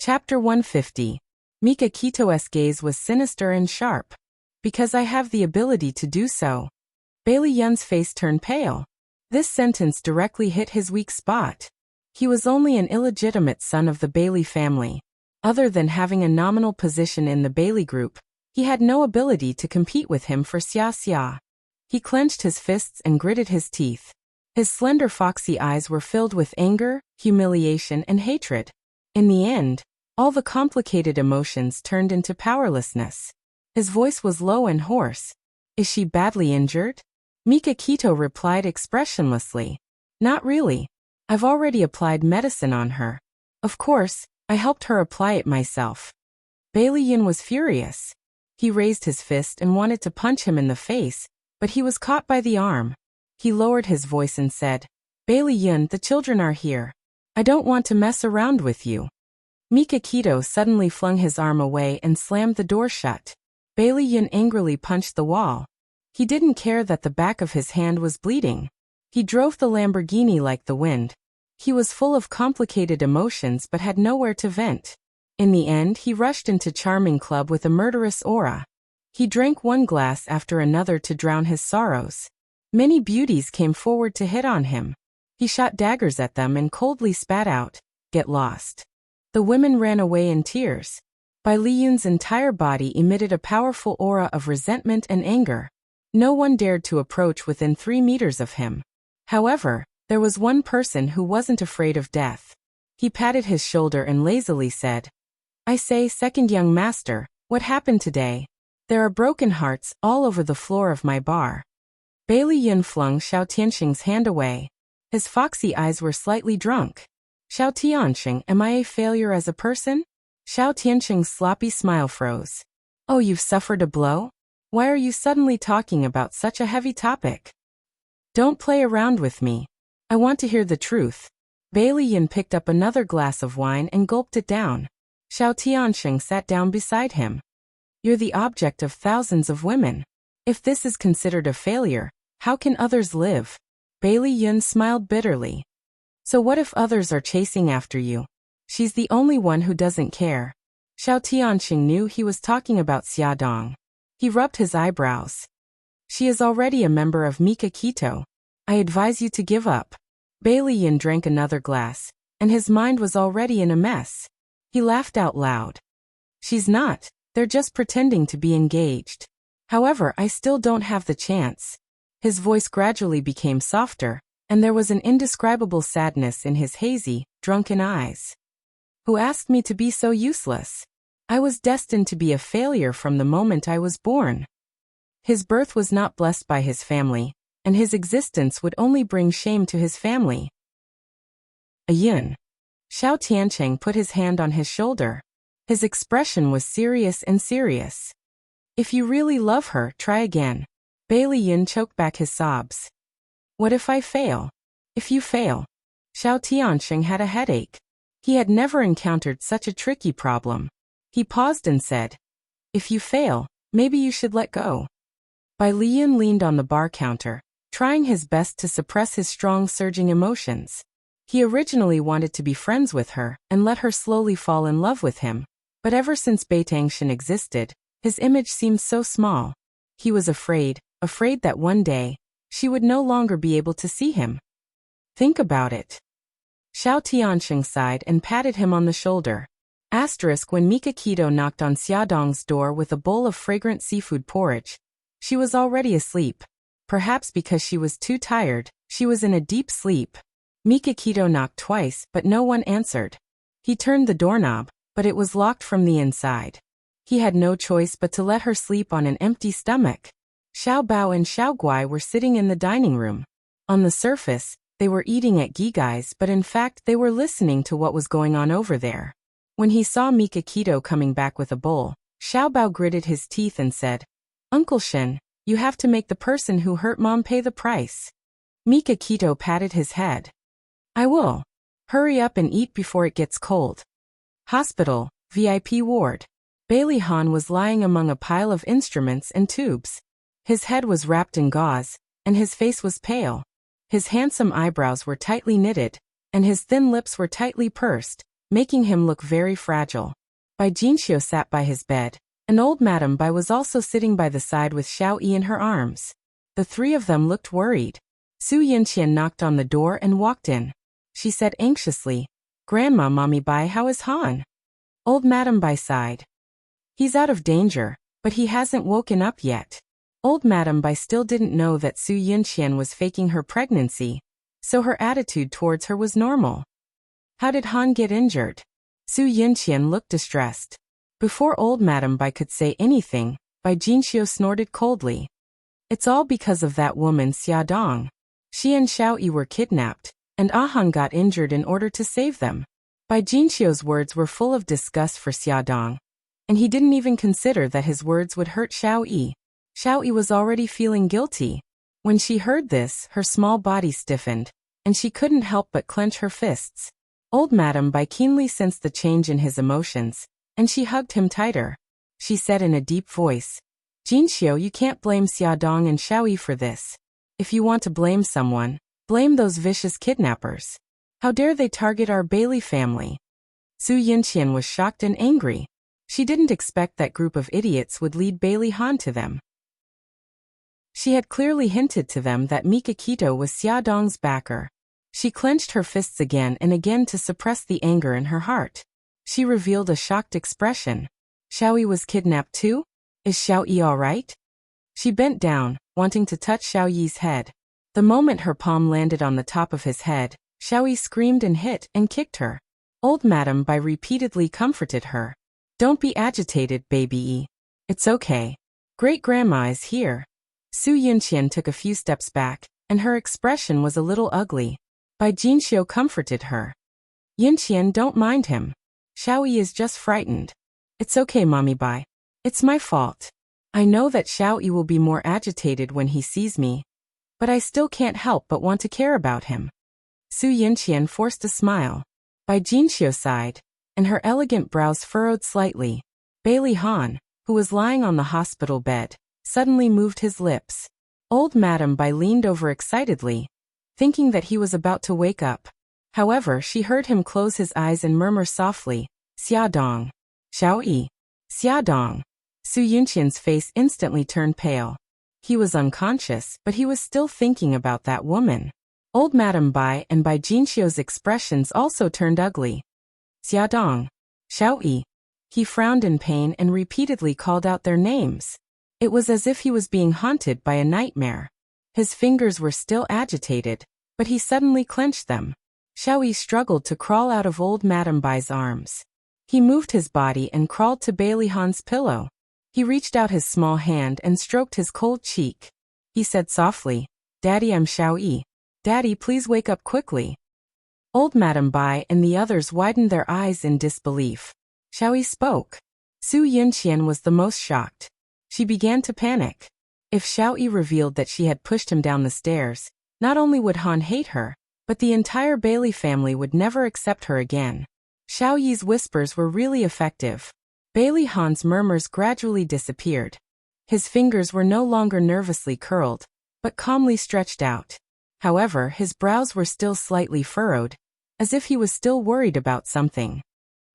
Chapter 150. Mika Kito's gaze was sinister and sharp. Because I have the ability to do so. Bailey Yun's face turned pale. This sentence directly hit his weak spot. He was only an illegitimate son of the Bailey family. Other than having a nominal position in the Bailey group, he had no ability to compete with him for Xia Xia. He clenched his fists and gritted his teeth. His slender foxy eyes were filled with anger, humiliation, and hatred. In the end, all the complicated emotions turned into powerlessness. His voice was low and hoarse. Is she badly injured? Mika Kito replied expressionlessly. Not really. I've already applied medicine on her. Of course, I helped her apply it myself. Bailey Yun was furious. He raised his fist and wanted to punch him in the face, but he was caught by the arm. He lowered his voice and said, Bailey Yun, the children are here. I don't want to mess around with you. Mika Kito suddenly flung his arm away and slammed the door shut. Bailey Yun angrily punched the wall. He didn't care that the back of his hand was bleeding. He drove the Lamborghini like the wind. He was full of complicated emotions but had nowhere to vent. In the end, he rushed into Charming Club with a murderous aura. He drank one glass after another to drown his sorrows. Many beauties came forward to hit on him. He shot daggers at them and coldly spat out, "Get lost." The women ran away in tears. Bai Liyun's entire body emitted a powerful aura of resentment and anger. No one dared to approach within 3 meters of him. However, there was one person who wasn't afraid of death. He patted his shoulder and lazily said, I say, second young master, what happened today? There are broken hearts all over the floor of my bar. Bailey Yun flung Xiao Tianxing's hand away. His foxy eyes were slightly drunk. Xiao Tianxing, am I a failure as a person? Xiao Tianxing's sloppy smile froze. Oh, you've suffered a blow? Why are you suddenly talking about such a heavy topic? Don't play around with me. I want to hear the truth. Bailey Yun picked up another glass of wine and gulped it down. Xiao Tianxing sat down beside him. You're the object of thousands of women. If this is considered a failure, how can others live? Bailey Yun smiled bitterly. So what if others are chasing after you? She's the only one who doesn't care. Xiao Tianxing knew he was talking about Xia Dong. He rubbed his eyebrows. She is already a member of Mika Kito. I advise you to give up. Bailey Yun drank another glass, and his mind was already in a mess. He laughed out loud. She's not, they're just pretending to be engaged. However, I still don't have the chance. His voice gradually became softer, and there was an indescribable sadness in his hazy, drunken eyes. Who asked me to be so useless? I was destined to be a failure from the moment I was born. His birth was not blessed by his family, and his existence would only bring shame to his family. Yun. Xiao Tiancheng put his hand on his shoulder. His expression was serious and serious. If you really love her, try again. Bailey Yun choked back his sobs. What if I fail? If you fail. Xiao Tiancheng had a headache. He had never encountered such a tricky problem. He paused and said, if you fail, maybe you should let go. Bai Liyun leaned on the bar counter, trying his best to suppress his strong surging emotions. He originally wanted to be friends with her and let her slowly fall in love with him, but ever since Beitangshan existed, his image seemed so small. He was afraid that one day, she would no longer be able to see him. Think about it. Xiao Tianxing sighed and patted him on the shoulder. When Mika Kito knocked on Xiaodong's door with a bowl of fragrant seafood porridge, she was already asleep. Perhaps because she was too tired, she was in a deep sleep. Mika Kito knocked twice, but no one answered. He turned the doorknob, but it was locked from the inside. He had no choice but to let her sleep on an empty stomach. Xiao Bao and Xiao Guai were sitting in the dining room. On the surface, they were eating at Gigai's, but in fact they were listening to what was going on over there. When he saw Mika Kito coming back with a bowl, Xiao Bao gritted his teeth and said, Uncle Shen, you have to make the person who hurt Mom pay the price. Mika Kito patted his head. I will. Hurry up and eat before it gets cold. Hospital, VIP ward. Bailey Han was lying among a pile of instruments and tubes. His head was wrapped in gauze, and his face was pale. His handsome eyebrows were tightly knitted, and his thin lips were tightly pursed, making him look very fragile. Bai Jinxiu sat by his bed, and old Madame Bai was also sitting by the side with Xiao Yi in her arms. The three of them looked worried. Su Yinqian knocked on the door and walked in. She said anxiously, "Grandma, Mommy Bai, how is Han?" Old Madame Bai sighed. "He's out of danger, but he hasn't woken up yet." Old Madame Bai still didn't know that Su Yinqian was faking her pregnancy, so her attitude towards her was normal. "How did Han get injured?" Su Yinqian looked distressed. Before old Madame Bai could say anything, Bai Jinxiu snorted coldly. "It's all because of that woman Xia Dong. She and Xiao Yi were kidnapped, and Han got injured in order to save them." Bai Jinxiu's words were full of disgust for Xia Dong, and he didn't even consider that his words would hurt Xiao Yi. Xiao Yi was already feeling guilty. When she heard this, her small body stiffened, and she couldn't help but clench her fists. Old Madame Bai keenly sensed the change in his emotions, and she hugged him tighter. She said in a deep voice, "Jinxiu, you can't blame Xia Dong and Xiao Yi for this. If you want to blame someone, blame those vicious kidnappers. How dare they target our Bailey family?" Su Yinqian was shocked and angry. She didn't expect that group of idiots would lead Bailey Han to them. She had clearly hinted to them that Mikakito was Xia Dong's backer. She clenched her fists again and again to suppress the anger in her heart. She revealed a shocked expression. "Xiao Yi was kidnapped too? Is Xiao Yi all right?" She bent down, wanting to touch Xiao Yi's head. The moment her palm landed on the top of his head, Xiao Yi screamed and hit and kicked her. Old Madame Bai repeatedly comforted her. "Don't be agitated, baby Yi. It's okay. Great-grandma is here." Su Yinqian took a few steps back, and her expression was a little ugly. Bai Jinxiu comforted her. "Yinqian, don't mind him. Xiao Yi is just frightened. It's okay, Mommy Bai. It's my fault. I know that Xiao Yi will be more agitated when he sees me, but I still can't help but want to care about him." Su Yinqian forced a smile. Bai Jinxiu sighed, and her elegant brows furrowed slightly. Bailey Han, who was lying on the hospital bed, suddenly moved his lips. Old Madame Bai leaned over excitedly, thinking that he was about to wake up. However, she heard him close his eyes and murmur softly, "Xia Dong. Xiao Yi. Xia Dong." Su Yinqian's face instantly turned pale. He was unconscious, but he was still thinking about that woman. Old Madame Bai and Bai Jinxiu's expressions also turned ugly. "Xia Dong. Xiao Yi." He frowned in pain and repeatedly called out their names. It was as if he was being haunted by a nightmare. His fingers were still agitated, but he suddenly clenched them. Xiao Yi struggled to crawl out of old Madame Bai's arms. He moved his body and crawled to Bailey Han's pillow. He reached out his small hand and stroked his cold cheek. He said softly, "Daddy, I'm Xiao Yi. Daddy, please wake up quickly." Old Madame Bai and the others widened their eyes in disbelief. Xiao Yi spoke. Su Yinqian was the most shocked. She began to panic. If Xiao Yi revealed that she had pushed him down the stairs, not only would Han hate her, but the entire Bailey family would never accept her again. Xiao Yi's whispers were really effective. Bailey Han's murmurs gradually disappeared. His fingers were no longer nervously curled, but calmly stretched out. However, his brows were still slightly furrowed, as if he was still worried about something.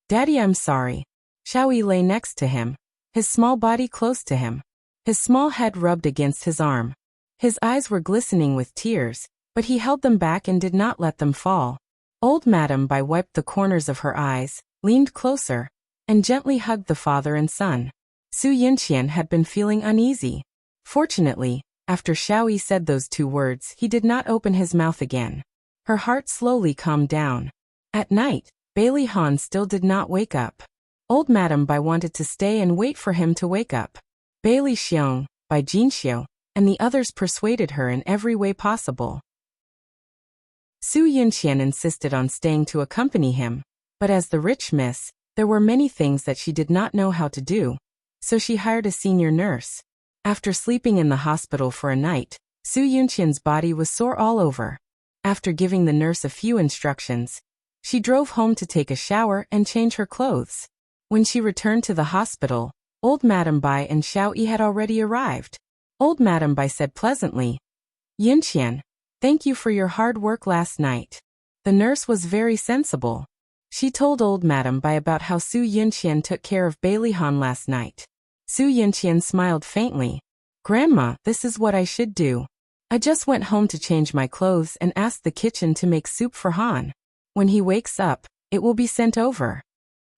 "Daddy, I'm sorry." Xiao Yi lay next to him, his small body close to him. His small head rubbed against his arm. His eyes were glistening with tears, but he held them back and did not let them fall. Old Madame Bai wiped the corners of her eyes, leaned closer, and gently hugged the father and son. Su Yinqian had been feeling uneasy. Fortunately, after Xiao Yi said those two words, he did not open his mouth again. Her heart slowly calmed down. At night, Bailey Han still did not wake up. Old Madame Bai wanted to stay and wait for him to wake up. Bailey Xiong, Bai Jinxiu, and the others persuaded her in every way possible. Su Yinqian insisted on staying to accompany him, but as the rich miss, there were many things that she did not know how to do, so she hired a senior nurse. After sleeping in the hospital for a night, Su Yinqian's body was sore all over. After giving the nurse a few instructions, she drove home to take a shower and change her clothes. When she returned to the hospital, Old Madame Bai and Xiao Yi had already arrived. Old Madame Bai said pleasantly, "Yinqian, thank you for your hard work last night." The nurse was very sensible. She told old Madame Bai about how Su Yunqian took care of Bailey Han last night. Su Yunqian smiled faintly. Grandma, this is what I should do. I just went home to change my clothes and asked the kitchen to make soup for Han. When he wakes up, it will be sent over.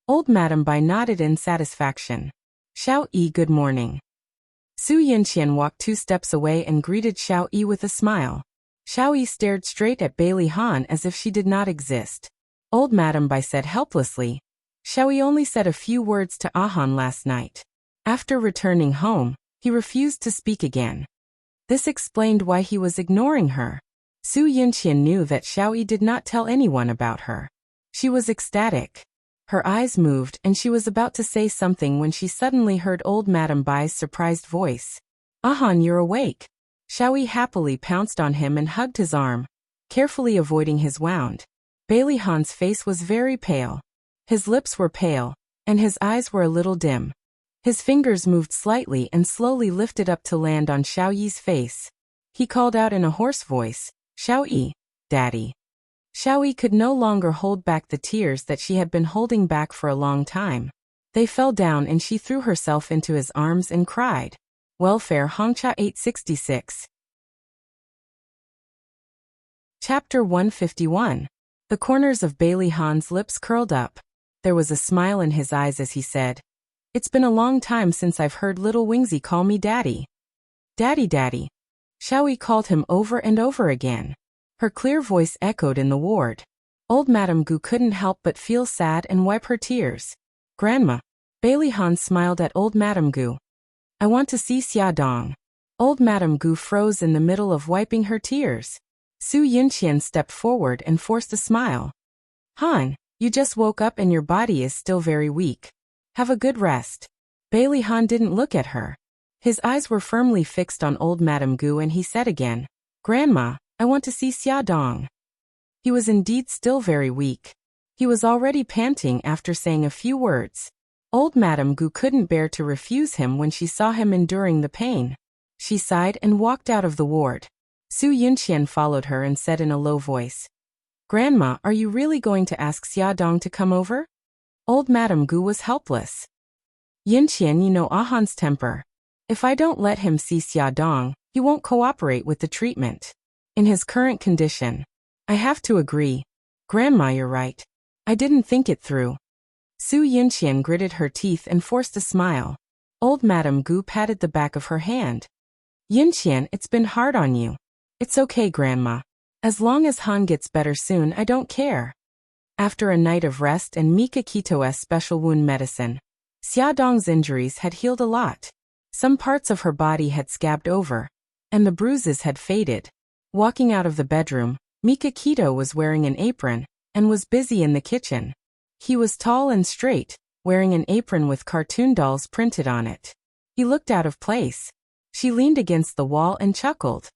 Old Madame Bai nodded in satisfaction. Xiao Yi, good morning. Su Yunqian walked 2 steps away and greeted Xiao Yi with a smile. Xiao Yi stared straight at Bailey Han as if she did not exist. Old Madame Bai said helplessly. Xiao Yi only said a few words to Han last night. After returning home, he refused to speak again. This explained why he was ignoring her. Su Yunqian knew that Xiao Yi did not tell anyone about her. She was ecstatic. Her eyes moved and she was about to say something when she suddenly heard old Madame Bai's surprised voice. Han, you're awake. Xiao Yi happily pounced on him and hugged his arm, carefully avoiding his wound. Bailey Han's face was very pale. His lips were pale, and his eyes were a little dim. His fingers moved slightly and slowly lifted up to land on Xiao Yi's face. He called out in a hoarse voice, Xiao Yi, Daddy. Xiao Yi could no longer hold back the tears that she had been holding back for a long time. They fell down and she threw herself into his arms and cried. Welfare Hongcha 866. Chapter 151. The corners of Bailey Han's lips curled up. There was a smile in his eyes as he said, It's been a long time since I've heard little Wingsy call me Daddy. Daddy, Daddy. Xiao Yi called him over and over again. Her clear voice echoed in the ward. Old Madame Gu couldn't help but feel sad and wipe her tears. Grandma. Bailey Han smiled at old Madame Gu. I want to see Xia Dong. Old Madame Gu froze in the middle of wiping her tears. Su Yunqian stepped forward and forced a smile. Han, you just woke up and your body is still very weak. Have a good rest. Bailey Han didn't look at her. His eyes were firmly fixed on old Madame Gu and he said again, Grandma, I want to see Xia Dong. He was indeed still very weak. He was already panting after saying a few words. Old Madame Gu couldn't bear to refuse him when she saw him enduring the pain. She sighed and walked out of the ward. Su Yunqian followed her and said in a low voice, Grandma, are you really going to ask Xia Dong to come over? Old Madame Gu was helpless. Yunqian, you know Han's temper. If I don't let him see Xia Dong, he won't cooperate with the treatment. In his current condition, I have to agree. Grandma, you're right. I didn't think it through. Su Yunqian gritted her teeth and forced a smile. Old Madame Gu patted the back of her hand. Yunqian, it's been hard on you. It's okay, Grandma. As long as Han gets better soon, I don't care. After a night of rest and Mika Kito's special wound medicine, Xia Dong's injuries had healed a lot. Some parts of her body had scabbed over, and the bruises had faded. Walking out of the bedroom, Mika Kito was wearing an apron and was busy in the kitchen. He was tall and straight, wearing an apron with cartoon dolls printed on it. He looked out of place. She leaned against the wall and chuckled.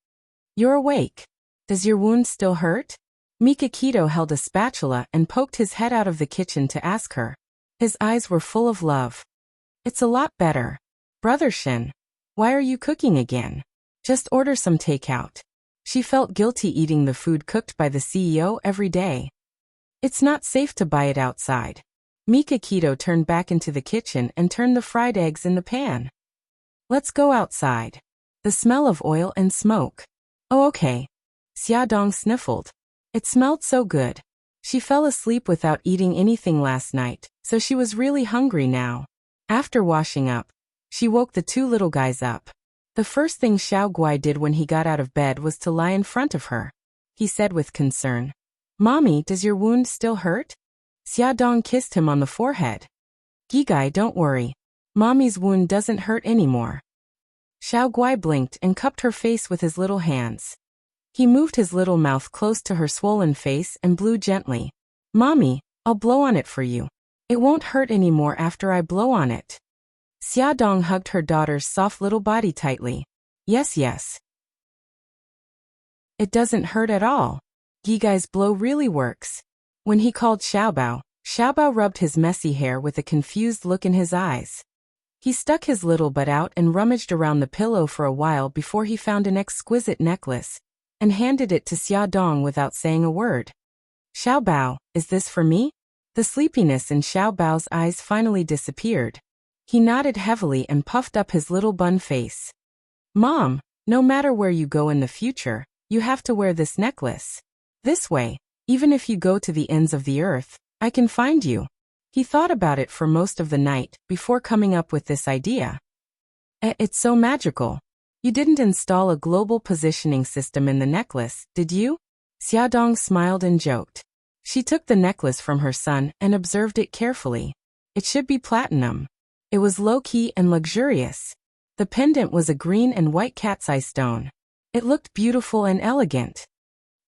You're awake. Does your wound still hurt? Mika Kito held a spatula and poked his head out of the kitchen to ask her. His eyes were full of love. It's a lot better. Brother Shin, why are you cooking again? Just order some takeout. She felt guilty eating the food cooked by the CEO every day. It's not safe to buy it outside. Mika Kito turned back into the kitchen and turned the fried eggs in the pan. Let's go outside. The smell of oil and smoke. Oh, okay. Xia Dong sniffled. It smelled so good. She fell asleep without eating anything last night, so she was really hungry now. After washing up, she woke the 2 little guys up. The first thing Xiao Guai did when he got out of bed was to lie in front of her. He said with concern, Mommy, does your wound still hurt? Xia Dong kissed him on the forehead. Gigai, don't worry. Mommy's wound doesn't hurt anymore. Xiao Guai blinked and cupped her face with his little hands. He moved his little mouth close to her swollen face and blew gently. Mommy, I'll blow on it for you. It won't hurt anymore after I blow on it. Xia Dong hugged her daughter's soft little body tightly. Yes, yes. It doesn't hurt at all. Gigai's blow really works. When he called Xiaobao, Xiaobao rubbed his messy hair with a confused look in his eyes. He stuck his little butt out and rummaged around the pillow for a while before he found an exquisite necklace and handed it to Xia Dong without saying a word. Xiaobao, is this for me? The sleepiness in Xiao Bao's eyes finally disappeared. He nodded heavily and puffed up his little bun face. Mom, no matter where you go in the future, you have to wear this necklace. This way, even if you go to the ends of the earth, I can find you. He thought about it for most of the night before coming up with this idea. It's so magical. You didn't install a global positioning system in the necklace, did you? Xiaodong smiled and joked. She took the necklace from her son and observed it carefully. It should be platinum. It was low-key and luxurious. The pendant was a green and white cat's eye stone. It looked beautiful and elegant.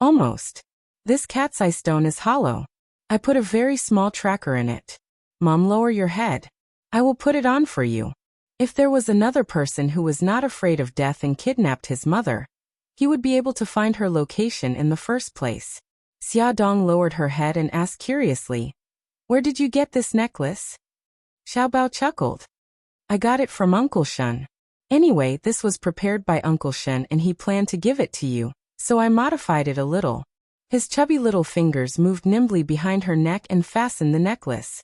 Almost. This cat's eye stone is hollow. I put a very small tracker in it. Mom, lower your head. I will put it on for you. If there was another person who was not afraid of death and kidnapped his mother, he would be able to find her location in the first place. Xiaodong lowered her head and asked curiously, "Where did you get this necklace?" Xiaobao chuckled. "I got it from Uncle Shun. Anyway, this was prepared by Uncle Shun and he planned to give it to you, so I modified it a little." His chubby little fingers moved nimbly behind her neck and fastened the necklace.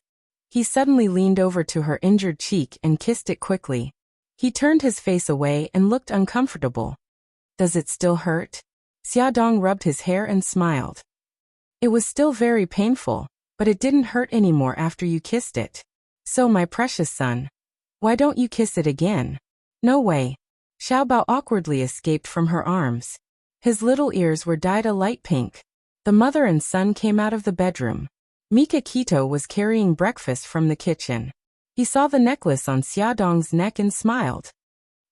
He suddenly leaned over to her injured cheek and kissed it quickly. He turned his face away and looked uncomfortable. "Does it still hurt?" Xiaodong rubbed his hair and smiled. "It was still very painful, but it didn't hurt anymore after you kissed it. So my precious son, why don't you kiss it again?" "No way." Xiaobao awkwardly escaped from her arms. His little ears were dyed a light pink. The mother and son came out of the bedroom. Mika Kito was carrying breakfast from the kitchen. He saw the necklace on Xiaodong's neck and smiled.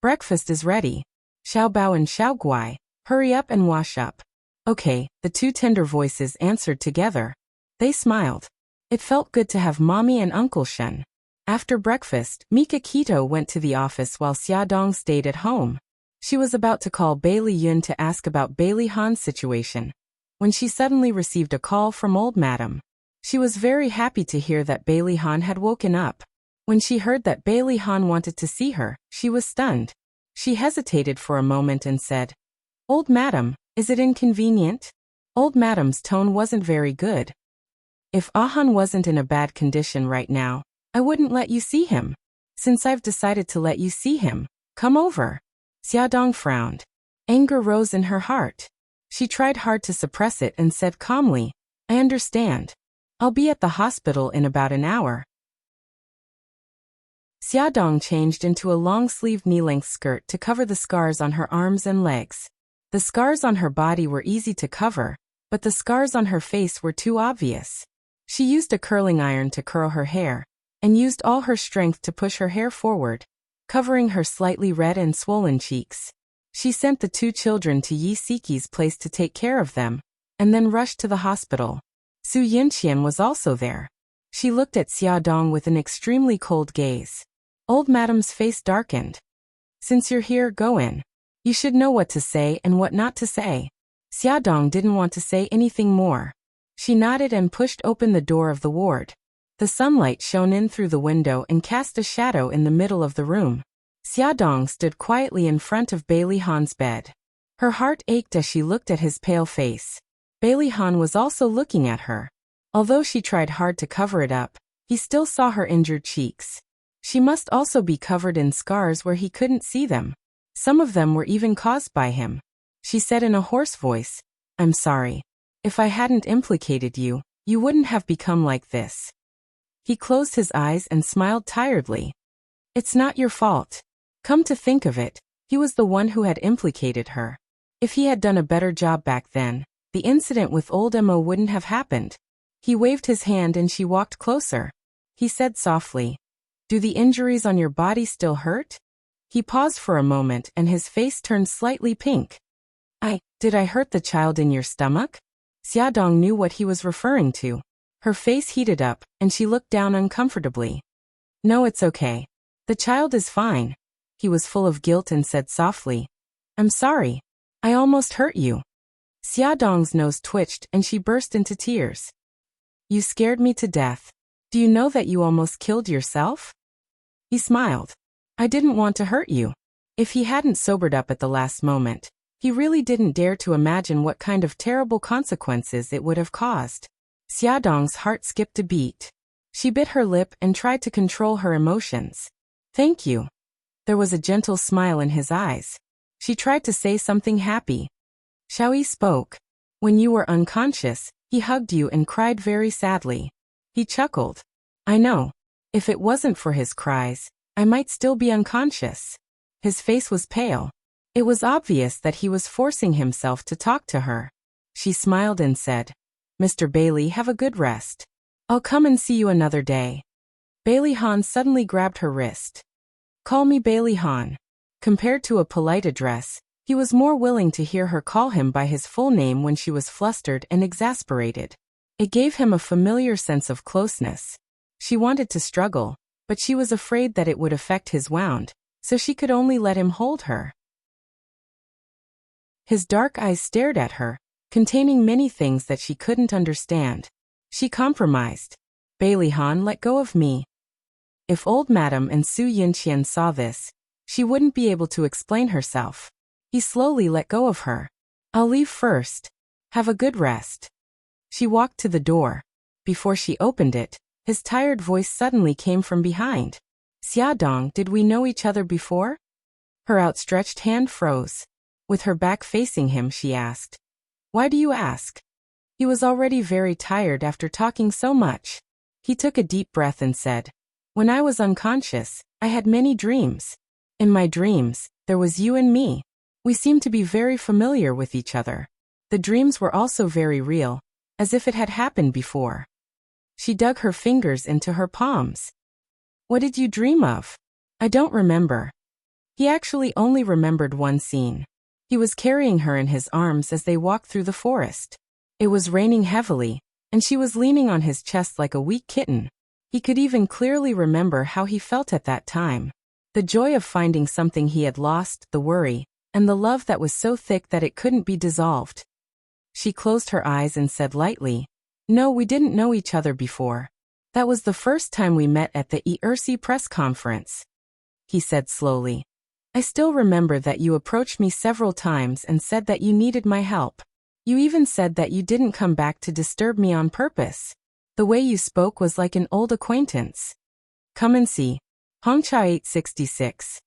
"Breakfast is ready. Xiaobao and Xiaoguai, hurry up and wash up." "Okay," the two tender voices answered together. They smiled. It felt good to have Mommy and Uncle Shen. After breakfast, Mika Kito went to the office while Xiaodong stayed at home. She was about to call Bailey Yun to ask about Bailey Han's situation, when she suddenly received a call from old Madam. She was very happy to hear that Bailey Han had woken up. When she heard that Bailey Han wanted to see her, she was stunned. She hesitated for a moment and said, "Old Madam, is it inconvenient?" Old Madam's tone wasn't very good. "If Ahan wasn't in a bad condition right now, I wouldn't let you see him. Since I've decided to let you see him, come over." Xiaodong frowned. Anger rose in her heart. She tried hard to suppress it and said calmly, "I understand. I'll be at the hospital in about an hour." Xiaodong changed into a long-sleeved knee-length skirt to cover the scars on her arms and legs. The scars on her body were easy to cover, but the scars on her face were too obvious. She used a curling iron to curl her hair, and used all her strength to push her hair forward, covering her slightly red and swollen cheeks. She sent the two children to Yi Siki's place to take care of them, and then rushed to the hospital. Su Yinqian was also there. She looked at Xiaodong with an extremely cold gaze. Old Madam's face darkened. "Since you're here, go in. You should know what to say and what not to say." Xiaodong didn't want to say anything more. She nodded and pushed open the door of the ward. The sunlight shone in through the window and cast a shadow in the middle of the room. Xiaodong stood quietly in front of Bailey Han's bed. Her heart ached as she looked at his pale face. Bailey Han was also looking at her. Although she tried hard to cover it up, he still saw her injured cheeks. She must also be covered in scars where he couldn't see them. Some of them were even caused by him. She said in a hoarse voice, "I'm sorry. If I hadn't implicated you, you wouldn't have become like this." He closed his eyes and smiled tiredly. "It's not your fault. Come to think of it, he was the one who had implicated her. If he had done a better job back then, the incident with old Mo wouldn't have happened." He waved his hand and she walked closer. He said softly, "Do the injuries on your body still hurt?" He paused for a moment and his face turned slightly pink. Did I hurt the child in your stomach?" Xiaodong knew what he was referring to. Her face heated up, and she looked down uncomfortably. "No, it's okay. The child is fine." He was full of guilt and said softly, "I'm sorry. I almost hurt you." Xiaodong's nose twitched and she burst into tears. "You scared me to death. Do you know that you almost killed yourself?" He smiled. "I didn't want to hurt you." If he hadn't sobered up at the last moment, he really didn't dare to imagine what kind of terrible consequences it would have caused. Xiaodong's heart skipped a beat. She bit her lip and tried to control her emotions. Thank you. There was a gentle smile in his eyes. She tried to say something happy. Xiaoyi spoke. When you were unconscious, he hugged you and cried very sadly. He chuckled. I know. If it wasn't for his cries, I might still be unconscious. His face was pale. It was obvious that he was forcing himself to talk to her. She smiled and said, Mr. Bailey, have a good rest. I'll come and see you another day. Bailey Han suddenly grabbed her wrist. Call me Bailey Han. Compared to a polite address, he was more willing to hear her call him by his full name when she was flustered and exasperated. It gave him a familiar sense of closeness. She wanted to struggle, but she was afraid that it would affect his wound, so she could only let him hold her. His dark eyes stared at her, containing many things that she couldn't understand. She compromised. Bailey Han, let go of me. If old Madam and Su Yinqian saw this, she wouldn't be able to explain herself. He slowly let go of her. I'll leave first. Have a good rest. She walked to the door. Before she opened it, his tired voice suddenly came from behind. Xiaodong, did we know each other before? Her outstretched hand froze. With her back facing him, she asked. Why do you ask? He was already very tired after talking so much. He took a deep breath and said, When I was unconscious, I had many dreams. In my dreams, there was you and me. We seemed to be very familiar with each other. The dreams were also very real, as if it had happened before. She dug her fingers into her palms. What did you dream of? I don't remember. He actually only remembered one scene. He was carrying her in his arms as they walked through the forest. It was raining heavily, and she was leaning on his chest like a weak kitten. He could even clearly remember how he felt at that time. The joy of finding something he had lost, the worry, and the love that was so thick that it couldn't be dissolved. She closed her eyes and said lightly, No, we didn't know each other before. That was the first time we met at the ERC press conference. He said slowly, I still remember that you approached me several times and said that you needed my help. You even said that you didn't come back to disturb me on purpose. The way you spoke was like an old acquaintance. Come and see. Hongcha 866.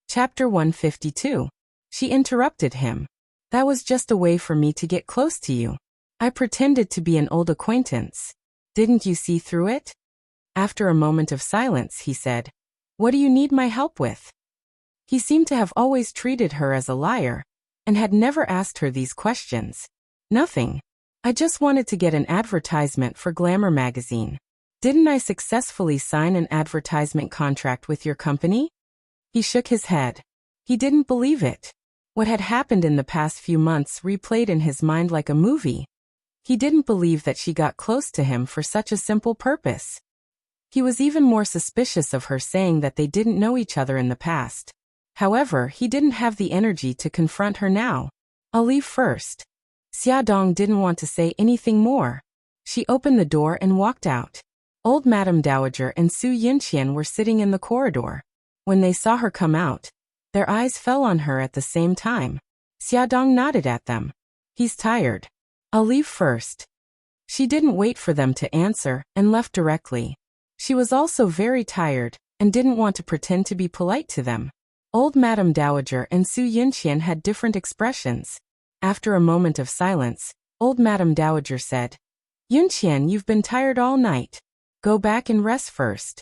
Chapter 152. She interrupted him. That was just a way for me to get close to you. I pretended to be an old acquaintance. Didn't you see through it? After a moment of silence, he said, What do you need my help with? He seemed to have always treated her as a liar, and had never asked her these questions. Nothing. I just wanted to get an advertisement for Glamour magazine. Didn't I successfully sign an advertisement contract with your company? He shook his head. He didn't believe it. What had happened in the past few months replayed in his mind like a movie. He didn't believe that she got close to him for such a simple purpose. He was even more suspicious of her saying that they didn't know each other in the past. However, he didn't have the energy to confront her now. I'll leave first. Xiaodong didn't want to say anything more. She opened the door and walked out. Old Madame Dowager and Su Yinqian were sitting in the corridor. When they saw her come out, their eyes fell on her at the same time. Xiaodong nodded at them. He's tired. I'll leave first. She didn't wait for them to answer and left directly. She was also very tired and didn't want to pretend to be polite to them. Old Madame Dowager and Su Yinqian had different expressions. After a moment of silence, Old Madame Dowager said, Yinqian, you've been tired all night. Go back and rest first.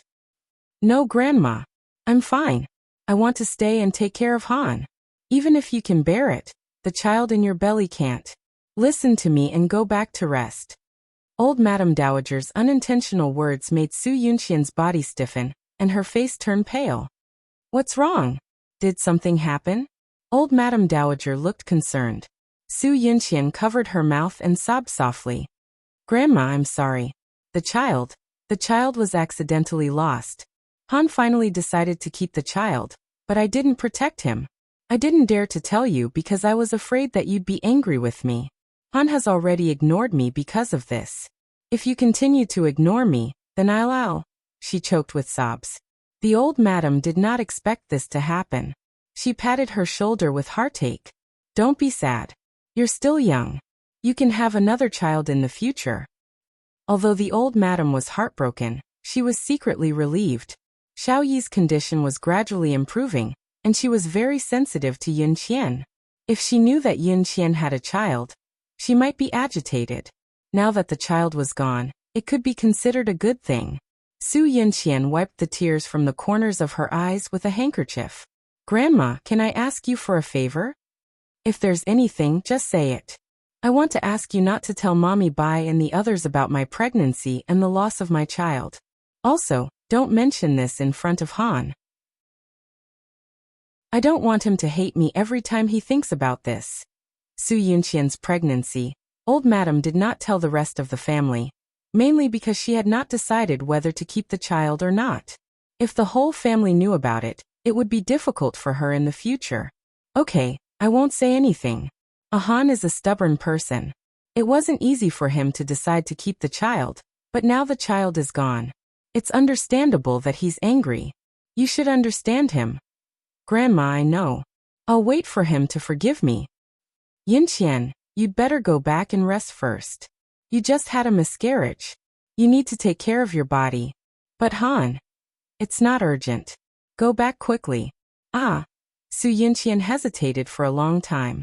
No, Grandma. I'm fine. I want to stay and take care of Han. Even if you can bear it, the child in your belly can't. Listen to me and go back to rest. Old Madame Dowager's unintentional words made Su Yinqian's body stiffen, and her face turn pale. What's wrong? Did something happen? Old Madame Dowager looked concerned. Su Yinqian covered her mouth and sobbed softly. Grandma, I'm sorry. The child was accidentally lost. Han finally decided to keep the child, but I didn't protect him. I didn't dare to tell you because I was afraid that you'd be angry with me. Han has already ignored me because of this. If you continue to ignore me, then I'll. She choked with sobs. The old madam did not expect this to happen. She patted her shoulder with heartache. Don't be sad. You're still young. You can have another child in the future. Although the old madam was heartbroken, she was secretly relieved. Xiao Yi's condition was gradually improving, and she was very sensitive to Yun Qian. If she knew that Yun Qian had a child, she might be agitated. Now that the child was gone, it could be considered a good thing. Su Yunqian wiped the tears from the corners of her eyes with a handkerchief. Grandma, can I ask you for a favor? If there's anything, just say it. I want to ask you not to tell Mommy Bai and the others about my pregnancy and the loss of my child. Also, don't mention this in front of Han. I don't want him to hate me every time he thinks about this. Su Yunqian's pregnancy. Old Madam did not tell the rest of the family, mainly because she had not decided whether to keep the child or not. If the whole family knew about it, it would be difficult for her in the future. Okay, I won't say anything. Han is a stubborn person. It wasn't easy for him to decide to keep the child, but now the child is gone. It's understandable that he's angry. You should understand him. Grandma, I know. I'll wait for him to forgive me. Yunqian, you'd better go back and rest first. You just had a miscarriage. You need to take care of your body. But Han, it's not urgent. Go back quickly. Su Yunqian hesitated for a long time.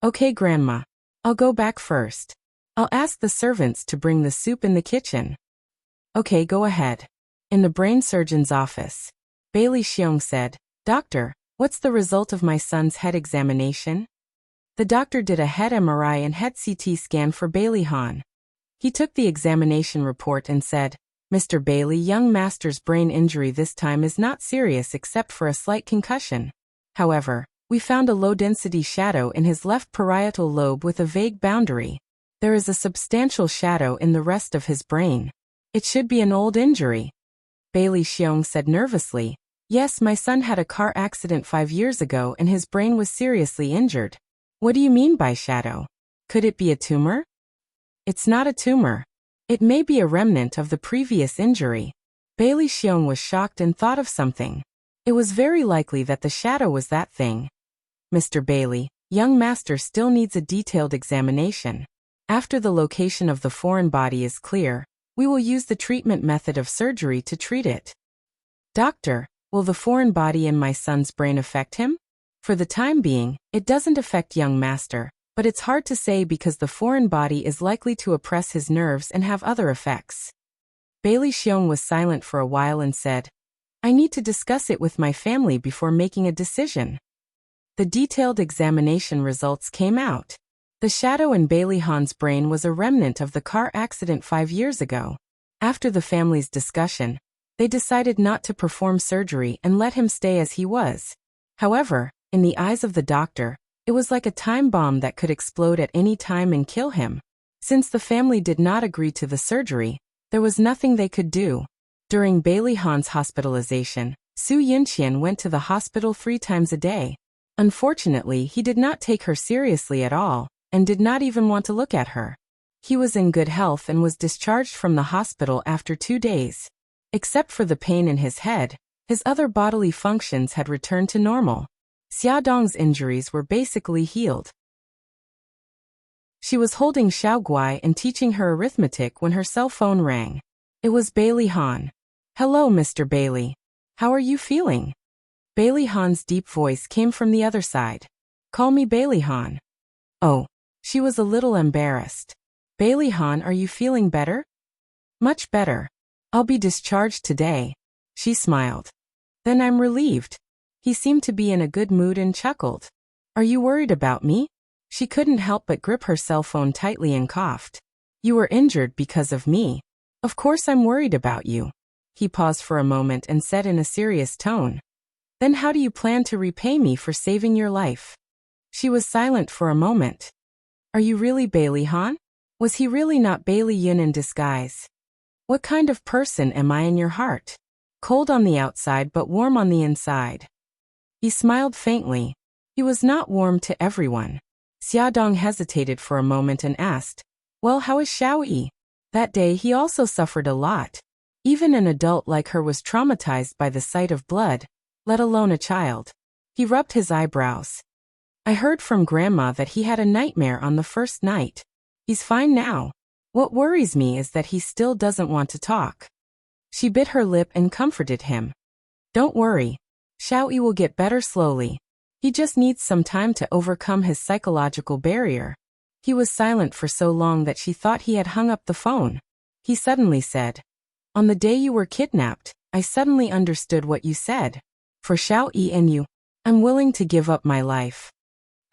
Okay, Grandma. I'll go back first. I'll ask the servants to bring the soup in the kitchen. Okay, go ahead. In the brain surgeon's office, Bailey Xiong said, Doctor, what's the result of my son's head examination? The doctor did a head MRI and head CT scan for Bailey Han. He took the examination report and said, Mr. Bailey, young master's brain injury this time is not serious except for a slight concussion. However, we found a low-density shadow in his left parietal lobe with a vague boundary. There is a substantial shadow in the rest of his brain. It should be an old injury. Bailey Xiong said nervously, Yes, my son had a car accident 5 years ago and his brain was seriously injured. What do you mean by shadow? Could it be a tumor? It's not a tumor. It may be a remnant of the previous injury. Bailey Xiong was shocked and thought of something. It was very likely that the shadow was that thing. Mr. Bailey, young master still needs a detailed examination. After the location of the foreign body is clear, we will use the treatment method of surgery to treat it. Doctor, will the foreign body in my son's brain affect him? For the time being, it doesn't affect young master, but it's hard to say because the foreign body is likely to oppress his nerves and have other effects. Bailey Xiong was silent for a while and said, I need to discuss it with my family before making a decision. The detailed examination results came out. The shadow in Bailey Han's brain was a remnant of the car accident 5 years ago. After the family's discussion, they decided not to perform surgery and let him stay as he was. However, in the eyes of the doctor, it was like a time bomb that could explode at any time and kill him. Since the family did not agree to the surgery, there was nothing they could do. During Bailey Han's hospitalization, Su Yunqian went to the hospital 3 times a day. Unfortunately, he did not take her seriously at all, and did not even want to look at her. He was in good health and was discharged from the hospital after 2 days. Except for the pain in his head, his other bodily functions had returned to normal. Xiaodong's injuries were basically healed. She was holding Xiao Guai and teaching her arithmetic when her cell phone rang. It was Bailey Han. Hello, Mr. Bailey. How are you feeling? Bailey Han's deep voice came from the other side. Call me Bailey Han. Oh. She was a little embarrassed. Bailey Han, are you feeling better? Much better. I'll be discharged today. She smiled. Then I'm relieved. He seemed to be in a good mood and chuckled. Are you worried about me? She couldn't help but grip her cell phone tightly and coughed. You were injured because of me. Of course I'm worried about you. He paused for a moment and said in a serious tone. Then how do you plan to repay me for saving your life? She was silent for a moment. Are you really Bailey Han? Was he really not Bailey Yun in disguise? What kind of person am I in your heart? Cold on the outside but warm on the inside. He smiled faintly. He was not warm to everyone. Xiaodong hesitated for a moment and asked, Well, how is Xiao Yi? That day he also suffered a lot. Even an adult like her was traumatized by the sight of blood, let alone a child. He rubbed his eyebrows. I heard from Grandma that he had a nightmare on the first night. He's fine now. What worries me is that he still doesn't want to talk. She bit her lip and comforted him. Don't worry. Xiaoyi will get better slowly. He just needs some time to overcome his psychological barrier. He was silent for so long that she thought he had hung up the phone. He suddenly said, "On the day you were kidnapped, I suddenly understood what you said. For Xiaoyi and you, I'm willing to give up my life."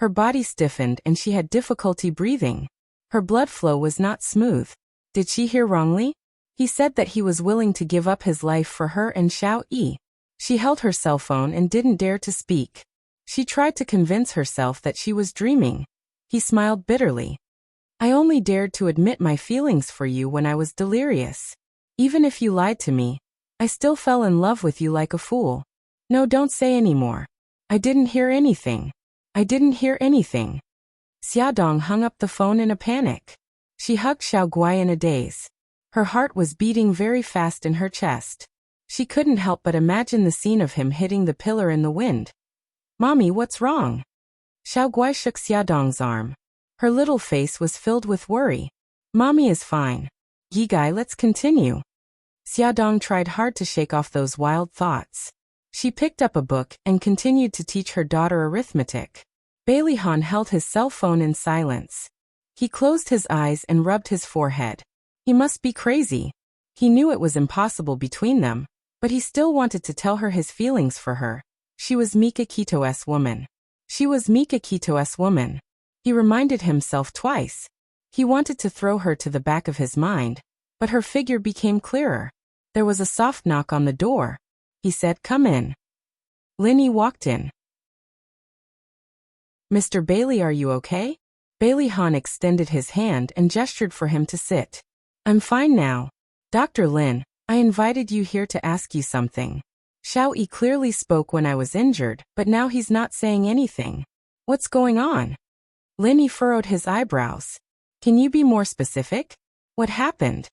Her body stiffened and she had difficulty breathing. Her blood flow was not smooth. Did she hear wrongly? He said that he was willing to give up his life for her and Xiaoyi. She held her cell phone and didn't dare to speak. She tried to convince herself that she was dreaming. He smiled bitterly. "I only dared to admit my feelings for you when I was delirious. Even if you lied to me, I still fell in love with you like a fool. No, don't say any more. I didn't hear anything. I didn't hear anything." Xiaodong hung up the phone in a panic. She hugged Xiao Guai in a daze. Her heart was beating very fast in her chest. She couldn't help but imagine the scene of him hitting the pillar in the wind. "Mommy, what's wrong?" Xiao Guai shook Xiaodong's arm. Her little face was filled with worry. "Mommy is fine. Yi Gai, let's continue." Xiaodong tried hard to shake off those wild thoughts. She picked up a book and continued to teach her daughter arithmetic. Bailey Han held his cell phone in silence. He closed his eyes and rubbed his forehead. He must be crazy. He knew it was impossible between them, but he still wanted to tell her his feelings for her. She was Mika Kito's woman. She was Mika Kito's woman. He reminded himself twice. He wanted to throw her to the back of his mind, but her figure became clearer. There was a soft knock on the door. He said, "Come in." Linny walked in. "Mr. Bailey, are you okay?" Bailey Han extended his hand and gestured for him to sit. "I'm fine now. Dr. Lin, I invited you here to ask you something. Xiaoyi clearly spoke when I was injured, but now he's not saying anything. What's going on?" Linny furrowed his eyebrows. "Can you be more specific? What happened?"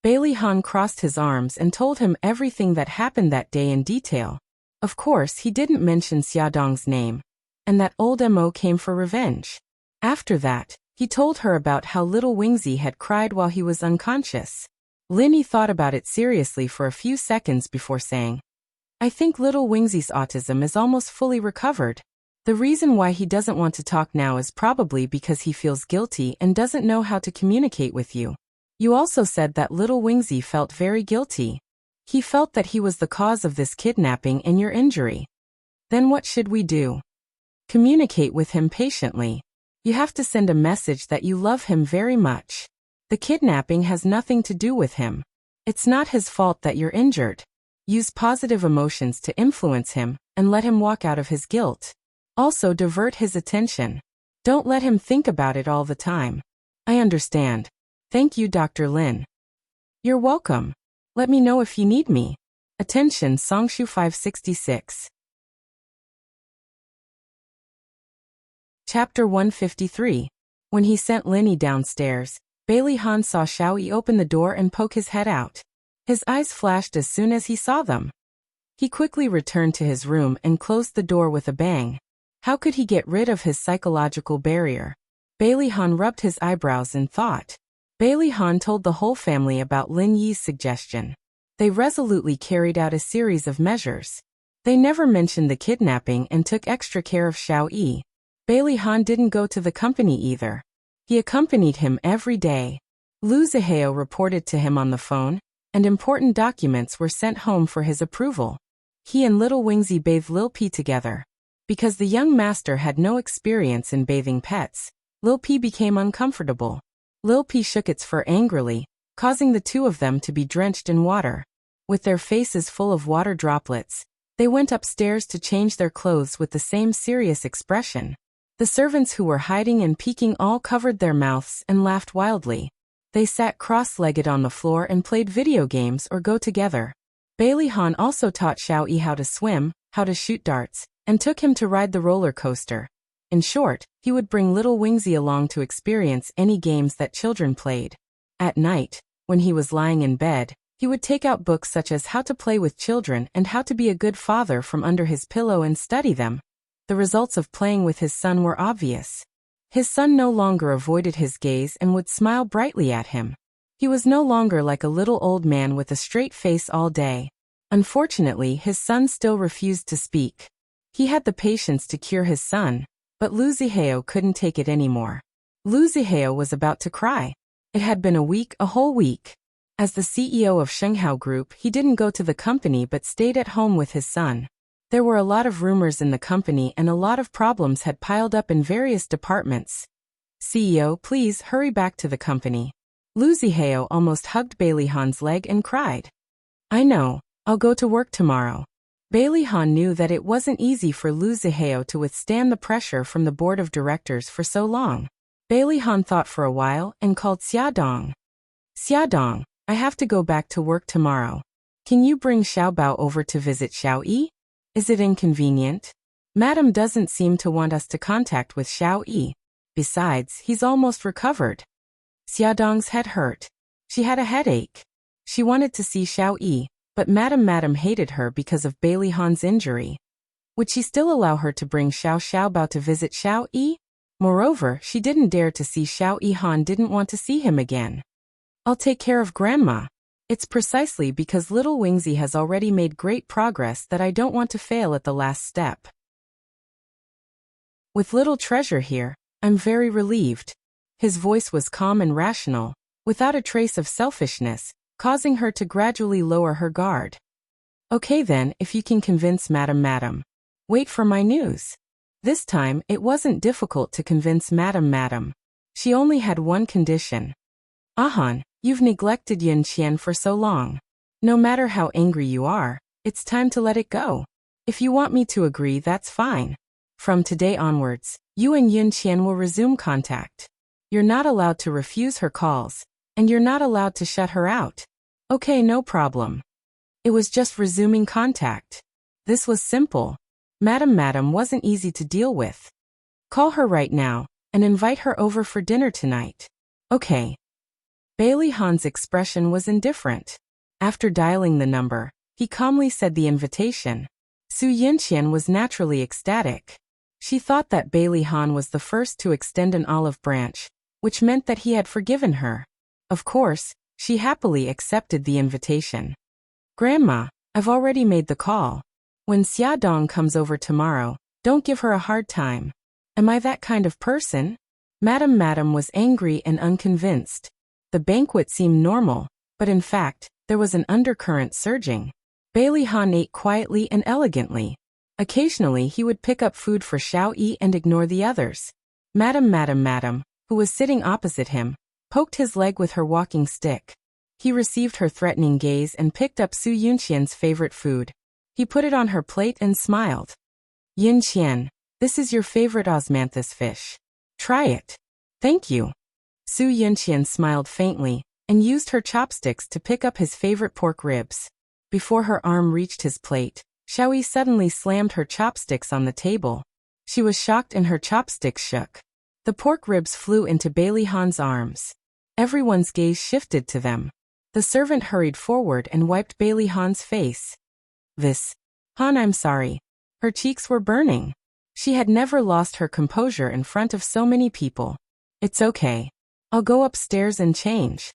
Bailey Han crossed his arms and told him everything that happened that day in detail. Of course, he didn't mention Xiaodong's name, and that old Mo came for revenge. After that, he told her about how little Wingzi had cried while he was unconscious. Linny thought about it seriously for a few seconds before saying, "I think little Wingzi's autism is almost fully recovered. The reason why he doesn't want to talk now is probably because he feels guilty and doesn't know how to communicate with you. You also said that little Wingzi felt very guilty. He felt that he was the cause of this kidnapping and your injury. Then what should we do? Communicate with him patiently. You have to send a message that you love him very much. The kidnapping has nothing to do with him. It's not his fault that you're injured. Use positive emotions to influence him and let him walk out of his guilt. Also divert his attention. Don't let him think about it all the time." "I understand. Thank you, Dr. Lin." "You're welcome. Let me know if you need me. Attention, Songshu 566. Chapter 153. When he sent Linny downstairs, Bailey Han saw Xiaoyi open the door and poke his head out. His eyes flashed as soon as he saw them. He quickly returned to his room and closed the door with a bang. How could he get rid of his psychological barrier? Bailey Han rubbed his eyebrows in thought. Bailey Han told the whole family about Lin Yi's suggestion. They resolutely carried out a series of measures. They never mentioned the kidnapping and took extra care of Xiaoyi. Bailey Han didn't go to the company either. He accompanied him every day. Lu Zihao reported to him on the phone, and important documents were sent home for his approval. He and little Wingzi bathed Lil P together. Because the young master had no experience in bathing pets, Lil P became uncomfortable. Lil P shook its fur angrily, causing the two of them to be drenched in water. With their faces full of water droplets, they went upstairs to change their clothes with the same serious expression. The servants who were hiding and peeking all covered their mouths and laughed wildly. They sat cross-legged on the floor and played video games or go together. Bailey Han also taught Xiaoyi how to swim, how to shoot darts, and took him to ride the roller coaster. In short, he would bring little Wingzi along to experience any games that children played. At night, when he was lying in bed, he would take out books such as How to Play with Children and How to Be a Good Father from under his pillow and study them. The results of playing with his son were obvious. His son no longer avoided his gaze and would smile brightly at him. He was no longer like a little old man with a straight face all day. Unfortunately, his son still refused to speak. He had the patience to cure his son, but Lu Zihao couldn't take it anymore. Lu Zihao was about to cry. It had been a whole week. As the CEO of Shenghao Group, he didn't go to the company but stayed at home with his son. There were a lot of rumors in the company and a lot of problems had piled up in various departments. CEO, please hurry back to the company. Lu Zihao almost hugged Bailey Han's leg and cried. I know, I'll go to work tomorrow. Bailey Han knew that it wasn't easy for Lu Zihao to withstand the pressure from the board of directors for so long. Bailey Han thought for a while and called Xia Dong. Xia Dong, I have to go back to work tomorrow. Can you bring Xiao Bao over to visit Xiao Yi? Is it inconvenient? Madam doesn't seem to want us to contact with Xiao Yi. Besides, he's almost recovered. Xia Dong's head hurt. She had a headache. She wanted to see Xiao Yi, but Madam hated her because of Bailey Han's injury. Would she still allow her to bring Xiao Bao to visit Xiao Yi? Moreover, she didn't dare to see Xiao Yi. Han didn't want to see him again. I'll take care of Grandma. It's precisely because little Wingzy has already made great progress that I don't want to fail at the last step. With little treasure here, I'm very relieved. His voice was calm and rational, without a trace of selfishness, causing her to gradually lower her guard. Okay then, if you can convince Madam. Wait for my news. This time, it wasn't difficult to convince Madam. She only had one condition. Han, you've neglected Yun Qian for so long. No matter how angry you are, it's time to let it go. If you want me to agree, that's fine. From today onwards, you and Yun Qian will resume contact. You're not allowed to refuse her calls, and you're not allowed to shut her out. Okay, no problem. It was just resuming contact. This was simple. Madam wasn't easy to deal with. Call her right now, and invite her over for dinner tonight. Okay. Bailey Han's expression was indifferent. After dialing the number, he calmly said the invitation. Su Yunqian was naturally ecstatic. She thought that Bailey Han was the first to extend an olive branch, which meant that he had forgiven her. Of course, she happily accepted the invitation. Grandma, I've already made the call. When Xia Dong comes over tomorrow, don't give her a hard time. Am I that kind of person? Madam was angry and unconvinced. The banquet seemed normal, but in fact, there was an undercurrent surging. Bailey Han ate quietly and elegantly. Occasionally he would pick up food for Xiao Yi and ignore the others. Madam, who was sitting opposite him, poked his leg with her walking stick. He received her threatening gaze and picked up Su Yunqian's favorite food. He put it on her plate and smiled. Yunqian, this is your favorite osmanthus fish. Try it. Thank you. Su Yunqian smiled faintly, and used her chopsticks to pick up his favorite pork ribs. Before her arm reached his plate, Xiao Yi suddenly slammed her chopsticks on the table. She was shocked and her chopsticks shook. The pork ribs flew into Bailey Han's arms. Everyone's gaze shifted to them. The servant hurried forward and wiped Bailey Han's face. Han, I'm sorry. Her cheeks were burning. She had never lost her composure in front of so many people. It's okay. I'll go upstairs and change.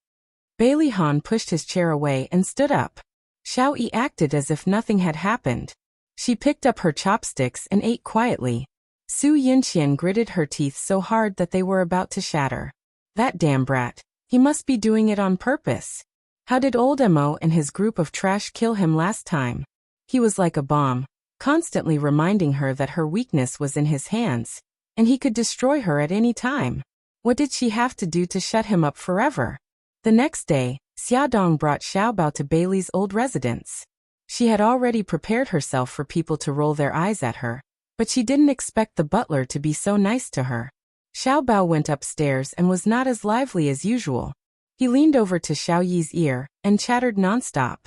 Bailey Han pushed his chair away and stood up. Xiao Yi acted as if nothing had happened. She picked up her chopsticks and ate quietly. Su Yunqian gritted her teeth so hard that they were about to shatter. That damn brat. He must be doing it on purpose. How did old Mo and his group of trash kill him last time? He was like a bomb, constantly reminding her that her weakness was in his hands, and he could destroy her at any time. What did she have to do to shut him up forever? The next day, Xia Dong brought Xiao Bao to Bailey's old residence. She had already prepared herself for people to roll their eyes at her, but she didn't expect the butler to be so nice to her. Xiao Bao went upstairs and was not as lively as usual. He leaned over to Xiao Yi's ear and chattered nonstop.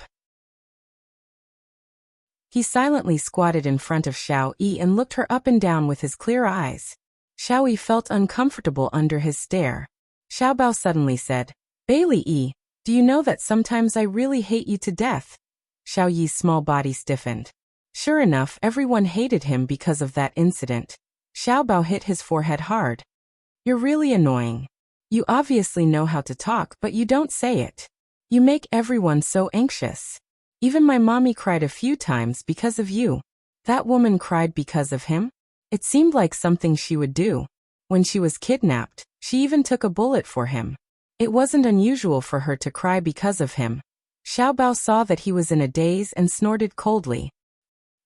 He silently squatted in front of Xiao Yi and looked her up and down with his clear eyes. Xiao Yi felt uncomfortable under his stare. Xiao Bao suddenly said, Bailey Yi, do you know that sometimes I really hate you to death? Xiao Yi's small body stiffened. Sure enough, everyone hated him because of that incident. Xiao Bao hit his forehead hard. You're really annoying. You obviously know how to talk, but you don't say it. You make everyone so anxious. Even my mommy cried a few times because of you. That woman cried because of him? It seemed like something she would do. When she was kidnapped, she even took a bullet for him. It wasn't unusual for her to cry because of him. Xiao Bao saw that he was in a daze and snorted coldly.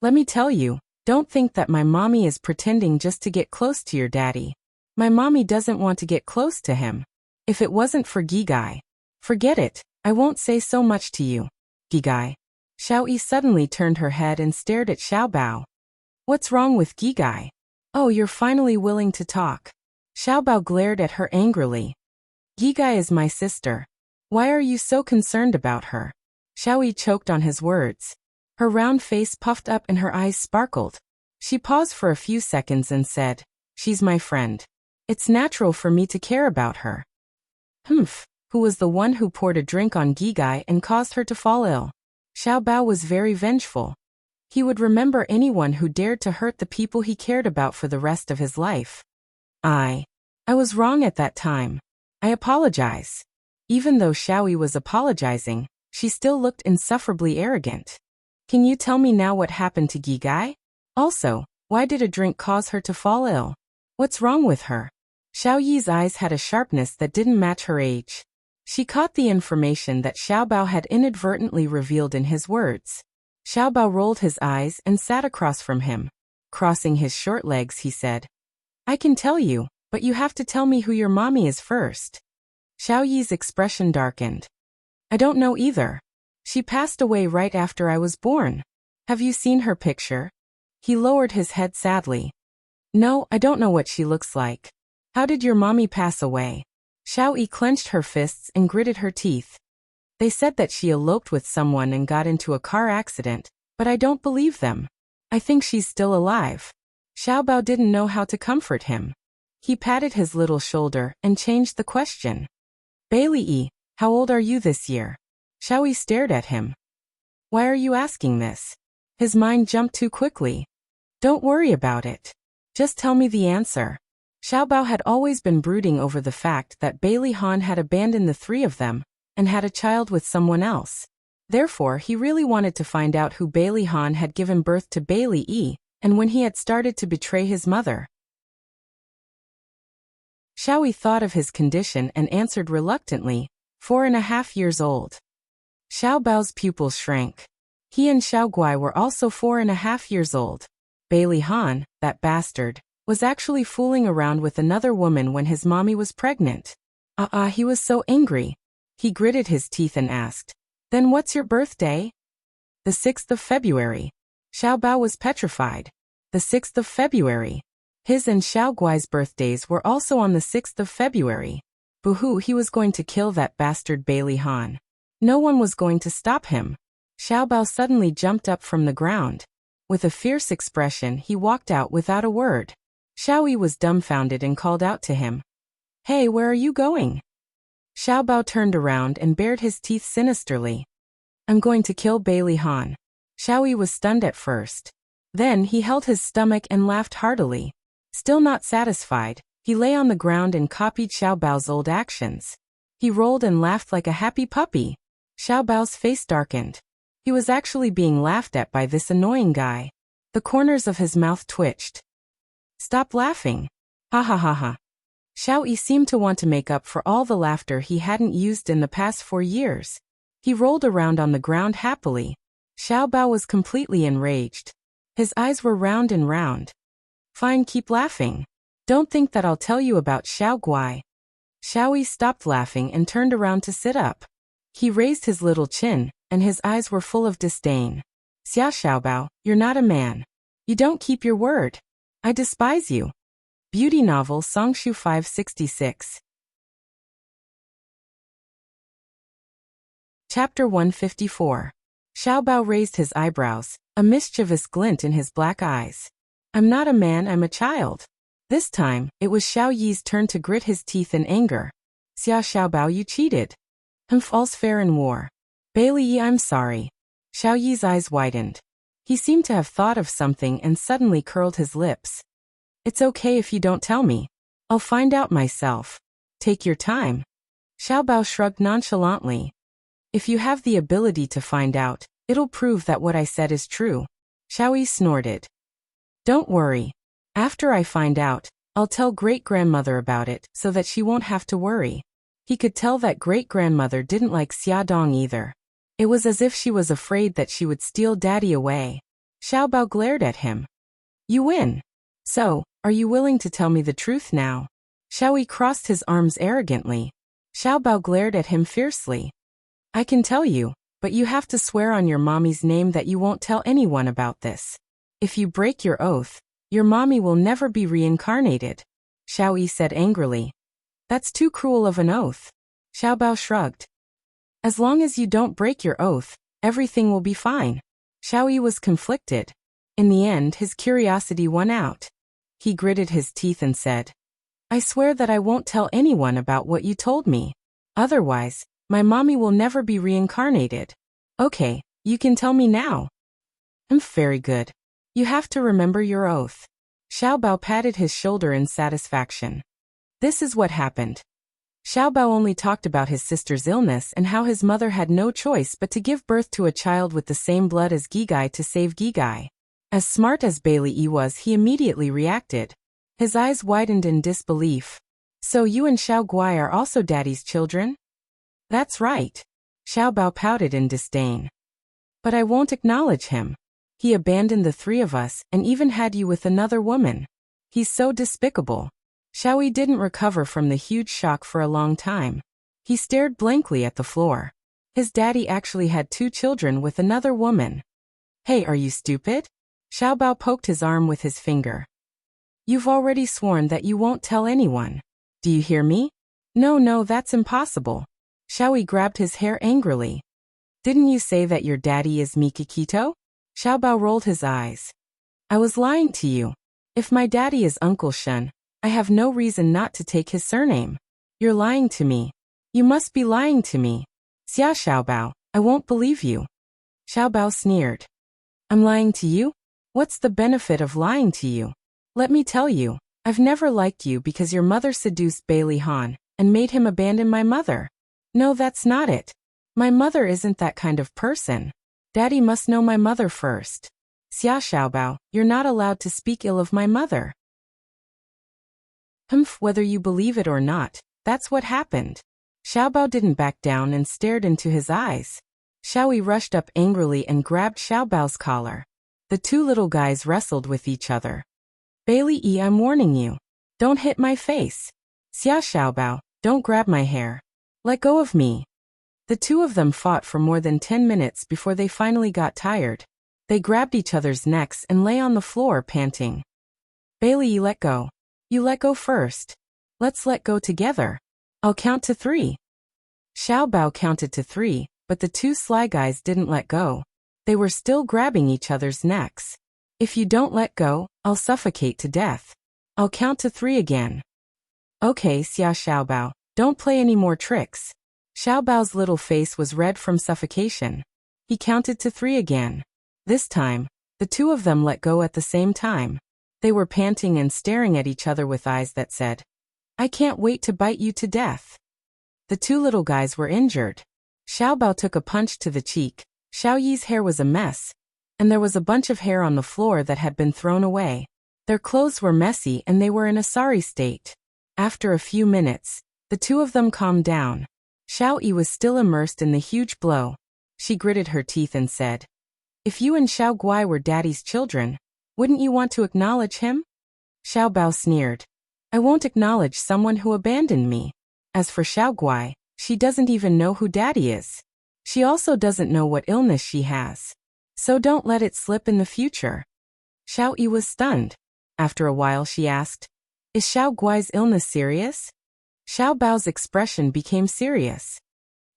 Let me tell you, don't think that my mommy is pretending just to get close to your daddy. My mommy doesn't want to get close to him. If it wasn't for Gigai, forget it, I won't say so much to you. Gigai. Xiao Yi suddenly turned her head and stared at Xiao Bao. What's wrong with Gigai? Oh, you're finally willing to talk. Xiao Bao glared at her angrily. Gigai is my sister. Why are you so concerned about her? Xiao Yi choked on his words. Her round face puffed up and her eyes sparkled. She paused for a few seconds and said, She's my friend. It's natural for me to care about her. Humph, who was the one who poured a drink on Gigai and caused her to fall ill? Xiao Bao was very vengeful. He would remember anyone who dared to hurt the people he cared about for the rest of his life. I was wrong at that time. I apologize. Even though Xiao Yi was apologizing, she still looked insufferably arrogant. Can you tell me now what happened to Gigai? Also, why did a drink cause her to fall ill? What's wrong with her? Xiao Yi's eyes had a sharpness that didn't match her age. She caught the information that Xiao Bao had inadvertently revealed in his words. Xiao Bao rolled his eyes and sat across from him. Crossing his short legs, he said, I can tell you, but you have to tell me who your mommy is first. Xiao Yi's expression darkened. I don't know either. She passed away right after I was born. Have you seen her picture? He lowered his head sadly. No, I don't know what she looks like. How did your mommy pass away? Xiao Yi clenched her fists and gritted her teeth. They said that she eloped with someone and got into a car accident, but I don't believe them. I think she's still alive. Xiao Bao didn't know how to comfort him. He patted his little shoulder and changed the question. Bailey E, how old are you this year? Xiao Yi stared at him. Why are you asking this? His mind jumped too quickly. Don't worry about it. Just tell me the answer. Xiao Bao had always been brooding over the fact that Bailey Han had abandoned the three of them and had a child with someone else. Therefore, he really wanted to find out who Bailey Han had given birth to Bailey E, and when he had started to betray his mother. Xiao Yi thought of his condition and answered reluctantly, 4.5 years old. Xiao Bao's pupils shrank. He and Xiao Guai were also 4.5 years old. Bailey Han, that bastard, was actually fooling around with another woman when his mommy was pregnant. He was so angry. He gritted his teeth and asked, Then what's your birthday? The 6th of February. Xiao Bao was petrified. The 6th of February. His and Xiao Guai's birthdays were also on the 6th of February. Boo-hoo, he was going to kill that bastard Bailey Han. No one was going to stop him. Xiao Bao suddenly jumped up from the ground. With a fierce expression, he walked out without a word. Xiao Yi was dumbfounded and called out to him. Hey, where are you going? Xiao Bao turned around and bared his teeth sinisterly. I'm going to kill Bailey Han. Xiao Yi was stunned at first. Then he held his stomach and laughed heartily. Still not satisfied, he lay on the ground and copied Xiao Bao's old actions. He rolled and laughed like a happy puppy. Xiao Bao's face darkened. He was actually being laughed at by this annoying guy. The corners of his mouth twitched. Stop laughing. Ha ha ha ha. Xiao Yi seemed to want to make up for all the laughter he hadn't used in the past 4 years. He rolled around on the ground happily. Xiao Bao was completely enraged. His eyes were round and round. Fine, keep laughing. Don't think that I'll tell you about Xiao Guai. Xiao Yi stopped laughing and turned around to sit up. He raised his little chin, and his eyes were full of disdain. Xiao Bao, you're not a man. You don't keep your word. I despise you. Beauty novel Songshu 566. Chapter 154. Xiao Bao raised his eyebrows, a mischievous glint in his black eyes. I'm not a man, I'm a child. This time, it was Xiao Yi's turn to grit his teeth in anger. Xiao Bao, you cheated. All's fair in war. Bailey Yi, I'm sorry. Xiao Yi's eyes widened. He seemed to have thought of something and suddenly curled his lips. It's okay if you don't tell me. I'll find out myself. Take your time. Xiaobao shrugged nonchalantly. If you have the ability to find out, it'll prove that what I said is true. Xiaoyi snorted. Don't worry. After I find out, I'll tell great-grandmother about it so that she won't have to worry. He could tell that great-grandmother didn't like Xia Dong either. It was as if she was afraid that she would steal daddy away. Xiaobao glared at him. You win. So, are you willing to tell me the truth now? Xiaoyi crossed his arms arrogantly. Xiaobao glared at him fiercely. I can tell you, but you have to swear on your mommy's name that you won't tell anyone about this. If you break your oath, your mommy will never be reincarnated. Xiaoyi said angrily. That's too cruel of an oath. Xiaobao shrugged. As long as you don't break your oath, everything will be fine. Xiaoyi was conflicted. In the end, his curiosity won out. He gritted his teeth and said, I swear that I won't tell anyone about what you told me. Otherwise, my mommy will never be reincarnated. Okay, you can tell me now. Very good. You have to remember your oath. Xiaobao patted his shoulder in satisfaction. This is what happened. Xiaobao only talked about his sister's illness and how his mother had no choice but to give birth to a child with the same blood as Gigai to save Gigai. As smart as Bailey Yi was, he immediately reacted. His eyes widened in disbelief. So you and Xiao Guai are also daddy's children? That's right. Xiaobao pouted in disdain. But I won't acknowledge him. He abandoned the three of us and even had you with another woman. He's so despicable. Xiaoyi didn't recover from the huge shock for a long time. He stared blankly at the floor. His daddy actually had 2 children with another woman. Hey, are you stupid? Xiaobao poked his arm with his finger. You've already sworn that you won't tell anyone. Do you hear me? No, that's impossible. Xiaoyi grabbed his hair angrily. Didn't you say that your daddy is Mikikito? Xiaobao rolled his eyes. I was lying to you. If my daddy is Uncle Shen, I have no reason not to take his surname. You're lying to me. You must be lying to me. Xia Xiaobao, I won't believe you. Xiaobao sneered. I'm lying to you? What's the benefit of lying to you? Let me tell you, I've never liked you because your mother seduced Bailey Han and made him abandon my mother. No, that's not it. My mother isn't that kind of person. Daddy must know my mother first. Xia Xiaobao, you're not allowed to speak ill of my mother. Whether you believe it or not, that's what happened. Xiaobao didn't back down and stared into his eyes. Xiaoyi rushed up angrily and grabbed Xiaobao's collar. The 2 little guys wrestled with each other. Bailey Yi, I'm warning you. Don't hit my face. Xia Xiaobao, don't grab my hair. Let go of me. The 2 of them fought for more than 10 minutes before they finally got tired. They grabbed each other's necks and lay on the floor panting. Bailey Yi, let go. You let go first. Let's let go together. I'll count to 3. Xiaobao counted to 3, but the 2 sly guys didn't let go. They were still grabbing each other's necks. If you don't let go, I'll suffocate to death. I'll count to 3 again. Okay, Xia Xiaobao, don't play any more tricks. Xiaobao's little face was red from suffocation. He counted to 3 again. This time, the 2 of them let go at the same time. They were panting and staring at each other with eyes that said, I can't wait to bite you to death. The 2 little guys were injured. Xiaobao took a punch to the cheek. Xiaoyi's hair was a mess, and there was a bunch of hair on the floor that had been thrown away. Their clothes were messy and they were in a sorry state. After a few minutes, the 2 of them calmed down. Xiaoyi was still immersed in the huge blow. She gritted her teeth and said, If you and Xiao Guai were daddy's children, wouldn't you want to acknowledge him? Xiaobao sneered. I won't acknowledge someone who abandoned me. As for Xiao Guai, she doesn't even know who daddy is. She also doesn't know what illness she has. So don't let it slip in the future. Xiaoyi was stunned. After a while she asked, Is Xiao Guai's illness serious? Xiaobao's expression became serious.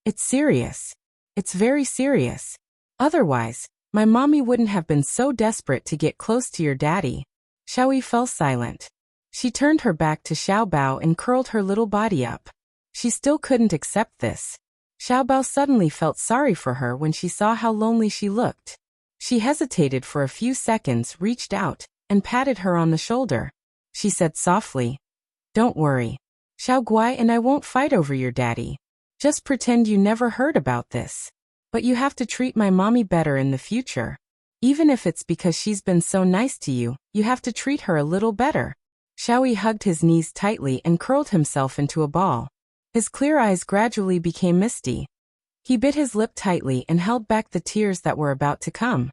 It's serious. It's very serious. Otherwise, my mommy wouldn't have been so desperate to get close to your daddy. Xiaoyi fell silent. She turned her back to Xiaobao and curled her little body up. She still couldn't accept this. Xiaobao suddenly felt sorry for her when she saw how lonely she looked. She hesitated for a few seconds, reached out, and patted her on the shoulder. She said softly, "Don't worry. Xiao Guai and I won't fight over your daddy. Just pretend you never heard about this. But you have to treat my mommy better in the future. Even if it's because she's been so nice to you, you have to treat her a little better." Xiaoyi hugged his knees tightly and curled himself into a ball. His clear eyes gradually became misty. He bit his lip tightly and held back the tears that were about to come.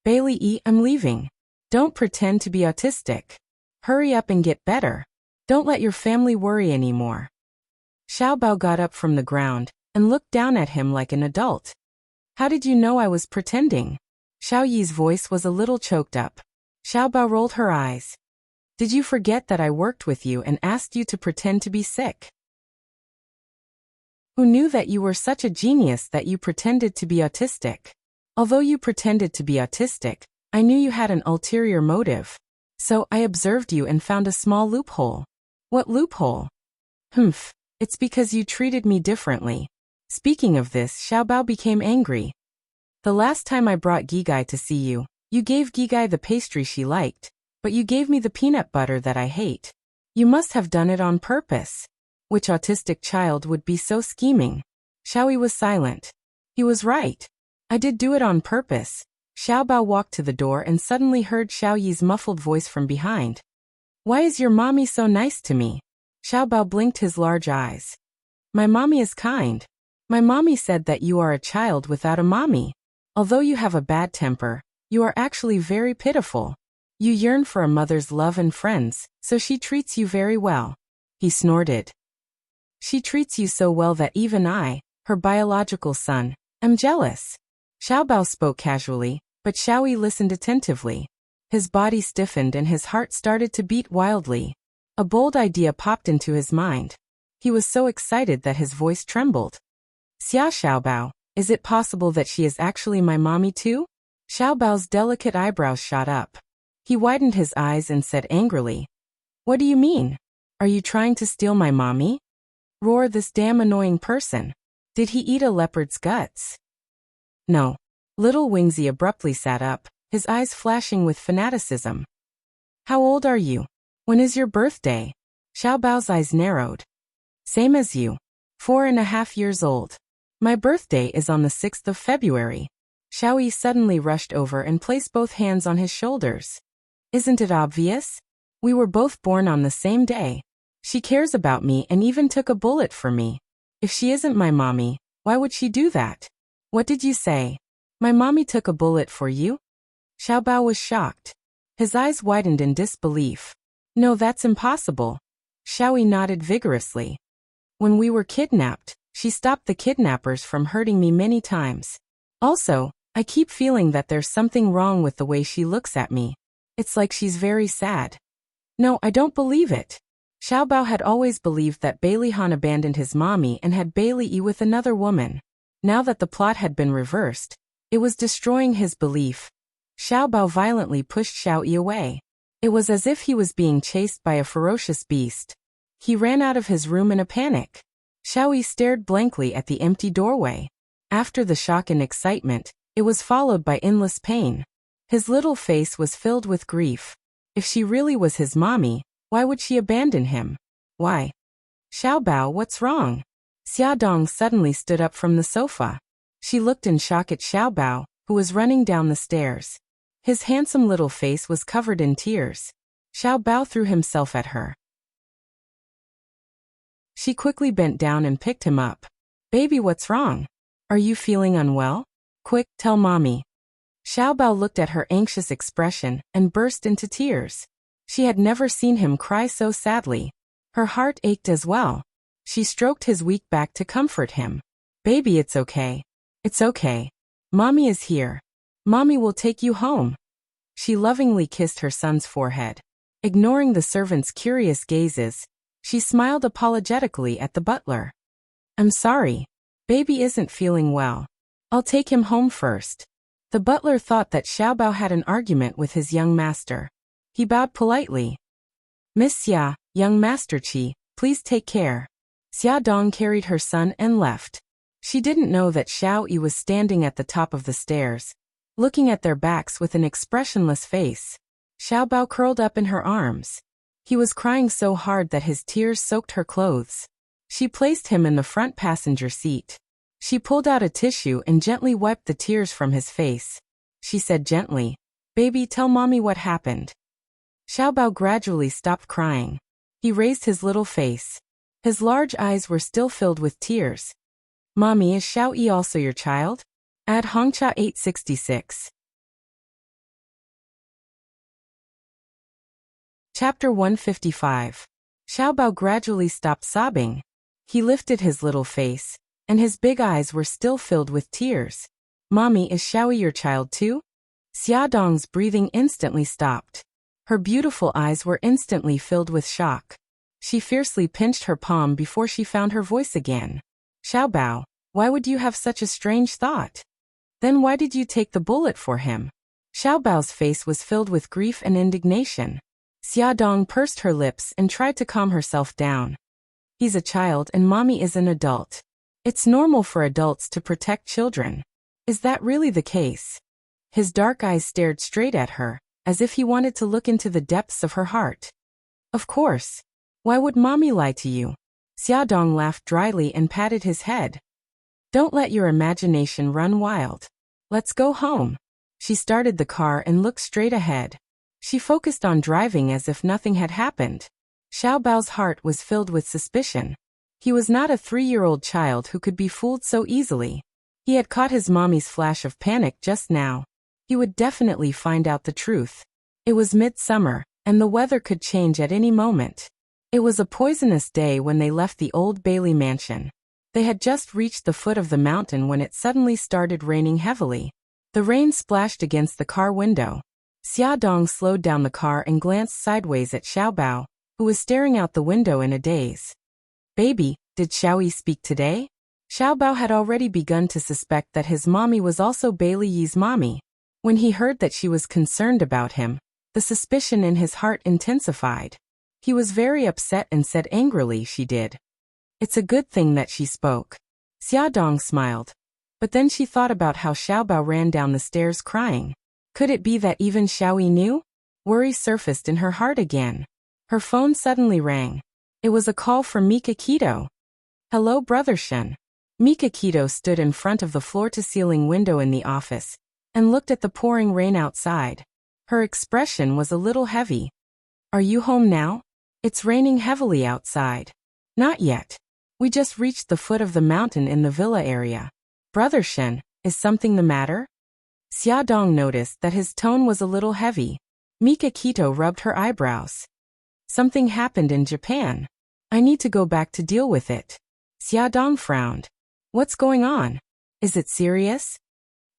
"Bailey, I'm leaving. Don't pretend to be autistic. Hurry up and get better. Don't let your family worry anymore." Xiaobao got up from the ground and looked down at him like an adult. "How did you know I was pretending?" Xiao Yi's voice was a little choked up. Xiaobao rolled her eyes. "Did you forget that I worked with you and asked you to pretend to be sick? Who knew that you were such a genius that you pretended to be autistic? Although you pretended to be autistic, I knew you had an ulterior motive. So I observed you and found a small loophole." "What loophole?" "Humph. It's because you treated me differently." Speaking of this, Xiaobao became angry. "The last time I brought Gigai to see you, you gave Gigai the pastry she liked, but you gave me the peanut butter that I hate. You must have done it on purpose. Which autistic child would be so scheming?" Xiaoyi was silent. He was right. "I did do it on purpose." Xiaobao walked to the door and suddenly heard Xiao Yi's muffled voice from behind. "Why is your mommy so nice to me?" Xiaobao blinked his large eyes. "My mommy is kind. My mommy said that you are a child without a mommy. Although you have a bad temper, you are actually very pitiful. You yearn for a mother's love and friends, so she treats you very well." He snorted. "She treats you so well that even I, her biological son, am jealous." Xiaobao spoke casually, but Xiaoyi listened attentively. His body stiffened and his heart started to beat wildly. A bold idea popped into his mind. He was so excited that his voice trembled. "Xia Xiaobao, is it possible that she is actually my mommy too?" Xiaobao's delicate eyebrows shot up. He widened his eyes and said angrily, "What do you mean? Are you trying to steal my mommy?" Roar, this damn annoying person. Did he eat a leopard's guts? No. Little Wingzy abruptly sat up, his eyes flashing with fanaticism. "How old are you? When is your birthday?" Xiaobao's eyes narrowed. "Same as you. 4.5 years old. My birthday is on the 6th of February. Xiaoyi suddenly rushed over and placed both hands on his shoulders. "Isn't it obvious? We were both born on the same day. She cares about me and even took a bullet for me. If she isn't my mommy, why would she do that?" "What did you say? My mommy took a bullet for you?" Xiaobao was shocked. His eyes widened in disbelief. "No, that's impossible." Xiaoyi nodded vigorously. "When we were kidnapped, she stopped the kidnappers from hurting me many times. Also, I keep feeling that there's something wrong with the way she looks at me. It's like she's very sad." "No, I don't believe it." Xiaobao had always believed that Bailey Han abandoned his mommy and had Bailey E with another woman. Now that the plot had been reversed, it was destroying his belief. Xiaobao violently pushed Xiao Yi away. It was as if he was being chased by a ferocious beast. He ran out of his room in a panic. Xiao Yi stared blankly at the empty doorway. After the shock and excitement, it was followed by endless pain. His little face was filled with grief. If she really was his mommy, why would she abandon him? Why? "Xiaobao, what's wrong?" Xia Dong suddenly stood up from the sofa. She looked in shock at Xiaobao, who was running down the stairs. His handsome little face was covered in tears. Xiaobao threw himself at her. She quickly bent down and picked him up. "Baby, what's wrong? Are you feeling unwell? Quick, tell mommy." Xiaobao looked at her anxious expression and burst into tears. She had never seen him cry so sadly. Her heart ached as well. She stroked his weak back to comfort him. "Baby, it's okay. It's okay. Mommy is here. Mommy will take you home." She lovingly kissed her son's forehead. Ignoring the servants' curious gazes, she smiled apologetically at the butler. "I'm sorry. Baby isn't feeling well. I'll take him home first." The butler thought that Xiaobao had an argument with his young master. He bowed politely. "Miss Xia, young Master Qi, please take care." Xia Dong carried her son and left. She didn't know that Xiao Yi was standing at the top of the stairs. looking at their backs with an expressionless face. Xiaobao curled up in her arms. He was crying so hard that his tears soaked her clothes. She placed him in the front passenger seat. She pulled out a tissue and gently wiped the tears from his face. She said gently, "Baby, tell mommy what happened." Xiaobao gradually stopped crying. He raised his little face. His large eyes were still filled with tears. "Mommy, is Xiao Yi also your child?" Add Hongcha 866. Chapter 155. Xiaobao gradually stopped sobbing. He lifted his little face, and his big eyes were still filled with tears. "Mommy, is Xiaoyi your child too?" Xia Dong's breathing instantly stopped. Her beautiful eyes were instantly filled with shock. She fiercely pinched her palm before she found her voice again. "Xiaobao, why would you have such a strange thought? Then why did you take the bullet for him?" Xiaobao's face was filled with grief and indignation. Xia Dong pursed her lips and tried to calm herself down. "He's a child and mommy is an adult. It's normal for adults to protect children. Is that really the case?" His dark eyes stared straight at her, as if he wanted to look into the depths of her heart. "Of course. Why would mommy lie to you?" Xia Dong laughed dryly and patted his head. "Don't let your imagination run wild. Let's go home." She started the car and looked straight ahead. She focused on driving as if nothing had happened. Xiaobao's heart was filled with suspicion. He was not a 3-year-old child who could be fooled so easily. He had caught his mommy's flash of panic just now. He would definitely find out the truth. It was midsummer, and the weather could change at any moment. It was a poisonous day when they left the old Bailey mansion. They had just reached the foot of the mountain when it suddenly started raining heavily. The rain splashed against the car window. Xia Dong slowed down the car and glanced sideways at Xiaobao, who was staring out the window in a daze. "Baby, did Xiaoyi speak today?" Xiaobao had already begun to suspect that his mommy was also Bailey Yi's mommy. When he heard that she was concerned about him, the suspicion in his heart intensified. He was very upset and said angrily, "She did." "It's a good thing that she spoke." Xia Dong smiled. But then she thought about how Xiaobao ran down the stairs crying. Could it be that even Xiaoyi knew? Worry surfaced in her heart again. Her phone suddenly rang. It was a call from Mika Kito. "Hello, Brother Shen." Mika Kito stood in front of the floor-to-ceiling window in the office and looked at the pouring rain outside. Her expression was a little heavy. "Are you home now? It's raining heavily outside." "Not yet. We just reached the foot of the mountain in the villa area." "Brother Shen, is something the matter?" Xia Dong noticed that his tone was a little heavy. Mika Kito rubbed her eyebrows. "Something happened in Japan. I need to go back to deal with it." Xia Dong frowned. "What's going on? Is it serious?"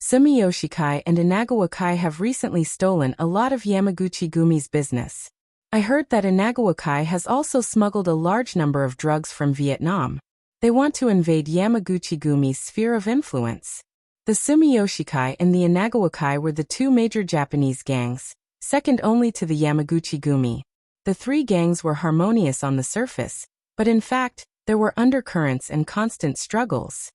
"Sumiyoshi Kai and Inagawa Kai have recently stolen a lot of Yamaguchi Gumi's business. I heard that Inagawa Kai has also smuggled a large number of drugs from Vietnam. They want to invade Yamaguchi Gumi's sphere of influence." The Sumiyoshi Kai and the Inagawa Kai were the two major Japanese gangs, second only to the Yamaguchi Gumi. The three gangs were harmonious on the surface, but in fact, there were undercurrents and constant struggles.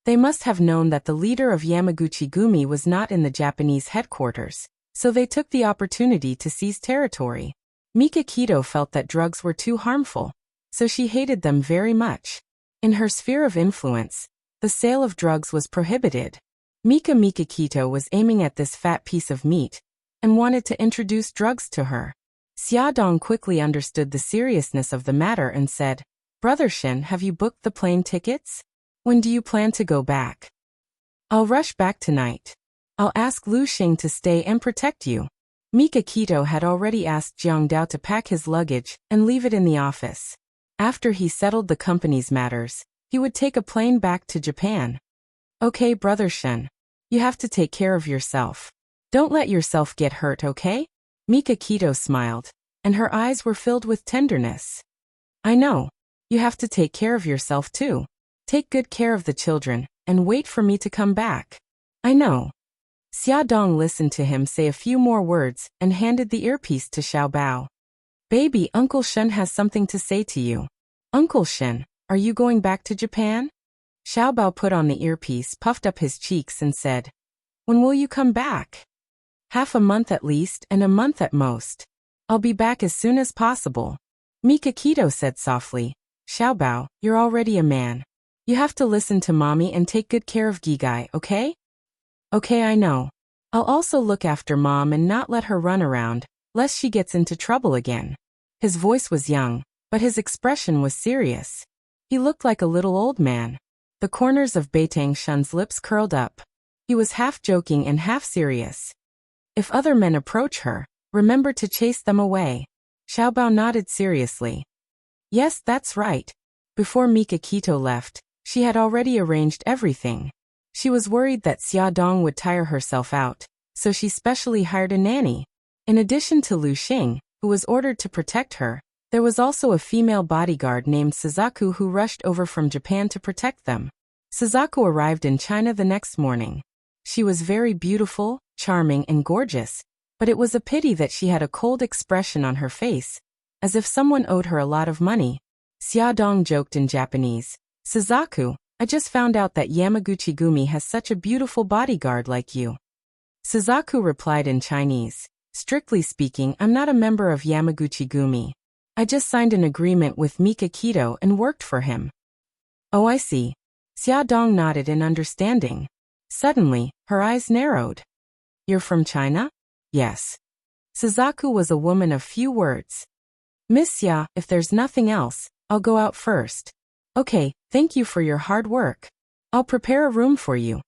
They must have known that the leader of Yamaguchi Gumi was not in the Japanese headquarters, so they took the opportunity to seize territory. Mika Kito felt that drugs were too harmful, so she hated them very much. In her sphere of influence, the sale of drugs was prohibited. Mika Kito was aiming at this fat piece of meat and wanted to introduce drugs to her. Xia Dong quickly understood the seriousness of the matter and said, "Brother Shen, have you booked the plane tickets? When do you plan to go back?" "I'll rush back tonight. I'll ask Lu Xing to stay and protect you." Mika Kito had already asked Jiang Dao to pack his luggage and leave it in the office. After he settled the company's matters, he would take a plane back to Japan. "Okay, Brother Shen. You have to take care of yourself. Don't let yourself get hurt, okay?" Mika Kito smiled, and her eyes were filled with tenderness. "I know. You have to take care of yourself too. Take good care of the children, and wait for me to come back." "I know." Xia Dong listened to him say a few more words and handed the earpiece to Xiaobao. "Baby, Uncle Shen has something to say to you." "Uncle Shen, are you going back to Japan?" Xiaobao put on the earpiece, puffed up his cheeks and said, "When will you come back?" "Half a month at least and a month at most. I'll be back as soon as possible." Mikakito said softly, "Xiaobao, you're already a man. You have to listen to mommy and take good care of Gigai, okay?" "Okay, I know. I'll also look after mom and not let her run around, lest she gets into trouble again." His voice was young, but his expression was serious. He looked like a little old man. The corners of Beitang Shun's lips curled up. He was half joking and half serious. "If other men approach her, remember to chase them away." Xiaobao nodded seriously. "Yes, that's right." Before Mikakito left, she had already arranged everything. She was worried that Xia Dong would tire herself out, so she specially hired a nanny. In addition to Lu Xing, who was ordered to protect her, there was also a female bodyguard named Suzaku who rushed over from Japan to protect them. Suzaku arrived in China the next morning. She was very beautiful, charming, and gorgeous, but it was a pity that she had a cold expression on her face, as if someone owed her a lot of money. Xia Dong joked in Japanese, "Suzaku, I just found out that Yamaguchi-gumi has such a beautiful bodyguard like you." Suzaku replied in Chinese, "Strictly speaking, I'm not a member of Yamaguchi-gumi. I just signed an agreement with Mikakito and worked for him." "Oh, I see." Xia Dong nodded in understanding. Suddenly, her eyes narrowed. "You're from China?" "Yes." Suzaku was a woman of few words. "Miss Xia, if there's nothing else, I'll go out first." "Okay, thank you for your hard work. I'll prepare a room for you."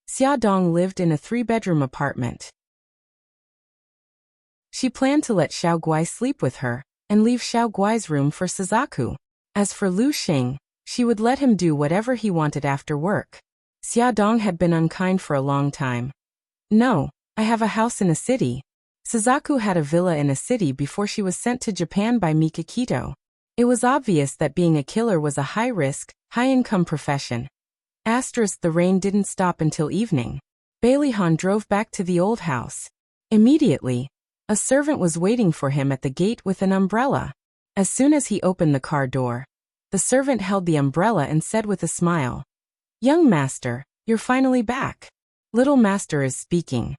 Xia Dong lived in a 3-bedroom apartment. She planned to let Xiao Guai sleep with her, and leave Xiao Guai's room for Suzaku. As for Lu Xing, she would let him do whatever he wanted after work. Xia Dong had been unkind for a long time. "No, I have a house in a city." Suzaku had a villa in a city before she was sent to Japan by Mikakito. It was obvious that being a killer was a high-risk, high-income profession. The rain didn't stop until evening. Bailey Han drove back to the old house. Immediately, a servant was waiting for him at the gate with an umbrella. As soon as he opened the car door, the servant held the umbrella and said with a smile, "Young master, you're finally back. Little master is speaking."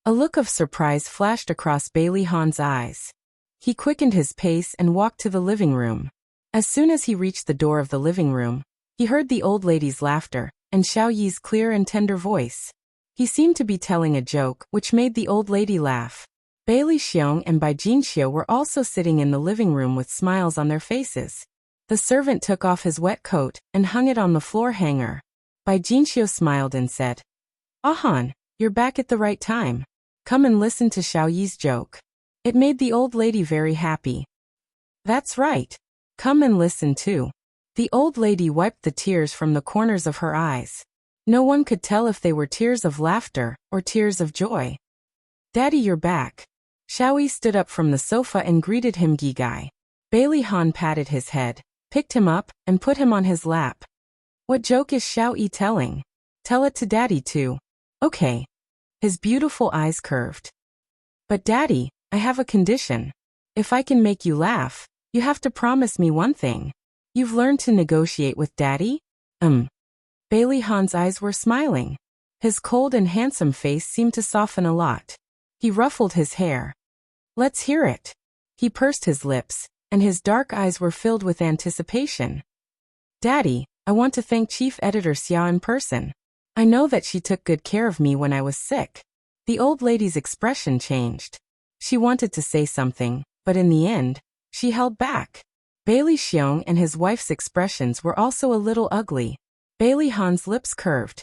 A look of surprise flashed across Bailey Han's eyes. He quickened his pace and walked to the living room. As soon as he reached the door of the living room, he heard the old lady's laughter and Xiao Yi's clear and tender voice. He seemed to be telling a joke, which made the old lady laugh. Bailey Xiong and Bai Jinxiu were also sitting in the living room with smiles on their faces. The servant took off his wet coat and hung it on the floor hanger. Bai Jinxiu smiled and said, "Han, you're back at the right time. Come and listen to Xiao Yi's joke." It made the old lady very happy. "That's right. Come and listen too." The old lady wiped the tears from the corners of her eyes. No one could tell if they were tears of laughter or tears of joy. "Daddy, you're back." Xiao Yi stood up from the sofa and greeted him. Gigai. Bailey Han patted his head, picked him up, and put him on his lap. "What joke is Xiao Yi telling? Tell it to Daddy too." "Okay." His beautiful eyes curved. "But Daddy, I have a condition. If I can make you laugh, you have to promise me one thing. You've learned to negotiate with Daddy?" Bailey Han's eyes were smiling. His cold and handsome face seemed to soften a lot. He ruffled his hair. "Let's hear it." He pursed his lips, and his dark eyes were filled with anticipation. "Daddy, I want to thank Chief Editor Xia in person. I know that she took good care of me when I was sick." The old lady's expression changed. She wanted to say something, but in the end, she held back. Bailey Xiong and his wife's expressions were also a little ugly. Bailey Han's lips curved.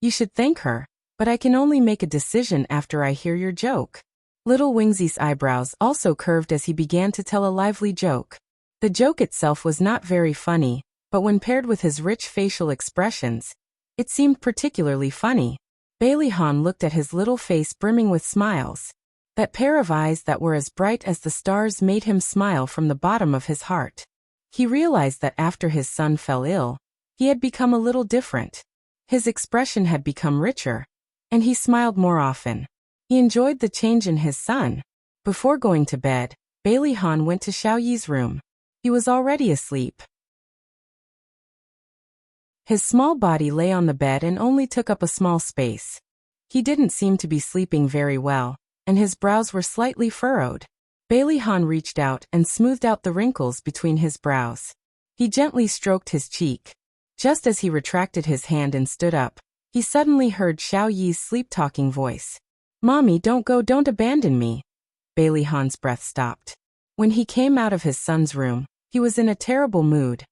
"You should thank her, but I can only make a decision after I hear your joke." Little Wingsy's eyebrows also curved as he began to tell a lively joke. The joke itself was not very funny, but when paired with his rich facial expressions, it seemed particularly funny. Bailey Han looked at his little face brimming with smiles. That pair of eyes that were as bright as the stars made him smile from the bottom of his heart. He realized that after his son fell ill, he had become a little different. His expression had become richer, and he smiled more often. He enjoyed the change in his son. Before going to bed, Bailey Han went to Xiao Yi's room. He was already asleep. His small body lay on the bed and only took up a small space. He didn't seem to be sleeping very well, and his brows were slightly furrowed. Bailey Han reached out and smoothed out the wrinkles between his brows. He gently stroked his cheek. Just as he retracted his hand and stood up, he suddenly heard Xiao Yi's sleep-talking voice. "Mommy, don't go, don't abandon me." Bailey Han's breath stopped. When he came out of his son's room, he was in a terrible mood.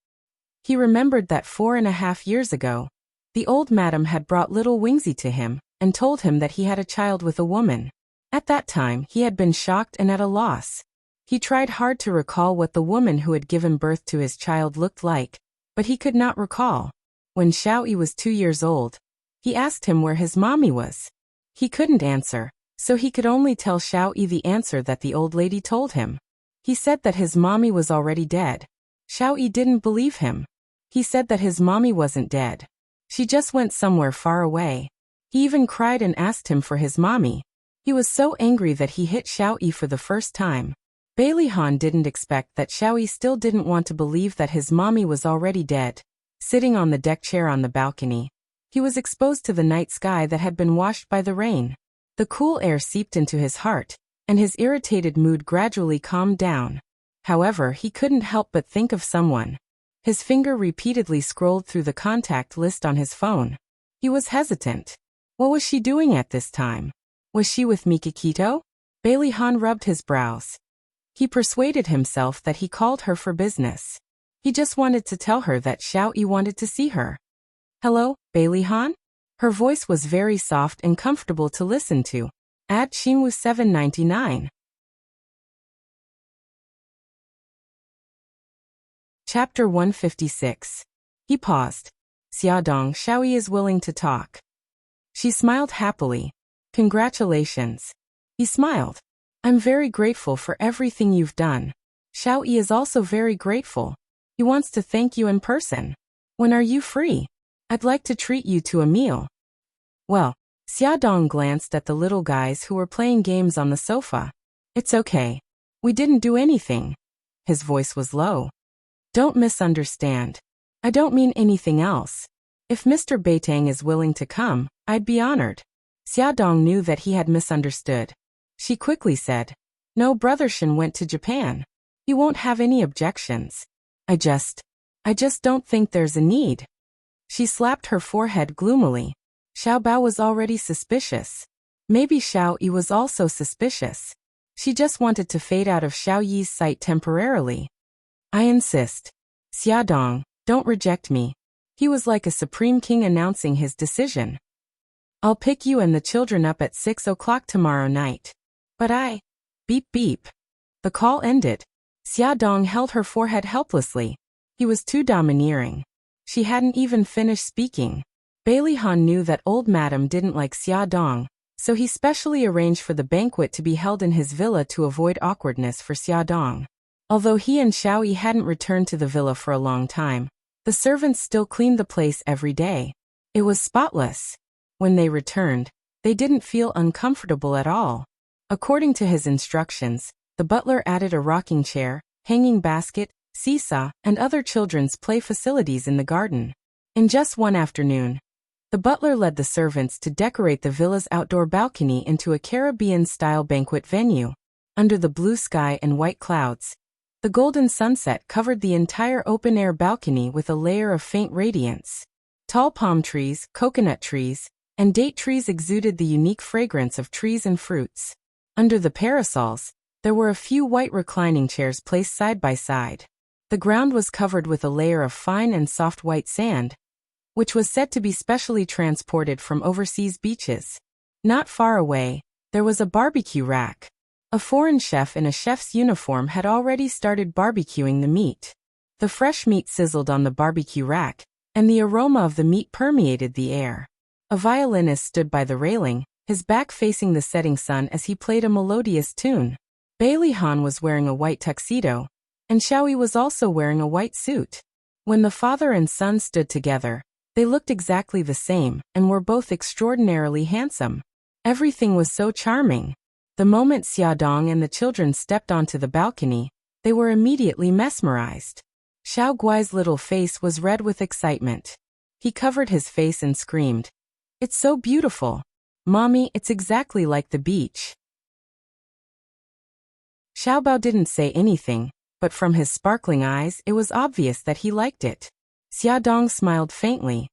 He remembered that 4.5 years ago, the old madam had brought little Wingsy to him and told him that he had a child with a woman. At that time, he had been shocked and at a loss. He tried hard to recall what the woman who had given birth to his child looked like, but he could not recall. When Xiao Yi was 2 years old, he asked him where his mommy was. He couldn't answer, so he could only tell Xiao Yi the answer that the old lady told him. He said that his mommy was already dead. Xiao Yi didn't believe him. He said that his mommy wasn't dead. She just went somewhere far away. He even cried and asked him for his mommy. He was so angry that he hit Xiao Yi for the first time. Bailey Han didn't expect that Xiao Yi still didn't want to believe that his mommy was already dead. Sitting on the deck chair on the balcony, he was exposed to the night sky that had been washed by the rain. The cool air seeped into his heart, and his irritated mood gradually calmed down. However, he couldn't help but think of someone. His finger repeatedly scrolled through the contact list on his phone. He was hesitant. What was she doing at this time? Was she with Mikakito? Bailey Han rubbed his brows. He persuaded himself that he called her for business. He just wanted to tell her that Xiao Yi wanted to see her. "Hello, Bailey Han?" Her voice was very soft and comfortable to listen to. Ad Xinwu 799. Chapter 156. He paused. "Xiaodong, Xiao Yi is willing to talk." She smiled happily. "Congratulations." He smiled. "I'm very grateful for everything you've done." Xiao Yi is also very grateful. He wants to thank you in person. "When are you free? I'd like to treat you to a meal." Well, Xiaodong glanced at the little guys who were playing games on the sofa. "It's okay. We didn't do anything." His voice was low. "Don't misunderstand. I don't mean anything else. If Mr. Beitang is willing to come, I'd be honored." Xiaodong knew that he had misunderstood. She quickly said, "No, Brother Shen went to Japan. He won't have any objections. I just don't think there's a need." She slapped her forehead gloomily. Xiao Bao was already suspicious. Maybe Xiao Yi was also suspicious. She just wanted to fade out of Xiao Yi's sight temporarily. "I insist. Xiaodong, don't reject me." He was like a supreme king announcing his decision. "I'll pick you and the children up at 6 o'clock tomorrow night." "But Beep beep." The call ended. Xiaodong held her forehead helplessly. He was too domineering. She hadn't even finished speaking. Bailey Han knew that old madam didn't like Xiaodong, so he specially arranged for the banquet to be held in his villa to avoid awkwardness for Xiaodong. Although he and Xiao Yi hadn't returned to the villa for a long time, the servants still cleaned the place every day. It was spotless. When they returned, they didn't feel uncomfortable at all. According to his instructions, the butler added a rocking chair, hanging basket, seesaw, and other children's play facilities in the garden. In just one afternoon, the butler led the servants to decorate the villa's outdoor balcony into a Caribbean-style banquet venue. Under the blue sky and white clouds, the golden sunset covered the entire open-air balcony with a layer of faint radiance. Tall palm trees, coconut trees, and date trees exuded the unique fragrance of trees and fruits. Under the parasols, there were a few white reclining chairs placed side by side. The ground was covered with a layer of fine and soft white sand, which was said to be specially transported from overseas beaches. Not far away, there was a barbecue rack. A foreign chef in a chef's uniform had already started barbecuing the meat. The fresh meat sizzled on the barbecue rack, and the aroma of the meat permeated the air. A violinist stood by the railing, his back facing the setting sun as he played a melodious tune. Bailey Han was wearing a white tuxedo, and Xiao Yi was also wearing a white suit. When the father and son stood together, they looked exactly the same and were both extraordinarily handsome. Everything was so charming. The moment Xiaodong and the children stepped onto the balcony, they were immediately mesmerized. Xiao Guai's little face was red with excitement. He covered his face and screamed, "It's so beautiful. Mommy, it's exactly like the beach." Xiaobao didn't say anything, but from his sparkling eyes it was obvious that he liked it. Xiaodong smiled faintly.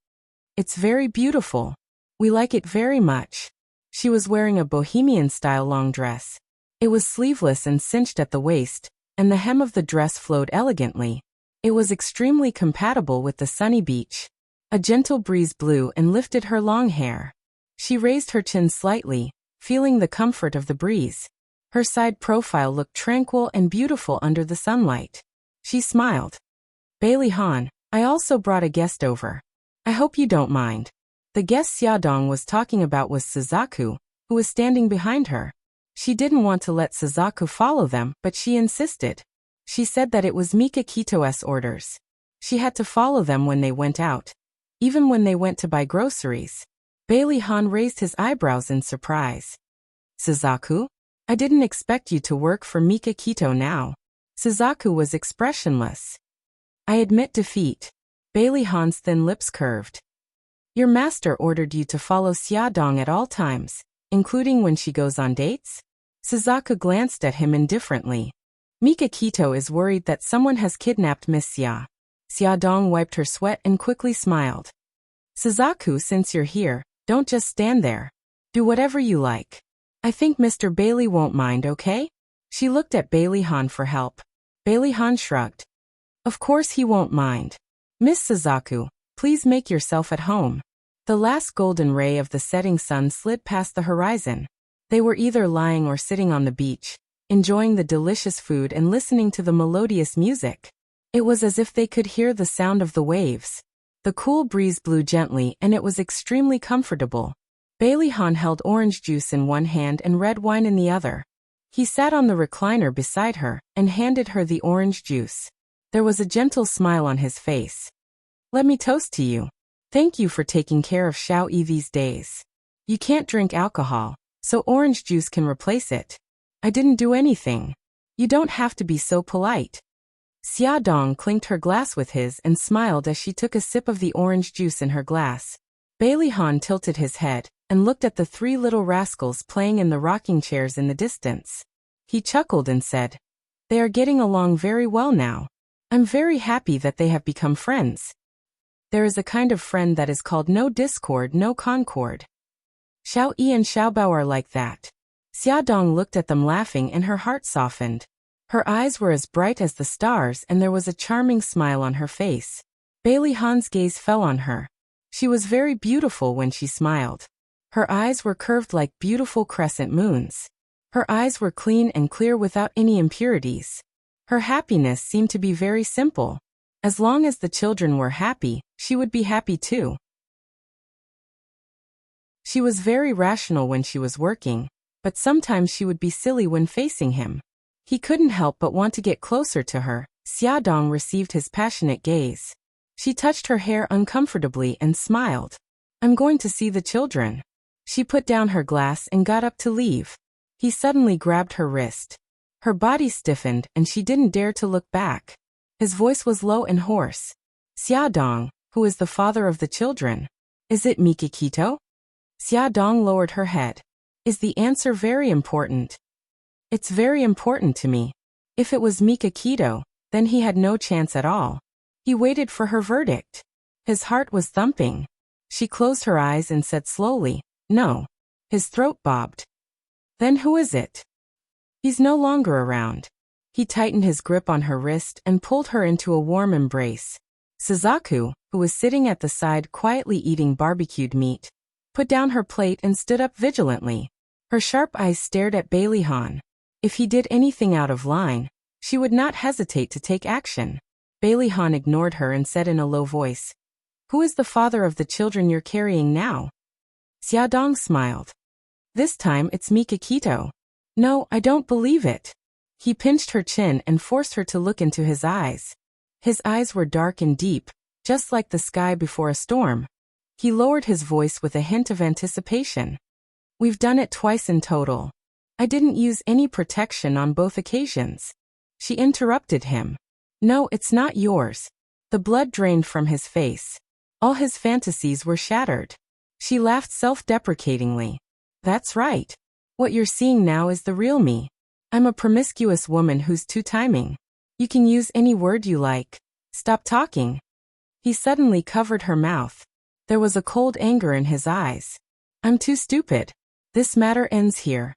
"It's very beautiful. We like it very much." She was wearing a bohemian-style long dress. It was sleeveless and cinched at the waist, and the hem of the dress flowed elegantly. It was extremely compatible with the sunny beach. A gentle breeze blew and lifted her long hair. She raised her chin slightly, feeling the comfort of the breeze. Her side profile looked tranquil and beautiful under the sunlight. She smiled. "Bailey Han, I also brought a guest over. I hope you don't mind." The guest Xiaodong was talking about was Suzaku, who was standing behind her. She didn't want to let Suzaku follow them, but she insisted. She said that it was Mikakito's orders. She had to follow them when they went out, even when they went to buy groceries. Bailey Han raised his eyebrows in surprise. "Suzaku? I didn't expect you to work for Mikakito now." Suzaku was expressionless. "I admit defeat." Bailey Han's thin lips curved. "Your master ordered you to follow Xiaodong at all times, including when she goes on dates?" Suzaku glanced at him indifferently. "Mikakito is worried that someone has kidnapped Miss Xia." Xiaodong wiped her sweat and quickly smiled. "Suzaku, since you're here, don't just stand there. Do whatever you like. I think Mr. Bailey won't mind, okay?" She looked at Bailey Han for help. Bailey Han shrugged. "Of course he won't mind. Miss Suzaku, please make yourself at home." The last golden ray of the setting sun slid past the horizon. They were either lying or sitting on the beach, enjoying the delicious food and listening to the melodious music. It was as if they could hear the sound of the waves. The cool breeze blew gently and it was extremely comfortable. Bailey Han held orange juice in one hand and red wine in the other. He sat on the recliner beside her and handed her the orange juice. There was a gentle smile on his face. "Let me toast to you. Thank you for taking care of Xiao Yi these days. You can't drink alcohol, so orange juice can replace it. I didn't do anything. You don't have to be so polite." Xiaodong clinked her glass with his and smiled as she took a sip of the orange juice in her glass. Bailey Han tilted his head and looked at the three little rascals playing in the rocking chairs in the distance. He chuckled and said, "They are getting along very well now. I'm very happy that they have become friends. There is a kind of friend that is called no discord, no concord. Xiao Yi and Xiaobao are like that." Xiaodong looked at them laughing and her heart softened. Her eyes were as bright as the stars and there was a charming smile on her face. Bailey Han's gaze fell on her. She was very beautiful when she smiled. Her eyes were curved like beautiful crescent moons. Her eyes were clean and clear without any impurities. Her happiness seemed to be very simple. As long as the children were happy, she would be happy too. She was very rational when she was working, but sometimes she would be silly when facing him. He couldn't help but want to get closer to her. Xiaodong received his passionate gaze. She touched her hair uncomfortably and smiled. "I'm going to see the children." She put down her glass and got up to leave. He suddenly grabbed her wrist. Her body stiffened and she didn't dare to look back. His voice was low and hoarse. "Xiaodong, who is the father of the children? Is it Mikakito?" Xiaodong lowered her head. "Is the answer very important?" "It's very important to me. If it was Mikakito, then he had no chance at all." He waited for her verdict. His heart was thumping. She closed her eyes and said slowly, "No." His throat bobbed. "Then who is it?" "He's no longer around." He tightened his grip on her wrist and pulled her into a warm embrace. Suzaku, who was sitting at the side quietly eating barbecued meat, put down her plate and stood up vigilantly. Her sharp eyes stared at Bailey Han. If he did anything out of line, she would not hesitate to take action. Bailey Han ignored her and said in a low voice, "Who is the father of the children you're carrying now?" Xiaodong smiled. "This time it's Mikakito." "No, I don't believe it." He pinched her chin and forced her to look into his eyes. His eyes were dark and deep, just like the sky before a storm. He lowered his voice with a hint of anticipation. "We've done it twice in total. I didn't use any protection on both occasions." She interrupted him. "No, it's not yours." The blood drained from his face. All his fantasies were shattered. She laughed self-deprecatingly. That's right. What you're seeing now is the real me. I'm a promiscuous woman who's two-timing. You can use any word you like. Stop talking. He suddenly covered her mouth. There was a cold anger in his eyes. I'm too stupid. This matter ends here.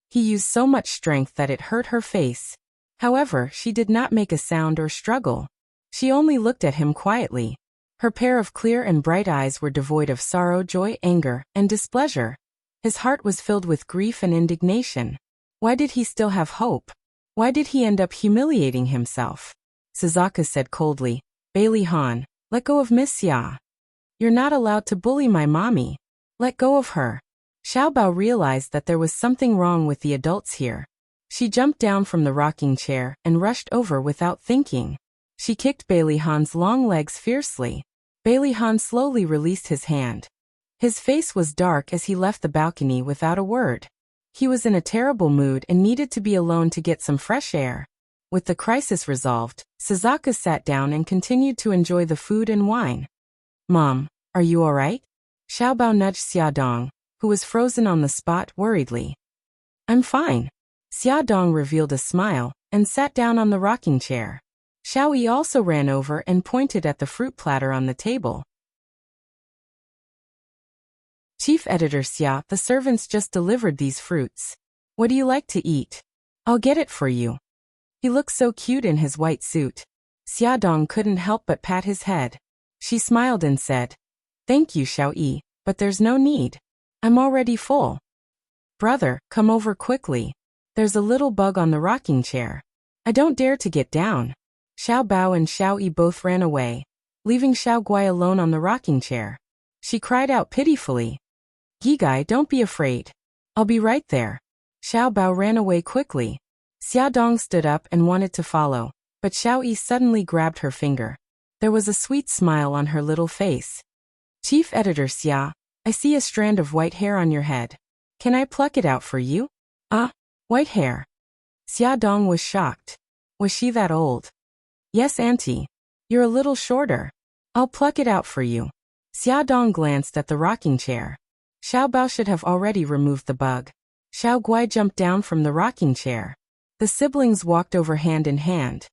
He used so much strength that it hurt her face. However, she did not make a sound or struggle. She only looked at him quietly. Her pair of clear and bright eyes were devoid of sorrow, joy, anger, and displeasure. His heart was filled with grief and indignation. Why did he still have hope? Why did he end up humiliating himself? Suzaka said coldly, Bailey Han, let go of Miss Xia. You're not allowed to bully my mommy. Let go of her. Xiaobao realized that there was something wrong with the adults here. She jumped down from the rocking chair and rushed over without thinking. She kicked Bailey Han's long legs fiercely. Bailey Han slowly released his hand. His face was dark as he left the balcony without a word. He was in a terrible mood and needed to be alone to get some fresh air. With the crisis resolved, Suzaka sat down and continued to enjoy the food and wine. Mom, are you all right? Xiaobao nudged Xiaodong, who was frozen on the spot, worriedly. I'm fine. Xiaodong revealed a smile and sat down on the rocking chair. Xiao Yi also ran over and pointed at the fruit platter on the table. Chief Editor Xia, the servants just delivered these fruits. What do you like to eat? I'll get it for you. He looked so cute in his white suit. Xiaodong couldn't help but pat his head. She smiled and said, Thank you, Xiao Yi, but there's no need. I'm already full. Brother, come over quickly. There's a little bug on the rocking chair. I don't dare to get down. Xiao Bao and Xiao Yi both ran away, leaving Xiao Guai alone on the rocking chair. She cried out pitifully. Gigai, don't be afraid. I'll be right there. Xiao Bao ran away quickly. Xiaodong stood up and wanted to follow, but Xiao Yi suddenly grabbed her finger. There was a sweet smile on her little face. Chief Editor Xia, I see a strand of white hair on your head. Can I pluck it out for you? White hair. Xiaodong was shocked. Was she that old? Yes, Auntie. You're a little shorter. I'll pluck it out for you. Xiaodong glanced at the rocking chair. Xiao Bao should have already removed the bug. Xiao Guai jumped down from the rocking chair. The siblings walked over hand in hand.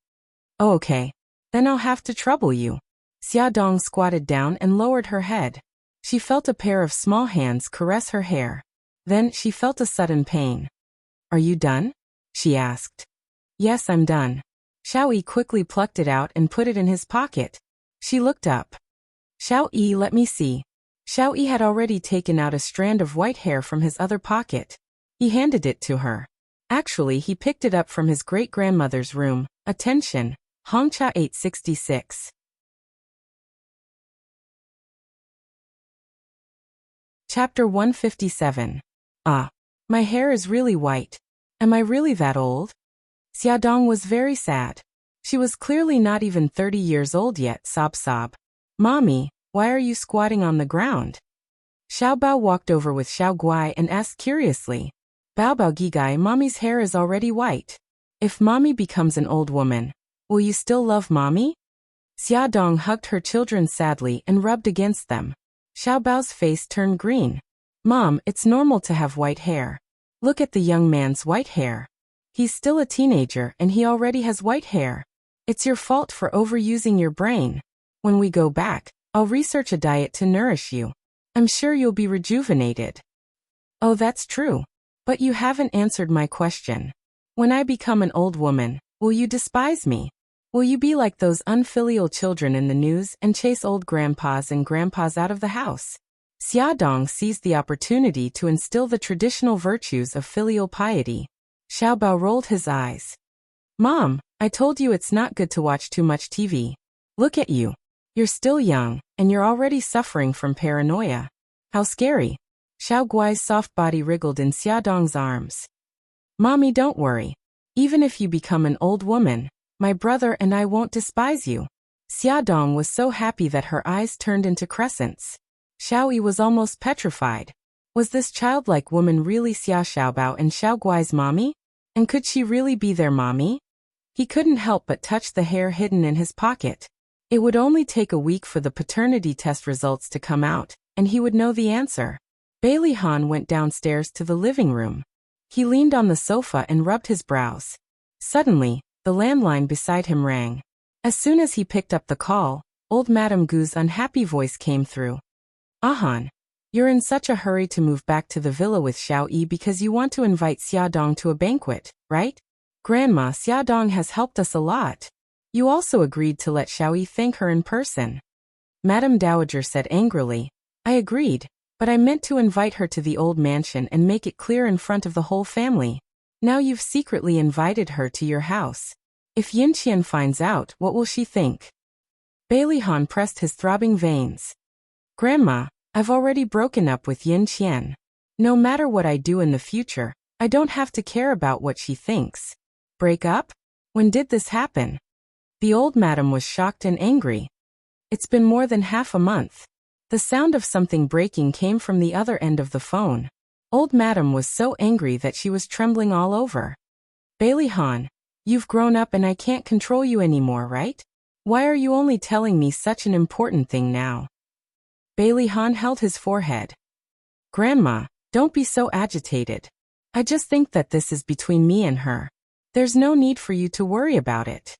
Oh, okay. Then I'll have to trouble you. Xiaodong squatted down and lowered her head. She felt a pair of small hands caress her hair. Then she felt a sudden pain. Are you done? She asked. Yes, I'm done. Xiao Yi quickly plucked it out and put it in his pocket. She looked up. Xiao Yi, let me see. Xiao Yi had already taken out a strand of white hair from his other pocket. He handed it to her. Actually, he picked it up from his great-grandmother's room. Attention, Hongcha 866. Chapter 157. My hair is really white. Am I really that old? Xiaodong was very sad. She was clearly not even 30 years old yet, sob. Mommy, why are you squatting on the ground? Xiao Bao walked over with Xiao Guai and asked curiously. Bao Gigai, Mommy's hair is already white. If Mommy becomes an old woman, will you still love Mommy? Xiaodong hugged her children sadly and rubbed against them. Xiao Bao's face turned green. Mom, it's normal to have white hair. Look at the young man's white hair. He's still a teenager and he already has white hair. It's your fault for overusing your brain. When we go back, I'll research a diet to nourish you. I'm sure you'll be rejuvenated. Oh, that's true. But you haven't answered my question. When I become an old woman, will you despise me? Will you be like those unfilial children in the news and chase old grandpas and grandpas out of the house? Xiaodong seized the opportunity to instill the traditional virtues of filial piety. Xiao Bao rolled his eyes. Mom, I told you it's not good to watch too much TV. Look at you. You're still young, and you're already suffering from paranoia. How scary. Xiao Guai's soft body wriggled in Xiaodong's arms. Mommy, don't worry. Even if you become an old woman, my brother and I won't despise you. Xiaodong was so happy that her eyes turned into crescents. Xiao Yi was almost petrified. Was this childlike woman really Xiaobao and Xiao Guai's mommy? And could she really be their mommy? He couldn't help but touch the hair hidden in his pocket. It would only take a week for the paternity test results to come out, and he would know the answer. Bailey Han went downstairs to the living room. He leaned on the sofa and rubbed his brows. Suddenly, the landline beside him rang. As soon as he picked up the call, old Madame Gu's unhappy voice came through. Han, you're in such a hurry to move back to the villa with Xiao Yi because you want to invite Xia Dong to a banquet, right? Grandma, Xia Dong has helped us a lot. You also agreed to let Xiao Yi thank her in person. Madame Dowager said angrily. I agreed, but I meant to invite her to the old mansion and make it clear in front of the whole family. Now you've secretly invited her to your house. If Yin Qian finds out, what will she think? Bailey Han pressed his throbbing veins. Grandma, I've already broken up with Yin Qian. No matter what I do in the future, I don't have to care about what she thinks. Break up? When did this happen? The old madam was shocked and angry. It's been more than half a month. The sound of something breaking came from the other end of the phone. Old madam was so angry that she was trembling all over. Bailey Han, you've grown up and I can't control you anymore, right? Why are you only telling me such an important thing now? Bailey Han held his forehead. Grandma, don't be so agitated. I just think that this is between me and her. There's no need for you to worry about it.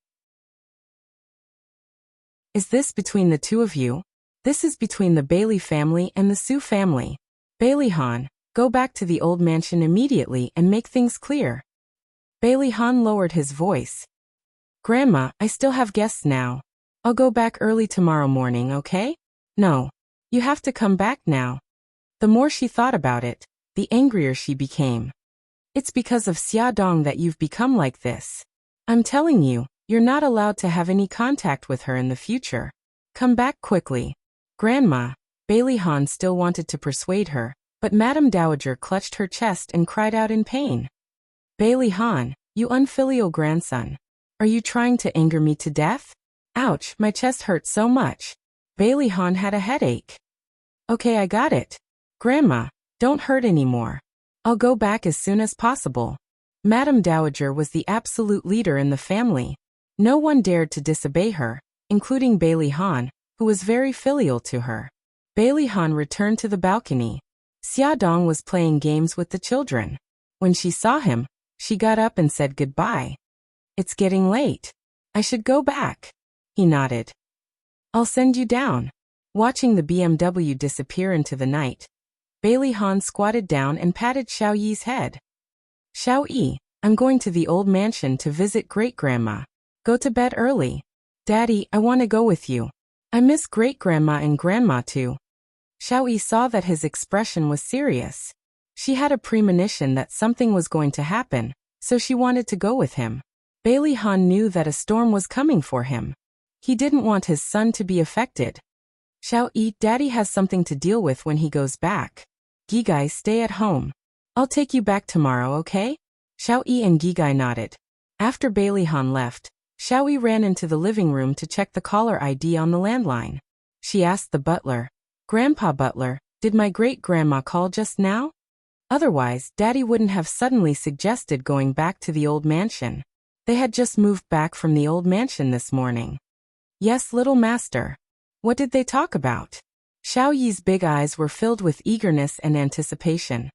Is this between the two of you? This is between the Bailey family and the Su family. Bailey Han, go back to the old mansion immediately and make things clear. Bailey Han lowered his voice. Grandma, I still have guests now. I'll go back early tomorrow morning, okay? No. You have to come back now. The more she thought about it, the angrier she became. It's because of Xia Dong that you've become like this. I'm telling you, you're not allowed to have any contact with her in the future. Come back quickly. Grandma, Bailey Han still wanted to persuade her, but Madame Dowager clutched her chest and cried out in pain. Bailey Han, you unfilial grandson. Are you trying to anger me to death? Ouch, my chest hurts so much. Bailey Han had a headache. Okay, I got it. Grandma, don't hurt anymore. I'll go back as soon as possible. Madame Dowager was the absolute leader in the family. No one dared to disobey her, including Bailey Han, who was very filial to her. Bailey Han returned to the balcony. Xia Dong was playing games with the children. When she saw him, she got up and said goodbye. It's getting late. I should go back. He nodded. I'll send you down. Watching the BMW disappear into the night, Bailey Han squatted down and patted Xiao Yi's head. Xiao Yi, I'm going to the old mansion to visit great-grandma. Go to bed early. Daddy, I want to go with you. I miss great-grandma and grandma too. Xiao Yi saw that his expression was serious. She had a premonition that something was going to happen, so she wanted to go with him. Bailey Han knew that a storm was coming for him. He didn't want his son to be affected. Xiao Yi, Daddy has something to deal with when he goes back. Gigai, stay at home. I'll take you back tomorrow, okay? Xiao Yi and Gigai nodded. After Bailey Han left, Xiao Yi ran into the living room to check the caller ID on the landline. She asked the butler, Grandpa Butler, did my great-grandma call just now? Otherwise, Daddy wouldn't have suddenly suggested going back to the old mansion. They had just moved back from the old mansion this morning. Yes, little master. What did they talk about? Xiao Yi's big eyes were filled with eagerness and anticipation.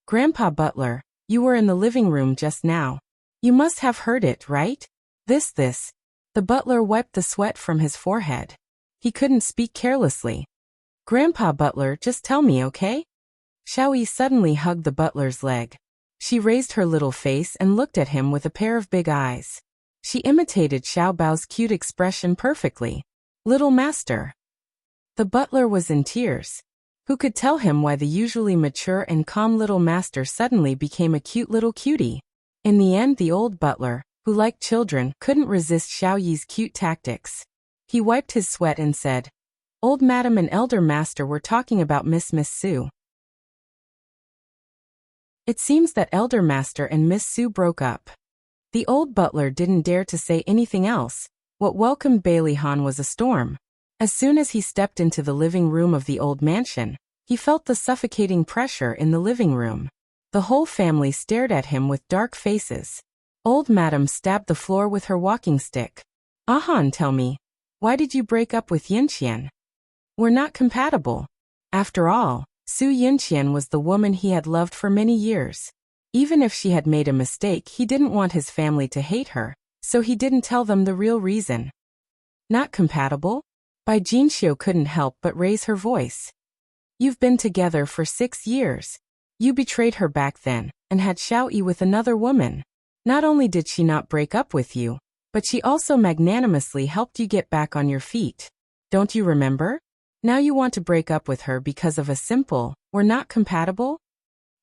Grandpa Butler, you were in the living room just now. You must have heard it, right? This. The butler wiped the sweat from his forehead. He couldn't speak carelessly. Grandpa Butler, just tell me, okay? Xiao Yi suddenly hugged the butler's leg. She raised her little face and looked at him with a pair of big eyes. She imitated Xiao Bao's cute expression perfectly. Little master. The butler was in tears. Who could tell him why the usually mature and calm little master suddenly became a cute little cutie? In the end, the old butler, who liked children, couldn't resist Xiao Yi's cute tactics. He wiped his sweat and said, Old Madam and Elder Master were talking about Miss Su. It seems that Elder Master and Miss Su broke up. The old butler didn't dare to say anything else. What welcomed Bailey Han was a storm. As soon as he stepped into the living room of the old mansion, he felt the suffocating pressure in the living room. The whole family stared at him with dark faces. Old Madam stabbed the floor with her walking stick. Ahan, tell me. Why did you break up with Yinqian? We're not compatible. After all, Su Yinqian was the woman he had loved for many years. Even if she had made a mistake, he didn't want his family to hate her, so he didn't tell them the real reason. Not compatible? Bai Jinxiu couldn't help but raise her voice. You've been together for 6 years. You betrayed her back then, and had Xiao Yi with another woman. Not only did she not break up with you, but she also magnanimously helped you get back on your feet. Don't you remember? Now you want to break up with her because of a simple, "We're not compatible"?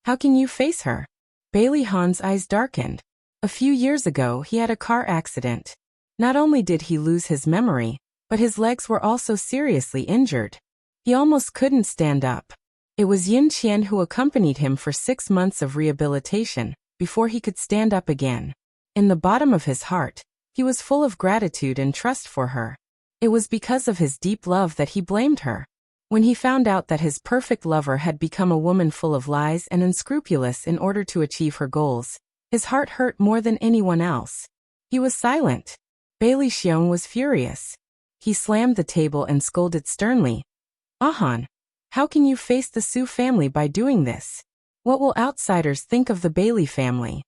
How can you face her? Bailey Han's eyes darkened. A few years ago he had a car accident. Not only did he lose his memory, but his legs were also seriously injured. He almost couldn't stand up. It was Yin Qian who accompanied him for 6 months of rehabilitation, before he could stand up again. In the bottom of his heart, he was full of gratitude and trust for her. It was because of his deep love that he blamed her. When he found out that his perfect lover had become a woman full of lies and unscrupulous in order to achieve her goals, his heart hurt more than anyone else. He was silent. Bailey Xiong was furious. He slammed the table and scolded sternly. "Ahan, how can you face the Su family by doing this? What will outsiders think of the Bailey family?"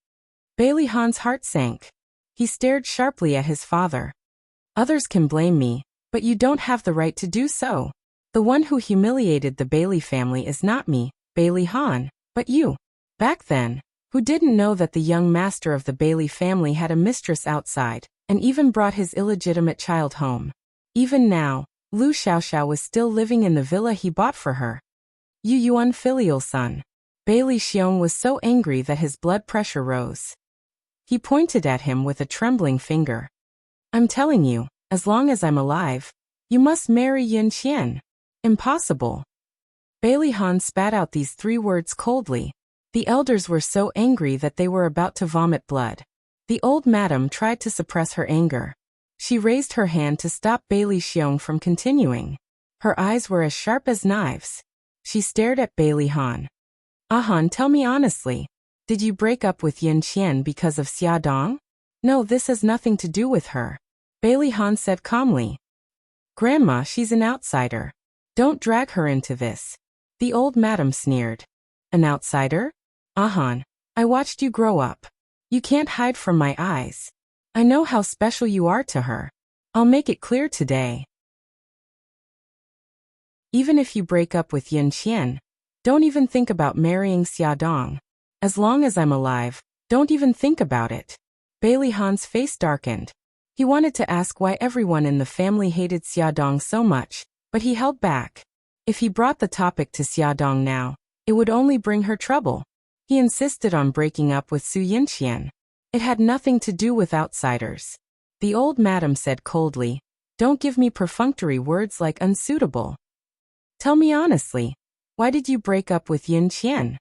Bailey Han's heart sank. He stared sharply at his father. "Others can blame me, but you don't have the right to do so. The one who humiliated the Bailey family is not me, Bailey Han, but you. Back then, who didn't know that the young master of the Bailey family had a mistress outside, and even brought his illegitimate child home. Even now, Lu Xiaoxiao was still living in the villa he bought for her. You unfilial son." Bailey Xiong was so angry that his blood pressure rose. He pointed at him with a trembling finger. "I'm telling you, as long as I'm alive, you must marry Yin Qian. Impossible." Bailey Han spat out these 3 words coldly. The elders were so angry that they were about to vomit blood. The old madam tried to suppress her anger. She raised her hand to stop Bailey Xiong from continuing. Her eyes were as sharp as knives. She stared at Bailey Han. "Ahan, tell me honestly, did you break up with Yin Qian because of Xia Dong?" "No, this has nothing to do with her," Bailey Han said calmly. "Grandma, she's an outsider. Don't drag her into this," the old madam sneered. "An outsider? Ahan, I watched you grow up. You can't hide from my eyes. I know how special you are to her. I'll make it clear today. Even if you break up with Yin Qian, don't even think about marrying Xia Dong. As long as I'm alive, don't even think about it." Bailey Han's face darkened. He wanted to ask why everyone in the family hated Xia Dong so much, but he held back. If he brought the topic to Xia Dong now, it would only bring her trouble. He insisted on breaking up with Su Yinqian. It had nothing to do with outsiders. The old madam said coldly, "Don't give me perfunctory words like unsuitable. Tell me honestly, why did you break up with Yin Qian?"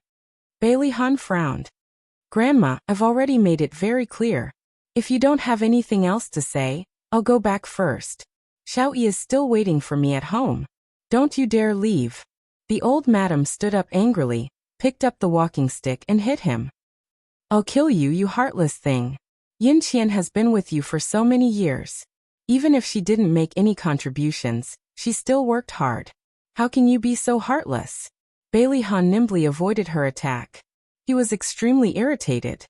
Bailey Han frowned. "Grandma, I've already made it very clear. If you don't have anything else to say, I'll go back first. Xiao Yi is still waiting for me at home. Don't you dare leave." The old madam stood up angrily, picked up the walking stick and hit him. "I'll kill you, you heartless thing. Yin Qian has been with you for so many years. Even if she didn't make any contributions, she still worked hard. How can you be so heartless?" Bailey Han nimbly avoided her attack. He was extremely irritated.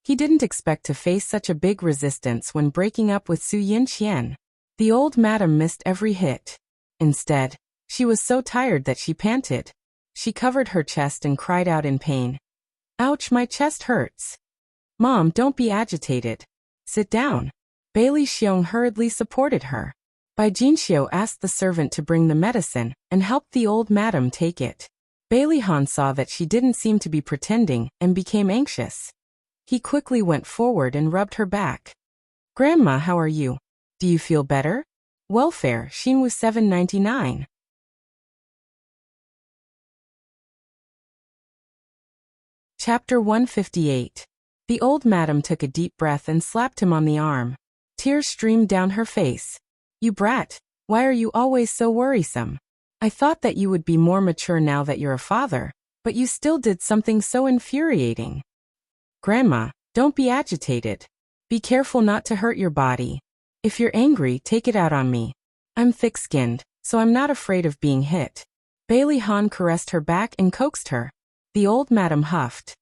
He didn't expect to face such a big resistance when breaking up with Su Yinqian. The old madam missed every hit. Instead, she was so tired that she panted. She covered her chest and cried out in pain. "Ouch, my chest hurts." "Mom, don't be agitated. Sit down." Bailey Xiong hurriedly supported her. Bai Jinxiu asked the servant to bring the medicine and helped the old madam take it. Bailey Han saw that she didn't seem to be pretending and became anxious. He quickly went forward and rubbed her back. "Grandma, how are you? Do you feel better?" Welfare, Xinwu 799. Chapter 158. The old madam took a deep breath and slapped him on the arm. Tears streamed down her face. "You brat, why are you always so worrisome? I thought that you would be more mature now that you're a father, but you still did something so infuriating." "Grandma, don't be agitated. Be careful not to hurt your body. If you're angry, take it out on me." I'm thick-skinned, so I'm not afraid of being hit. Bailey Han caressed her back and coaxed her. The old madam huffed.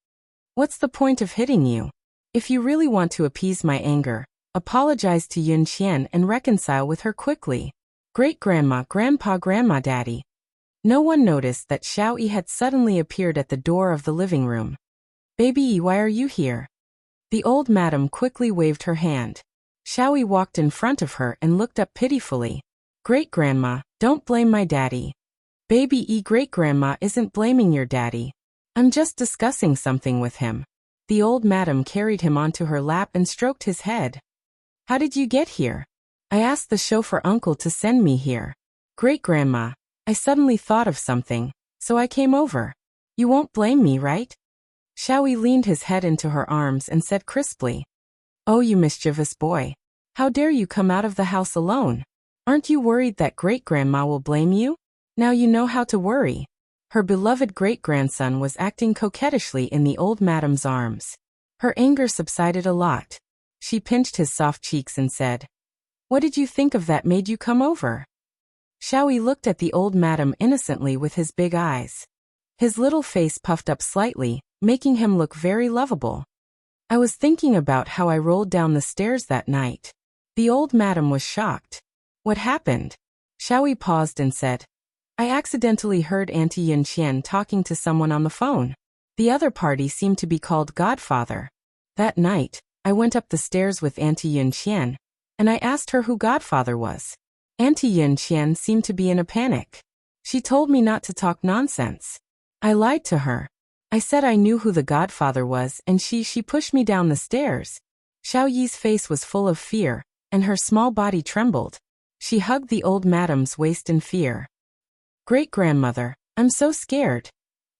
What's the point of hitting you? If you really want to appease my anger, apologize to Yun Qian and reconcile with her quickly. Great-grandma, grandpa, grandma, daddy. No one noticed that Xiao Yi had suddenly appeared at the door of the living room. Baby Yi, why are you here? The old madam quickly waved her hand. Xiao Yi walked in front of her and looked up pitifully. Great-grandma, don't blame my daddy. Baby Yi, great-grandma isn't blaming your daddy. I'm just discussing something with him. The old madam carried him onto her lap and stroked his head. How did you get here? I asked the chauffeur uncle to send me here. Great-grandma, I suddenly thought of something, so I came over. You won't blame me, right? Xiao Yi leaned his head into her arms and said crisply. Oh, you mischievous boy. How dare you come out of the house alone? Aren't you worried that great-grandma will blame you? Now you know how to worry. Her beloved great-grandson was acting coquettishly in the old madam's arms. Her anger subsided a lot. She pinched his soft cheeks and said, What did you think of that made you come over? Xiao Yi looked at the old madam innocently with his big eyes. His little face puffed up slightly, making him look very lovable. I was thinking about how I rolled down the stairs that night. The old madam was shocked. What happened? Xiao Yi paused and said, I accidentally heard Auntie Yun Qian talking to someone on the phone. The other party seemed to be called Godfather. That night, I went up the stairs with Auntie Yun Qian, and I asked her who Godfather was. Auntie Yun Qian seemed to be in a panic. She told me not to talk nonsense. I lied to her. I said I knew who the Godfather was and she pushed me down the stairs. Xiao Yi's face was full of fear, and her small body trembled. She hugged the old madam's waist in fear. Great-grandmother, I'm so scared.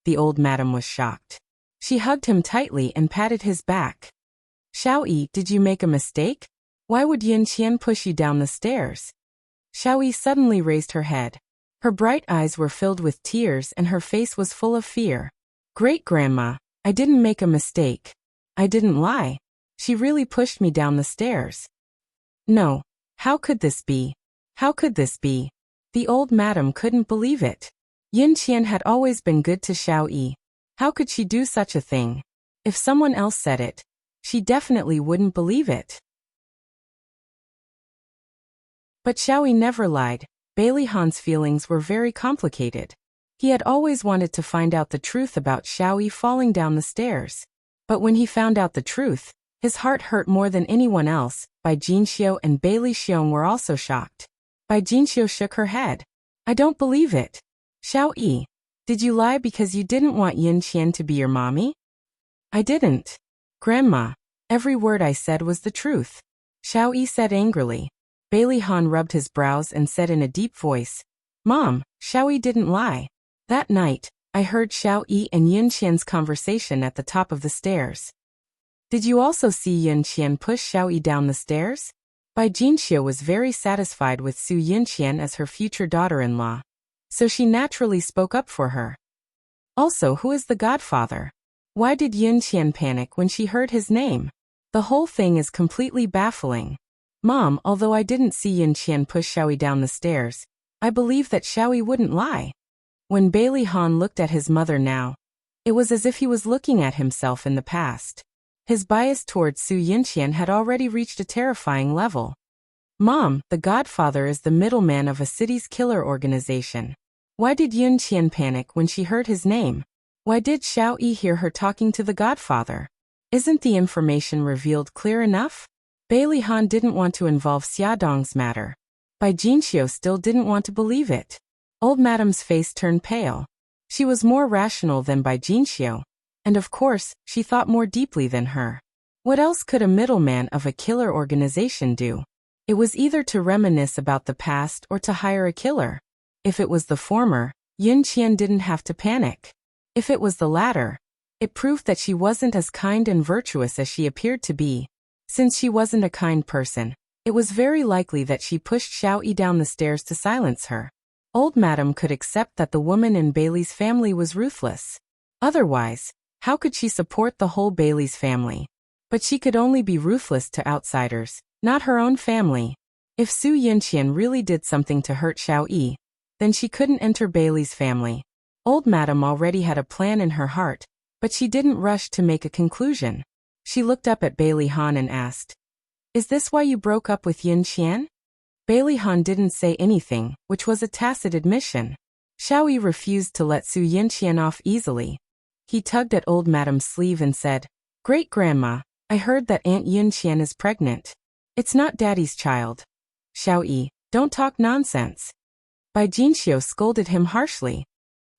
The old madam was shocked. She hugged him tightly and patted his back. Xiao Yi, did you make a mistake? Why would Yun Qian push you down the stairs? Xiao Yi suddenly raised her head. Her bright eyes were filled with tears and her face was full of fear. Great-grandma, I didn't make a mistake. I didn't lie. She really pushed me down the stairs. No. How could this be? How could this be? The old madam couldn't believe it. Yun Qian had always been good to Xiao Yi. How could she do such a thing? If someone else said it, she definitely wouldn't believe it. But Xiao Yi never lied. Bailey Han's feelings were very complicated. He had always wanted to find out the truth about Xiao Yi falling down the stairs. But when he found out the truth, his heart hurt more than anyone else. Bai Jinxiu and Bailey Xiong were also shocked. Bai Jinxiu shook her head. I don't believe it. Xiao Yi, did you lie because you didn't want Yun Qian to be your mommy? I didn't. Grandma, every word I said was the truth. Xiao Yi said angrily. Bailey Han rubbed his brows and said in a deep voice, Mom, Xiao Yi didn't lie. That night, I heard Xiao Yi and Yun Qian's conversation at the top of the stairs. Did you also see Yun Qian push Xiao Yi down the stairs? Bai Jinxiu was very satisfied with Su Yunqian as her future daughter-in-law, so she naturally spoke up for her. Also, who is the godfather? Why did Yun Qian panic when she heard his name? The whole thing is completely baffling. Mom, although I didn't see Yun Qian push Xiao Yi down the stairs, I believe that Xiao Yi wouldn't lie. When Bailey Han looked at his mother now, it was as if he was looking at himself in the past. His bias towards Su Yunqian had already reached a terrifying level. Mom, the godfather is the middleman of a city's killer organization. Why did Yun Qian panic when she heard his name? Why did Xiao Yi hear her talking to the godfather? Isn't the information revealed clear enough? Bailey Han didn't want to involve Xiaodong's matter. Bai Jinxiu still didn't want to believe it. Old madam's face turned pale. She was more rational than Bai Jinxiu. And of course, she thought more deeply than her. What else could a middleman of a killer organization do? It was either to reminisce about the past or to hire a killer. If it was the former, Yun Qian didn't have to panic. If it was the latter, it proved that she wasn't as kind and virtuous as she appeared to be. Since she wasn't a kind person, it was very likely that she pushed Xiao Yi down the stairs to silence her. Old madam could accept that the woman in Bailey's family was ruthless. Otherwise, how could she support the whole Bailey's family? But she could only be ruthless to outsiders, not her own family. If Su Yinqian really did something to hurt Xiao Yi, then she couldn't enter Bailey's family. Old Madam already had a plan in her heart, but she didn't rush to make a conclusion. She looked up at Bailey Han and asked, "Is this why you broke up with Yin Qian?" Bailey Han didn't say anything, which was a tacit admission. Xiao Yi refused to let Su Yinqian off easily. He tugged at Old Madam's sleeve and said, "Great-grandma, I heard that Aunt Yin Qian is pregnant. It's not Daddy's child." "Xiao Yi, don't talk nonsense." Bai Jinxiu scolded him harshly.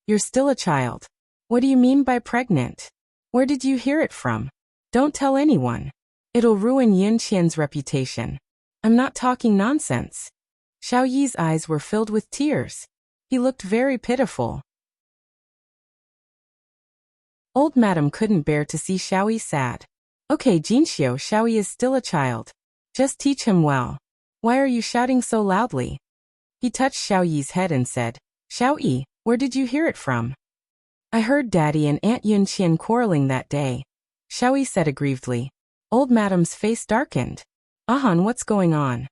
"You're still a child. What do you mean by pregnant? Where did you hear it from? Don't tell anyone. It'll ruin Yin Qian's reputation." "I'm not talking nonsense." Xiao Yi's eyes were filled with tears. He looked very pitiful. Old Madam couldn't bear to see Xiao Yi sad. "Okay, Jinxiu, Xiao Yi is still a child. Just teach him well. Why are you shouting so loudly?" He touched Xiao Yi's head and said, "Xiao Yi, where did you hear it from?" "I heard Daddy and Aunt Yin Qian quarreling that day," Xiao Yi said aggrievedly. Old Madam's face darkened. "Han, what's going on?"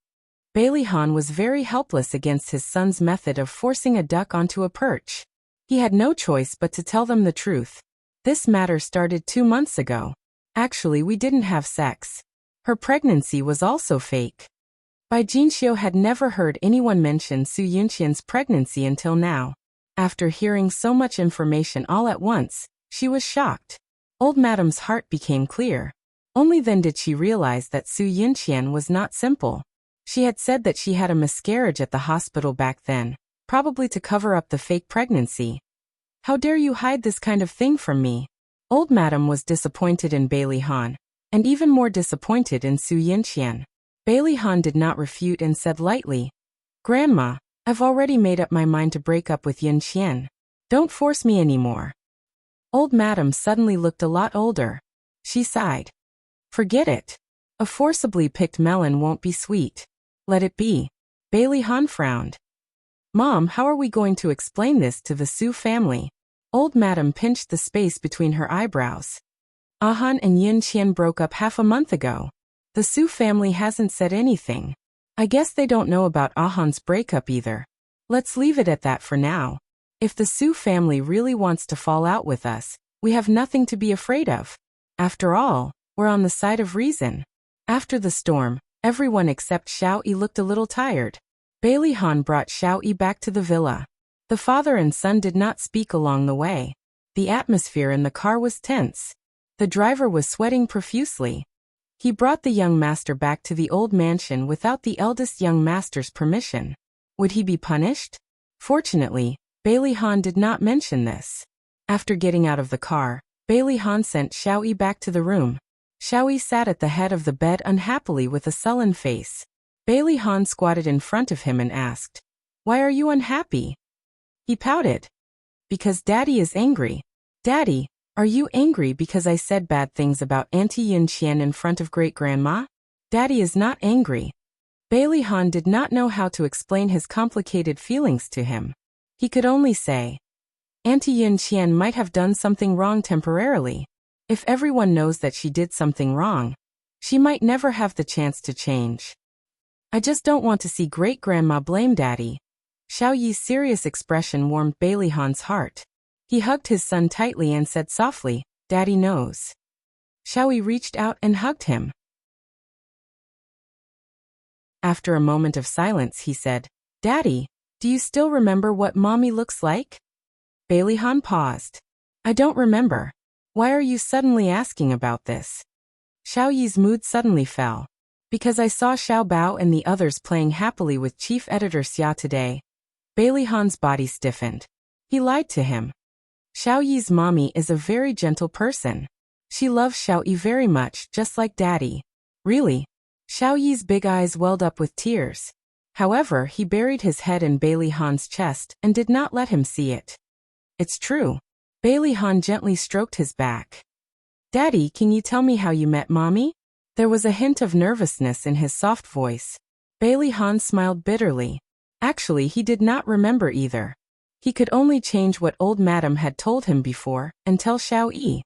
Bailey Han was very helpless against his son's method of forcing a duck onto a perch. He had no choice but to tell them the truth. "This matter started 2 months ago. Actually, we didn't have sex. Her pregnancy was also fake." Bai Jinxiu had never heard anyone mention Su Yinqian's pregnancy until now. After hearing so much information all at once, she was shocked. Old Madam's heart became clear. Only then did she realize that Su Yinqian was not simple. She had said that she had a miscarriage at the hospital back then, probably to cover up the fake pregnancy. "How dare you hide this kind of thing from me?" Old Madam was disappointed in Bailey Han, and even more disappointed in Su Yinqian. Bailey Han did not refute and said lightly, "Grandma, I've already made up my mind to break up with Yin Qian. Don't force me anymore." Old Madam suddenly looked a lot older. She sighed. "Forget it. A forcibly picked melon won't be sweet. Let it be." Bailey Han frowned. "Mom, how are we going to explain this to the Su family?" Old Madam pinched the space between her eyebrows. "Han and Yin Qian broke up half a month ago. The Su family hasn't said anything. I guess they don't know about Han's breakup either. Let's leave it at that for now. If the Su family really wants to fall out with us, we have nothing to be afraid of. After all, we're on the side of reason." After the storm, everyone except Xiao Yi looked a little tired. Bailey Han brought Xiao Yi back to the villa. The father and son did not speak along the way. The atmosphere in the car was tense. The driver was sweating profusely. He brought the young master back to the old mansion without the eldest young master's permission. Would he be punished? Fortunately, Bailey Han did not mention this. After getting out of the car, Bailey Han sent Xiao Yi back to the room. Xiao Yi sat at the head of the bed unhappily with a sullen face. Bailey Han squatted in front of him and asked, "Why are you unhappy?" He pouted. "Because Daddy is angry." "Daddy, are you angry because I said bad things about Auntie Yin Qian in front of Great-Grandma?" "Daddy is not angry." Bailey Han did not know how to explain his complicated feelings to him. He could only say, "Auntie Yin Qian might have done something wrong temporarily. If everyone knows that she did something wrong, she might never have the chance to change. I just don't want to see Great-Grandma blame Daddy." Xiao Yi's serious expression warmed Bailey Han's heart. He hugged his son tightly and said softly, "Daddy knows." Xiao Yi reached out and hugged him. After a moment of silence, he said, "Daddy, do you still remember what Mommy looks like?" Bailey Han paused. "I don't remember. Why are you suddenly asking about this?" Xiao Yi's mood suddenly fell. "Because I saw Xiao Bao and the others playing happily with Chief Editor Xia today." Bailey Han's body stiffened. He lied to him. Xiao Yi's mommy is a very gentle person. She loves Xiao Yi very much, just like Daddy. "Really?" Xiao Yi's big eyes welled up with tears. However, he buried his head in Bailey Han's chest and did not let him see it. "It's true." Bailey Han gently stroked his back. "Daddy, can you tell me how you met Mommy?" There was a hint of nervousness in his soft voice. Bailey Han smiled bitterly. Actually, he did not remember either. He could only change what old Madam had told him before and tell Xiao Yi.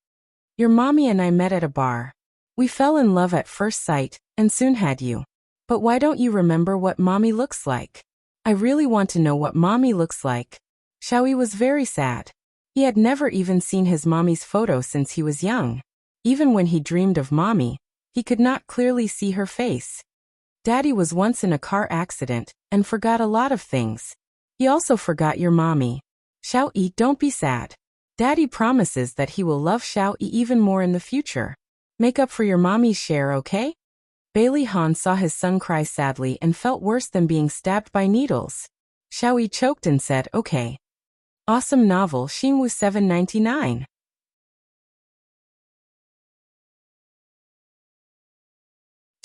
"Your mommy and I met at a bar. We fell in love at first sight and soon had you." But why don't you remember what mommy looks like? I really want to know what mommy looks like. Xiaoyi was very sad. He had never even seen his mommy's photo since he was young. Even when he dreamed of mommy, he could not clearly see her face. Daddy was once in a car accident and forgot a lot of things. He also forgot your mommy. Xiaoyi, don't be sad. Daddy promises that he will love Xiaoyi even more in the future. Make up for your mommy's share, okay? Bailey Han saw his son cry sadly and felt worse than being stabbed by needles. Xiaoyi choked and said, okay. Awesome novel Xingwu 799.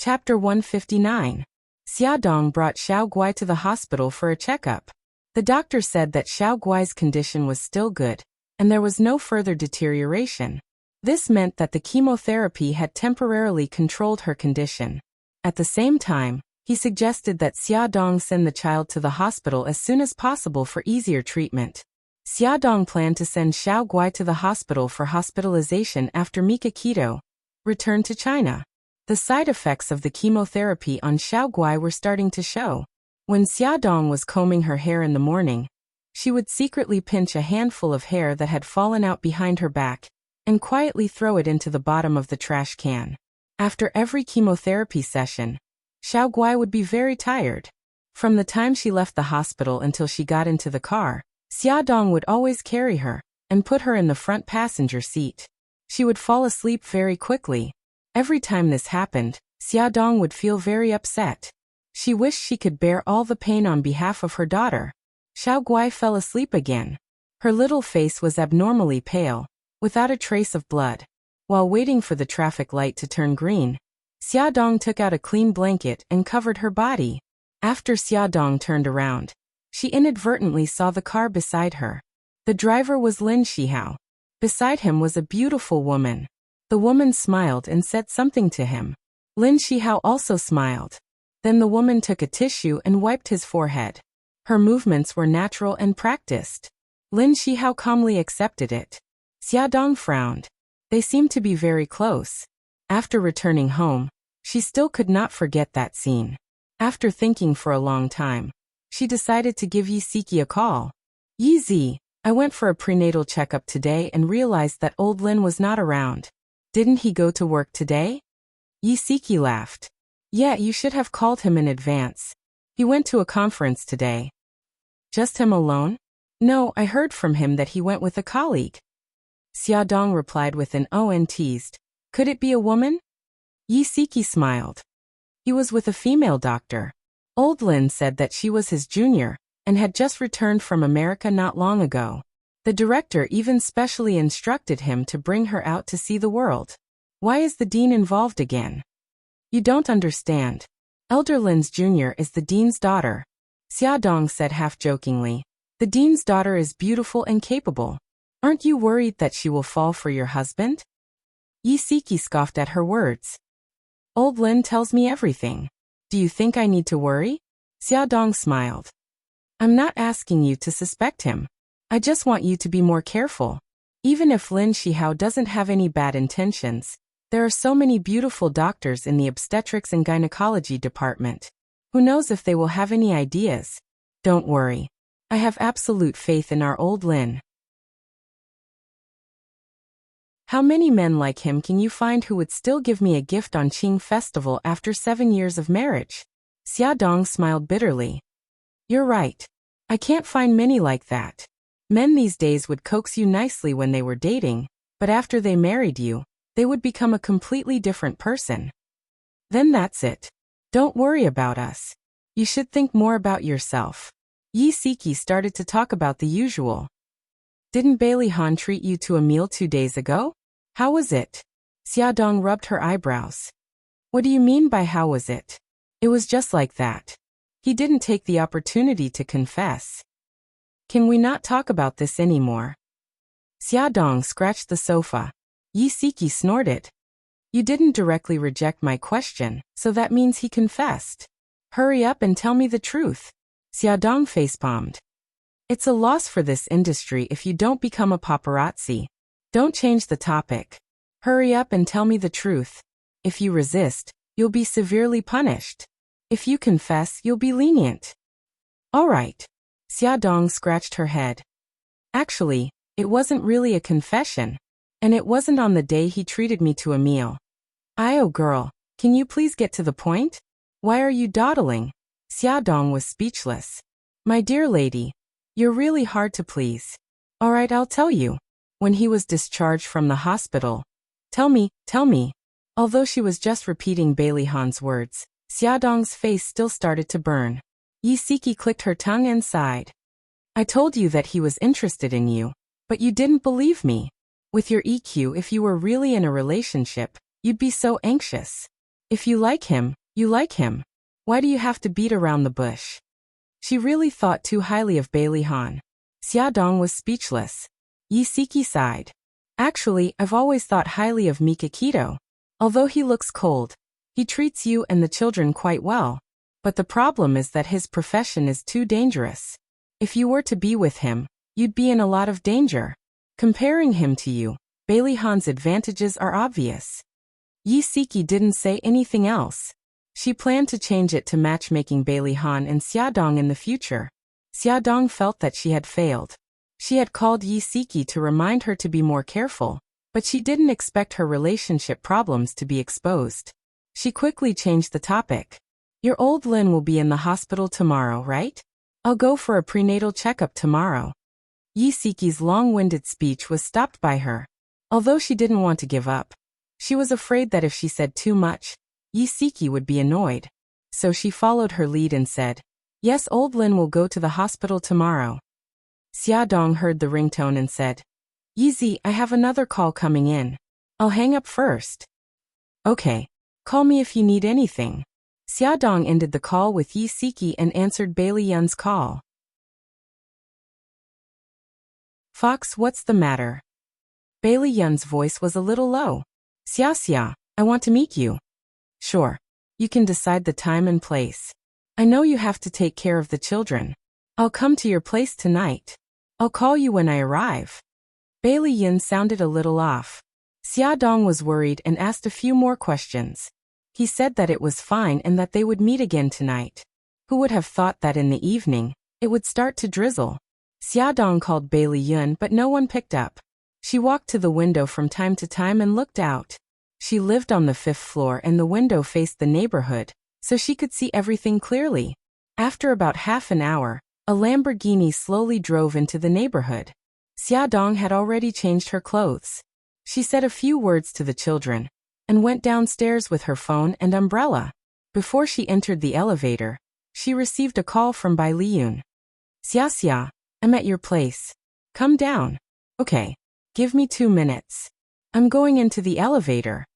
Chapter 159. Xia Dong brought Xiao Guai to the hospital for a checkup. The doctor said that Xiao Guai's condition was still good, and there was no further deterioration. This meant that the chemotherapy had temporarily controlled her condition. At the same time, he suggested that Xia Dong send the child to the hospital as soon as possible for easier treatment. Xia Dong planned to send Xiao Guai to the hospital for hospitalization after Mika Keto returned to China. The side effects of the chemotherapy on Xiao Guai were starting to show. When Xia Dong was combing her hair in the morning, she would secretly pinch a handful of hair that had fallen out behind her back and quietly throw it into the bottom of the trash can. After every chemotherapy session, Xiao Guai would be very tired. From the time she left the hospital until she got into the car, Xia Dong would always carry her and put her in the front passenger seat. She would fall asleep very quickly. Every time this happened, Xia Dong would feel very upset. She wished she could bear all the pain on behalf of her daughter. Xiao Guai fell asleep again. Her little face was abnormally pale, without a trace of blood. While waiting for the traffic light to turn green, Xia Dong took out a clean blanket and covered her body. After Xia Dong turned around, she inadvertently saw the car beside her. The driver was Lin Shihao. Beside him was a beautiful woman. The woman smiled and said something to him. Lin Shihao also smiled. Then the woman took a tissue and wiped his forehead. Her movements were natural and practiced. Lin Shihao calmly accepted it. Xia Dong frowned. They seemed to be very close. After returning home, she still could not forget that scene. After thinking for a long time, she decided to give Yi Siki a call. Yi Zi, I went for a prenatal checkup today and realized that old Lin was not around. Didn't he go to work today? Yi Siki laughed. Yeah, you should have called him in advance. He went to a conference today. Just him alone? No, I heard from him that he went with a colleague. Xia Dong replied with an "oh" and teased. Could it be a woman? Yi Siki smiled. He was with a female doctor. Old Lin said that she was his junior and had just returned from America not long ago. The director even specially instructed him to bring her out to see the world. Why is the dean involved again? You don't understand. Elder Lin's junior is the dean's daughter. Xia Dong said half-jokingly. The dean's daughter is beautiful and capable. Aren't you worried that she will fall for your husband? Yi Siki scoffed at her words. Old Lin tells me everything. Do you think I need to worry? Xia Dong smiled. I'm not asking you to suspect him. I just want you to be more careful. Even if Lin Shihao doesn't have any bad intentions, there are so many beautiful doctors in the obstetrics and gynecology department. Who knows if they will have any ideas? Don't worry. I have absolute faith in our old Lin. How many men like him can you find who would still give me a gift on Qing Festival after 7 years of marriage? Xia Dong smiled bitterly. You're right. I can't find many like that. Men these days would coax you nicely when they were dating, but after they married you, they would become a completely different person. Then that's it. Don't worry about us. You should think more about yourself. Yi Siki started to talk about the usual. Didn't Bailey Han treat you to a meal 2 days ago? How was it? Xia Dong rubbed her eyebrows. What do you mean by how was it? It was just like that. He didn't take the opportunity to confess. Can we not talk about this anymore? Xia Dong scratched the sofa. Yi Siki snorted. You didn't directly reject my question, so that means he confessed. Hurry up and tell me the truth. Xia Dong facepalmed. It's a loss for this industry if you don't become a paparazzi. Don't change the topic. Hurry up and tell me the truth. If you resist, you'll be severely punished. If you confess, you'll be lenient. All right. Xiaodong scratched her head. Actually, it wasn't really a confession. And it wasn't on the day he treated me to a meal. Oh girl, can you please get to the point? Why are you dawdling? Xiaodong was speechless. My dear lady, you're really hard to please. All right, I'll tell you. When he was discharged from the hospital. Tell me. Although she was just repeating Bailey Han's words, Xiaodong's face still started to burn. Yi Siki clicked her tongue and sighed. I told you that he was interested in you, but you didn't believe me. With your EQ, if you were really in a relationship, you'd be so anxious. If you like him, you like him. Why do you have to beat around the bush? She really thought too highly of Bailey Han. Xiaodong was speechless. Yi Siki sighed. Actually, I've always thought highly of Mikakito. Although he looks cold, he treats you and the children quite well. But the problem is that his profession is too dangerous. If you were to be with him, you'd be in a lot of danger. Comparing him to you, Bailey Han's advantages are obvious. Yi Siki didn't say anything else. She planned to change it to matchmaking Bailey Han and Xiaodong in the future. Xiaodong felt that she had failed. She had called Yi Siki to remind her to be more careful, but she didn't expect her relationship problems to be exposed. She quickly changed the topic. Your old Lin will be in the hospital tomorrow, right? I'll go for a prenatal checkup tomorrow. Yi Siki's long-winded speech was stopped by her. Although she didn't want to give up, she was afraid that if she said too much, Yi Siki would be annoyed. So she followed her lead and said, Yes, old Lin will go to the hospital tomorrow. Xiaodong heard the ringtone and said, Yizi, I have another call coming in. I'll hang up first. Okay. Call me if you need anything. Xiaodong ended the call with Yi Siki and answered Bailey Yun's call. Fox, what's the matter? Bailey Yun's voice was a little low. Xia, I want to meet you. Sure. You can decide the time and place. I know you have to take care of the children. I'll come to your place tonight. I'll call you when I arrive. Bailey Yun sounded a little off. Xiaodong was worried and asked a few more questions. He said that it was fine and that they would meet again tonight. Who would have thought that in the evening, it would start to drizzle? Xiaodong called Bailey Yun but no one picked up. She walked to the window from time to time and looked out. She lived on the 5th floor and the window faced the neighborhood, so she could see everything clearly. After about half an hour, a Lamborghini slowly drove into the neighborhood. Xiaodong had already changed her clothes. She said a few words to the children and went downstairs with her phone and umbrella. Before she entered the elevator, she received a call from Bai Liyun. Xia, I'm at your place. Come down. Okay. Give me 2 minutes. I'm going into the elevator.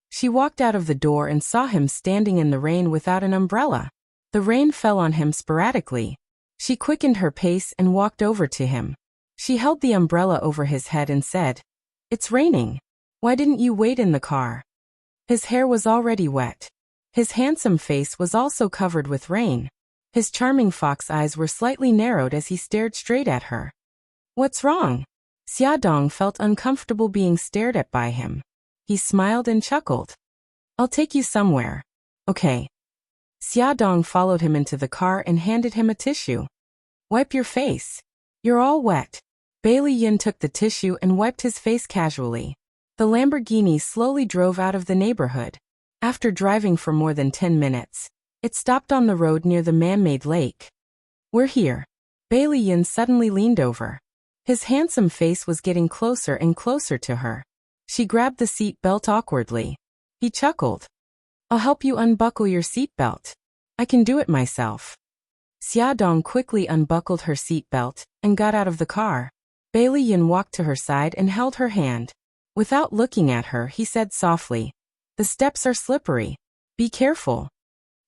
She walked out of the door and saw him standing in the rain without an umbrella. The rain fell on him sporadically. She quickened her pace and walked over to him. She held the umbrella over his head and said, It's raining. Why didn't you wait in the car? His hair was already wet. His handsome face was also covered with rain. His charming fox eyes were slightly narrowed as he stared straight at her. What's wrong? Xiaodong felt uncomfortable being stared at by him. He smiled and chuckled. I'll take you somewhere. Okay. Xiaodong followed him into the car and handed him a tissue. Wipe your face. You're all wet. Bailey Yun took the tissue and wiped his face casually. The Lamborghini slowly drove out of the neighborhood. After driving for more than 10 minutes, it stopped on the road near the man-made lake. We're here. Bailey Yun suddenly leaned over. His handsome face was getting closer and closer to her. She grabbed the seat belt awkwardly. He chuckled. I'll help you unbuckle your seat belt. I can do it myself. Xiaodong quickly unbuckled her seat belt and got out of the car. Bailey Yun walked to her side and held her hand. Without looking at her, he said softly, The steps are slippery. Be careful.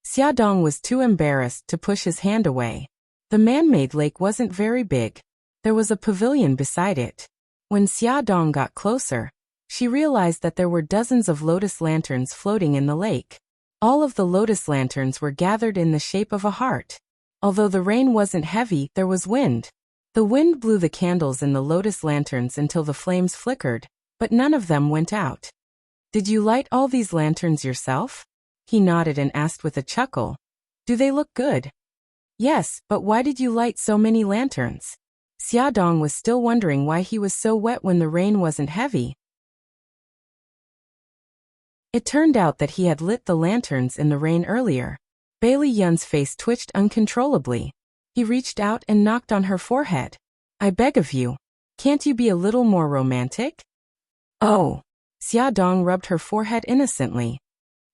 Xiaodong was too embarrassed to push his hand away. The man-made lake wasn't very big. There was a pavilion beside it. When Xiaodong got closer, she realized that there were dozens of lotus lanterns floating in the lake. All of the lotus lanterns were gathered in the shape of a heart. Although the rain wasn't heavy, there was wind. The wind blew the candles in the lotus lanterns until the flames flickered, but none of them went out. Did you light all these lanterns yourself? He nodded and asked with a chuckle. Do they look good? Yes, but why did you light so many lanterns? Xiaodong was still wondering why he was so wet when the rain wasn't heavy. It turned out that he had lit the lanterns in the rain earlier. Bailey Yun's face twitched uncontrollably. He reached out and knocked on her forehead. I beg of you. Can't you be a little more romantic? Oh. Xiaodong rubbed her forehead innocently.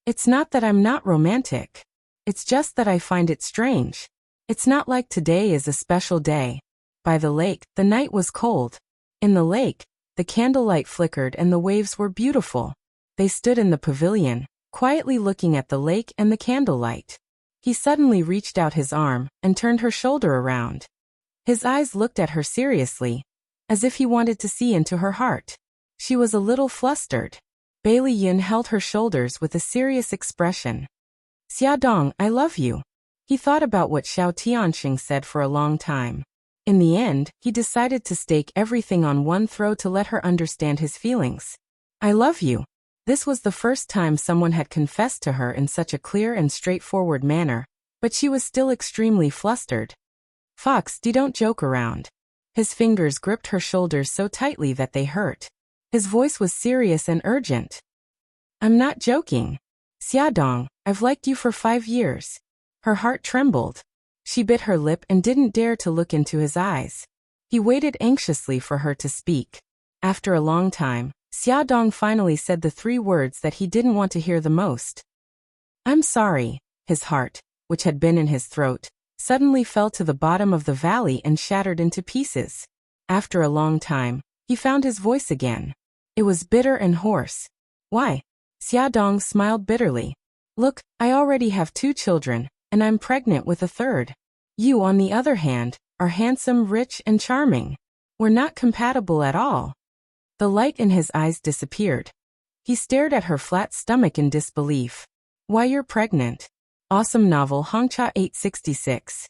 It's not that I'm not romantic. It's just that I find it strange. It's not like today is a special day. By the lake, the night was cold. In the lake, the candlelight flickered and the waves were beautiful. They stood in the pavilion, quietly looking at the lake and the candlelight. He suddenly reached out his arm and turned her shoulder around. His eyes looked at her seriously, as if he wanted to see into her heart. She was a little flustered. Bailey Yun held her shoulders with a serious expression. Xiaodong, I love you. He thought about what Xiao Tianxing said for a long time. In the end, he decided to stake everything on one throw to let her understand his feelings. I love you. This was the first time someone had confessed to her in such a clear and straightforward manner, but she was still extremely flustered. Fox, don't joke around. His fingers gripped her shoulders so tightly that they hurt. His voice was serious and urgent. I'm not joking. Xiaodong, I've liked you for 5 years. Her heart trembled. She bit her lip and didn't dare to look into his eyes. He waited anxiously for her to speak. After a long time, Xiaodong finally said the 3 words that he didn't want to hear the most. I'm sorry. His heart, which had been in his throat, suddenly fell to the bottom of the valley and shattered into pieces. After a long time, he found his voice again. It was bitter and hoarse. Why? Xiaodong smiled bitterly. Look, I already have 2 children, and I'm pregnant with a 3rd. You, on the other hand, are handsome, rich, and charming. We're not compatible at all. The light in his eyes disappeared. He stared at her flat stomach in disbelief. Why, you're pregnant. Awesome novel Hongcha 866.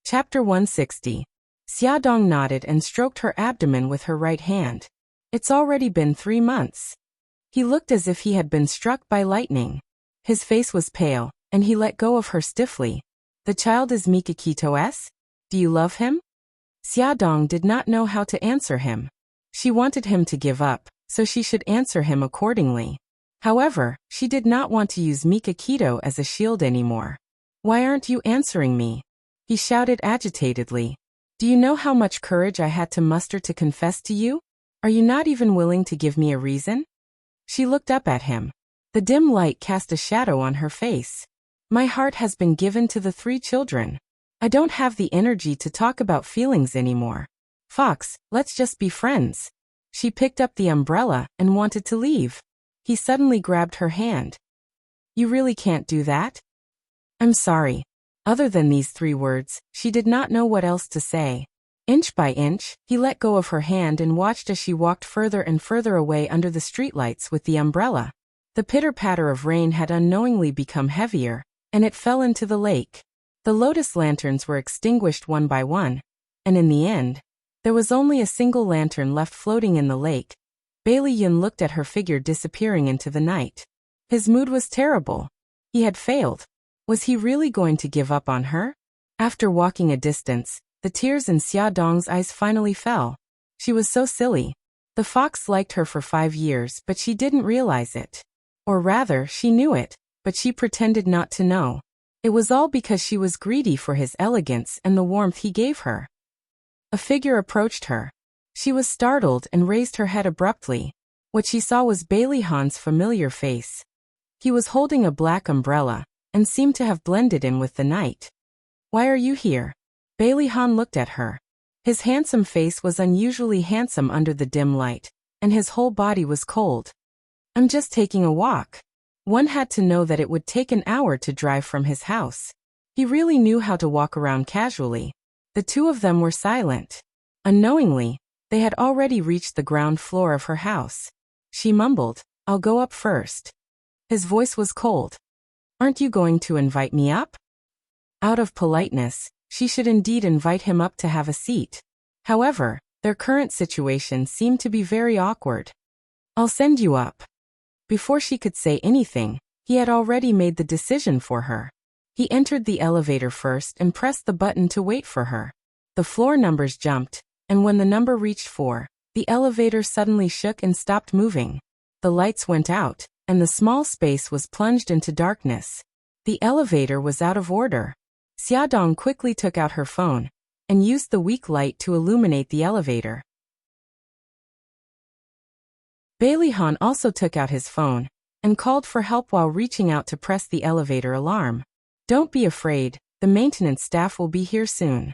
Chapter 160. Xiaodong nodded and stroked her abdomen with her right hand. It's already been 3 months. He looked as if he had been struck by lightning. His face was pale, and he let go of her stiffly. The child is Mikakito's? Do you love him? Xiaodong did not know how to answer him. She wanted him to give up, so she should answer him accordingly. However, she did not want to use Mikakito as a shield anymore. Why aren't you answering me? He shouted agitatedly. Do you know how much courage I had to muster to confess to you? Are you not even willing to give me a reason? She looked up at him. The dim light cast a shadow on her face. My heart has been given to the 3 children. I don't have the energy to talk about feelings anymore. Fox, let's just be friends. She picked up the umbrella and wanted to leave. He suddenly grabbed her hand. You really can't do that? I'm sorry. Other than these 3 words, she did not know what else to say. Inch by inch, he let go of her hand and watched as she walked further and further away under the streetlights with the umbrella. The pitter-patter of rain had unknowingly become heavier, and it fell into the lake. The lotus lanterns were extinguished one by one, and in the end, there was only a single lantern left floating in the lake. Bailey Yun looked at her figure disappearing into the night. His mood was terrible. He had failed. Was he really going to give up on her? After walking a distance, the tears in Xiaodong's eyes finally fell. She was so silly. The fox liked her for 5 years, but she didn't realize it. Or rather, she knew it, but she pretended not to know. It was all because she was greedy for his elegance and the warmth he gave her. A figure approached her. She was startled and raised her head abruptly. What she saw was Bailey Han's familiar face. He was holding a black umbrella, and seemed to have blended in with the night. Why are you here? Bailey Han looked at her. His handsome face was unusually handsome under the dim light, and his whole body was cold. I'm just taking a walk. One had to know that it would take an hour to drive from his house. He really knew how to walk around casually. The 2 of them were silent. Unknowingly, they had already reached the ground floor of her house. She mumbled, I'll go up first. His voice was cold. Aren't you going to invite me up? Out of politeness, she should indeed invite him up to have a seat. However, their current situation seemed to be very awkward. I'll send you up. Before she could say anything, he had already made the decision for her. He entered the elevator first and pressed the button to wait for her. The floor numbers jumped, and when the number reached 4, the elevator suddenly shook and stopped moving. The lights went out, and the small space was plunged into darkness. The elevator was out of order. Xiaodong quickly took out her phone and used the weak light to illuminate the elevator. Bailey Han also took out his phone and called for help while reaching out to press the elevator alarm. "Don't be afraid, the maintenance staff will be here soon."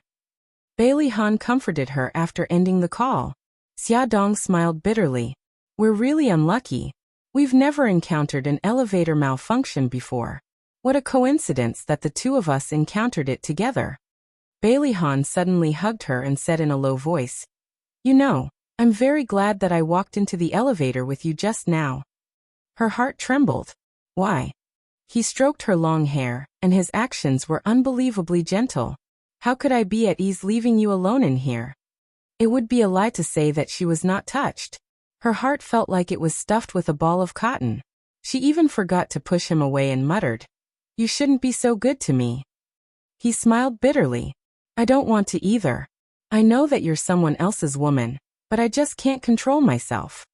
Bailey Han comforted her after ending the call. Xiaodong smiled bitterly. "We're really unlucky. We've never encountered an elevator malfunction before. What a coincidence that the two of us encountered it together." Bailey Han suddenly hugged her and said in a low voice, "You know, I'm very glad that I walked into the elevator with you just now." Her heart trembled. "Why?" He stroked her long hair, and his actions were unbelievably gentle. "How could I be at ease leaving you alone in here?" It would be a lie to say that she was not touched. Her heart felt like it was stuffed with a ball of cotton. She even forgot to push him away and muttered, "You shouldn't be so good to me." He smiled bitterly. "I don't want to either. I know that you're someone else's woman, but I just can't control myself."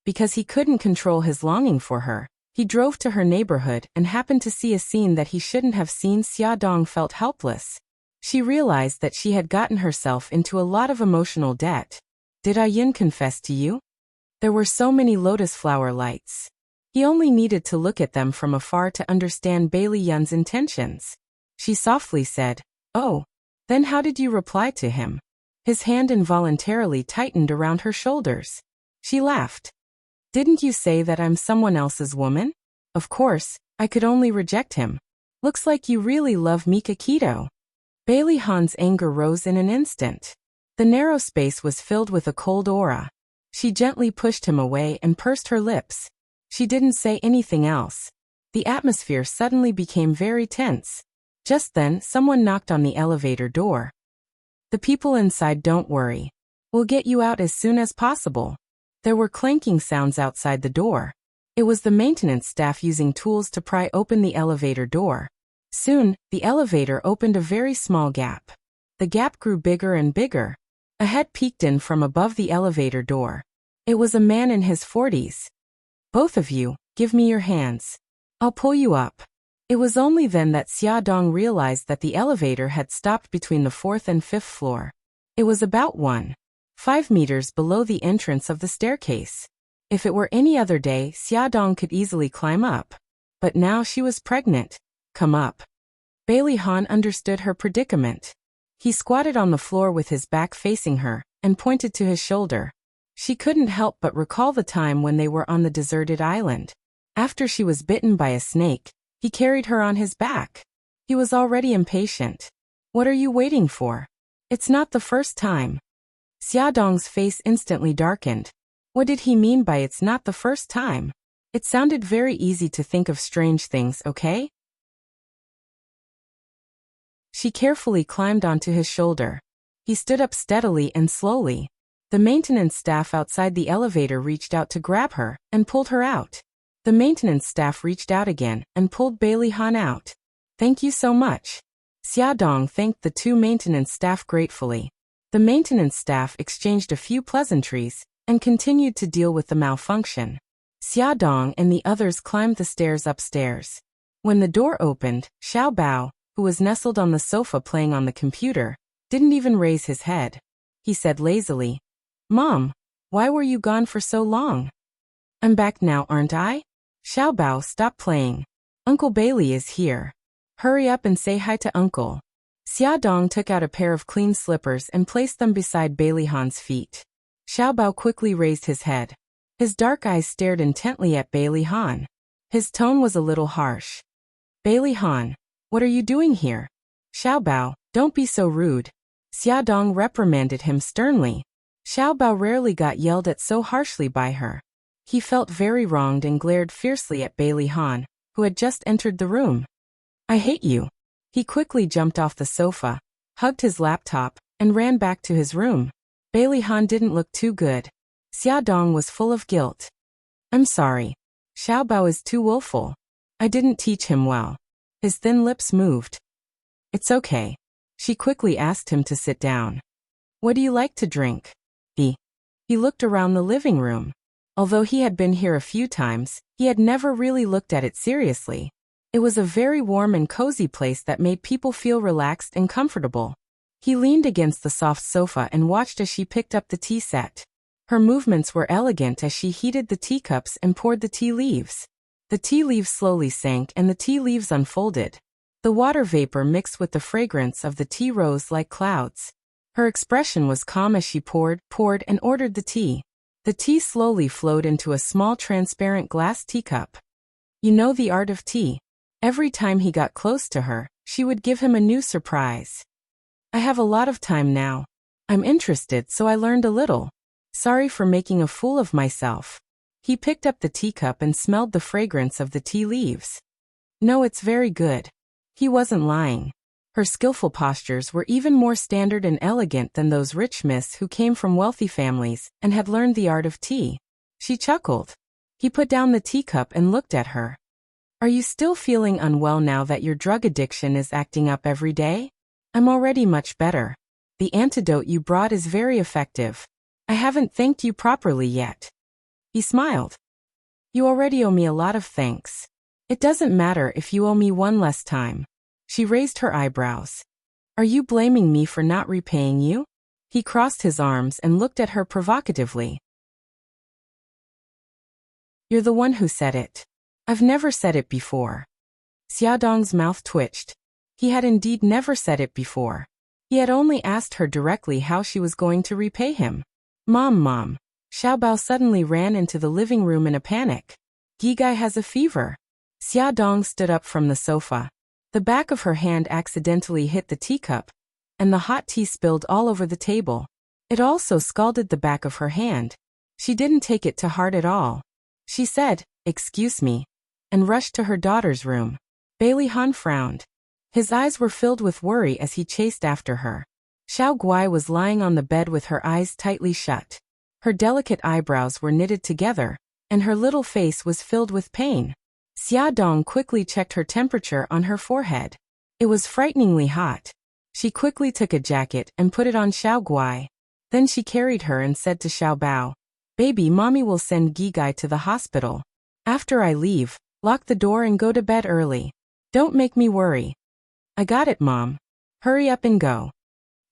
Because he couldn't control his longing for her, he drove to her neighborhood and happened to see a scene that he shouldn't have seen. Xiaodong felt helpless. She realized that she had gotten herself into a lot of emotional debt. "Did Ayun confess to you?" There were so many lotus flower lights. He only needed to look at them from afar to understand Bailey Yun's intentions. She softly said, "Oh, then how did you reply to him?" His hand involuntarily tightened around her shoulders. She laughed. "Didn't you say that I'm someone else's woman? Of course, I could only reject him. Looks like you really love Mika Keto." Bailey Han's anger rose in an instant. The narrow space was filled with a cold aura. She gently pushed him away and pursed her lips. She didn't say anything else. The atmosphere suddenly became very tense. Just then, someone knocked on the elevator door. "The people inside, don't worry. We'll get you out as soon as possible." There were clanking sounds outside the door. It was the maintenance staff using tools to pry open the elevator door. Soon, the elevator opened a very small gap. The gap grew bigger and bigger. A head peeked in from above the elevator door. It was a man in his 40s. "Both of you, give me your hands. I'll pull you up." It was only then that Xiaodong realized that the elevator had stopped between the 4th and 5th floor. It was about 1.5 meters below the entrance of the staircase. If it were any other day, Xiaodong could easily climb up. But now she was pregnant. "Come up." Bailey Han understood her predicament. He squatted on the floor with his back facing her and pointed to his shoulder. She couldn't help but recall the time when they were on the deserted island. After she was bitten by a snake, he carried her on his back. He was already impatient. "What are you waiting for? It's not the first time." Xiaodong's face instantly darkened. What did he mean by "it's not the first time"? It sounded very easy to think of strange things, okay? She carefully climbed onto his shoulder. He stood up steadily and slowly. The maintenance staff outside the elevator reached out to grab her and pulled her out. The maintenance staff reached out again and pulled Bailey Han out. "Thank you so much." Xiaodong thanked the two maintenance staff gratefully. The maintenance staff exchanged a few pleasantries and continued to deal with the malfunction. Xiaodong and the others climbed the stairs upstairs. When the door opened, Xiao Bao, who was nestled on the sofa playing on the computer, didn't even raise his head. He said lazily, "Mom, why were you gone for so long?" "I'm back now, aren't I?" Xiao Bao stopped playing. "Uncle Bailey is here. Hurry up and say hi to Uncle." Xiaodong took out a pair of clean slippers and placed them beside Bailey Han's feet. Xiao Bao quickly raised his head. His dark eyes stared intently at Bailey Han. His tone was a little harsh. "Bailey Han, what are you doing here?" "Xiao Bao, don't be so rude." Xiaodong reprimanded him sternly. Xiao Bao rarely got yelled at so harshly by her. He felt very wronged and glared fiercely at Bailey Han, who had just entered the room. "I hate you." He quickly jumped off the sofa, hugged his laptop, and ran back to his room. Bailey Han didn't look too good. Xiaodong was full of guilt. "I'm sorry." Xiaobao is too willful. I didn't teach him well. His thin lips moved. It's okay. She quickly asked him to sit down. What do you like to drink? He looked around the living room. Although he had been here a few times, he had never really looked at it seriously. It was a very warm and cozy place that made people feel relaxed and comfortable. He leaned against the soft sofa and watched as she picked up the tea set. Her movements were elegant as she heated the teacups and poured the tea leaves. The tea leaves slowly sank and the tea leaves unfolded. The water vapor mixed with the fragrance of the tea rose like clouds. Her expression was calm as she poured, and ordered the tea. The tea slowly flowed into a small transparent glass teacup. You know the art of tea. Every time he got close to her, she would give him a new surprise. I have a lot of time now. I'm interested, so I learned a little. Sorry for making a fool of myself. He picked up the teacup and smelled the fragrance of the tea leaves. No, it's very good. He wasn't lying. Her skillful postures were even more standard and elegant than those rich miss who came from wealthy families and had learned the art of tea. She chuckled. He put down the teacup and looked at her. Are you still feeling unwell now that your drug addiction is acting up every day? I'm already much better. The antidote you brought is very effective. I haven't thanked you properly yet. He smiled. You already owe me a lot of thanks. It doesn't matter if you owe me one less time. She raised her eyebrows. Are you blaming me for not repaying you? He crossed his arms and looked at her provocatively. You're the one who said it. I've never said it before. Xiaodong's mouth twitched. He had indeed never said it before. He had only asked her directly how she was going to repay him. Mom. Xiaobao suddenly ran into the living room in a panic. Gigai has a fever. Xiaodong stood up from the sofa. The back of her hand accidentally hit the teacup, and the hot tea spilled all over the table. It also scalded the back of her hand. She didn't take it to heart at all. She said, "Excuse me," and rushed to her daughter's room. Bailey Han frowned. His eyes were filled with worry as he chased after her. Xiao Guai was lying on the bed with her eyes tightly shut. Her delicate eyebrows were knitted together, and her little face was filled with pain. Xiaodong quickly checked her temperature on her forehead. It was frighteningly hot. She quickly took a jacket and put it on Xiao Guai. Then she carried her and said to Xiaobao, "Baby, mommy will send Gigai to the hospital. After I leave, lock the door and go to bed early. Don't make me worry." I got it, Mom. Hurry up and go.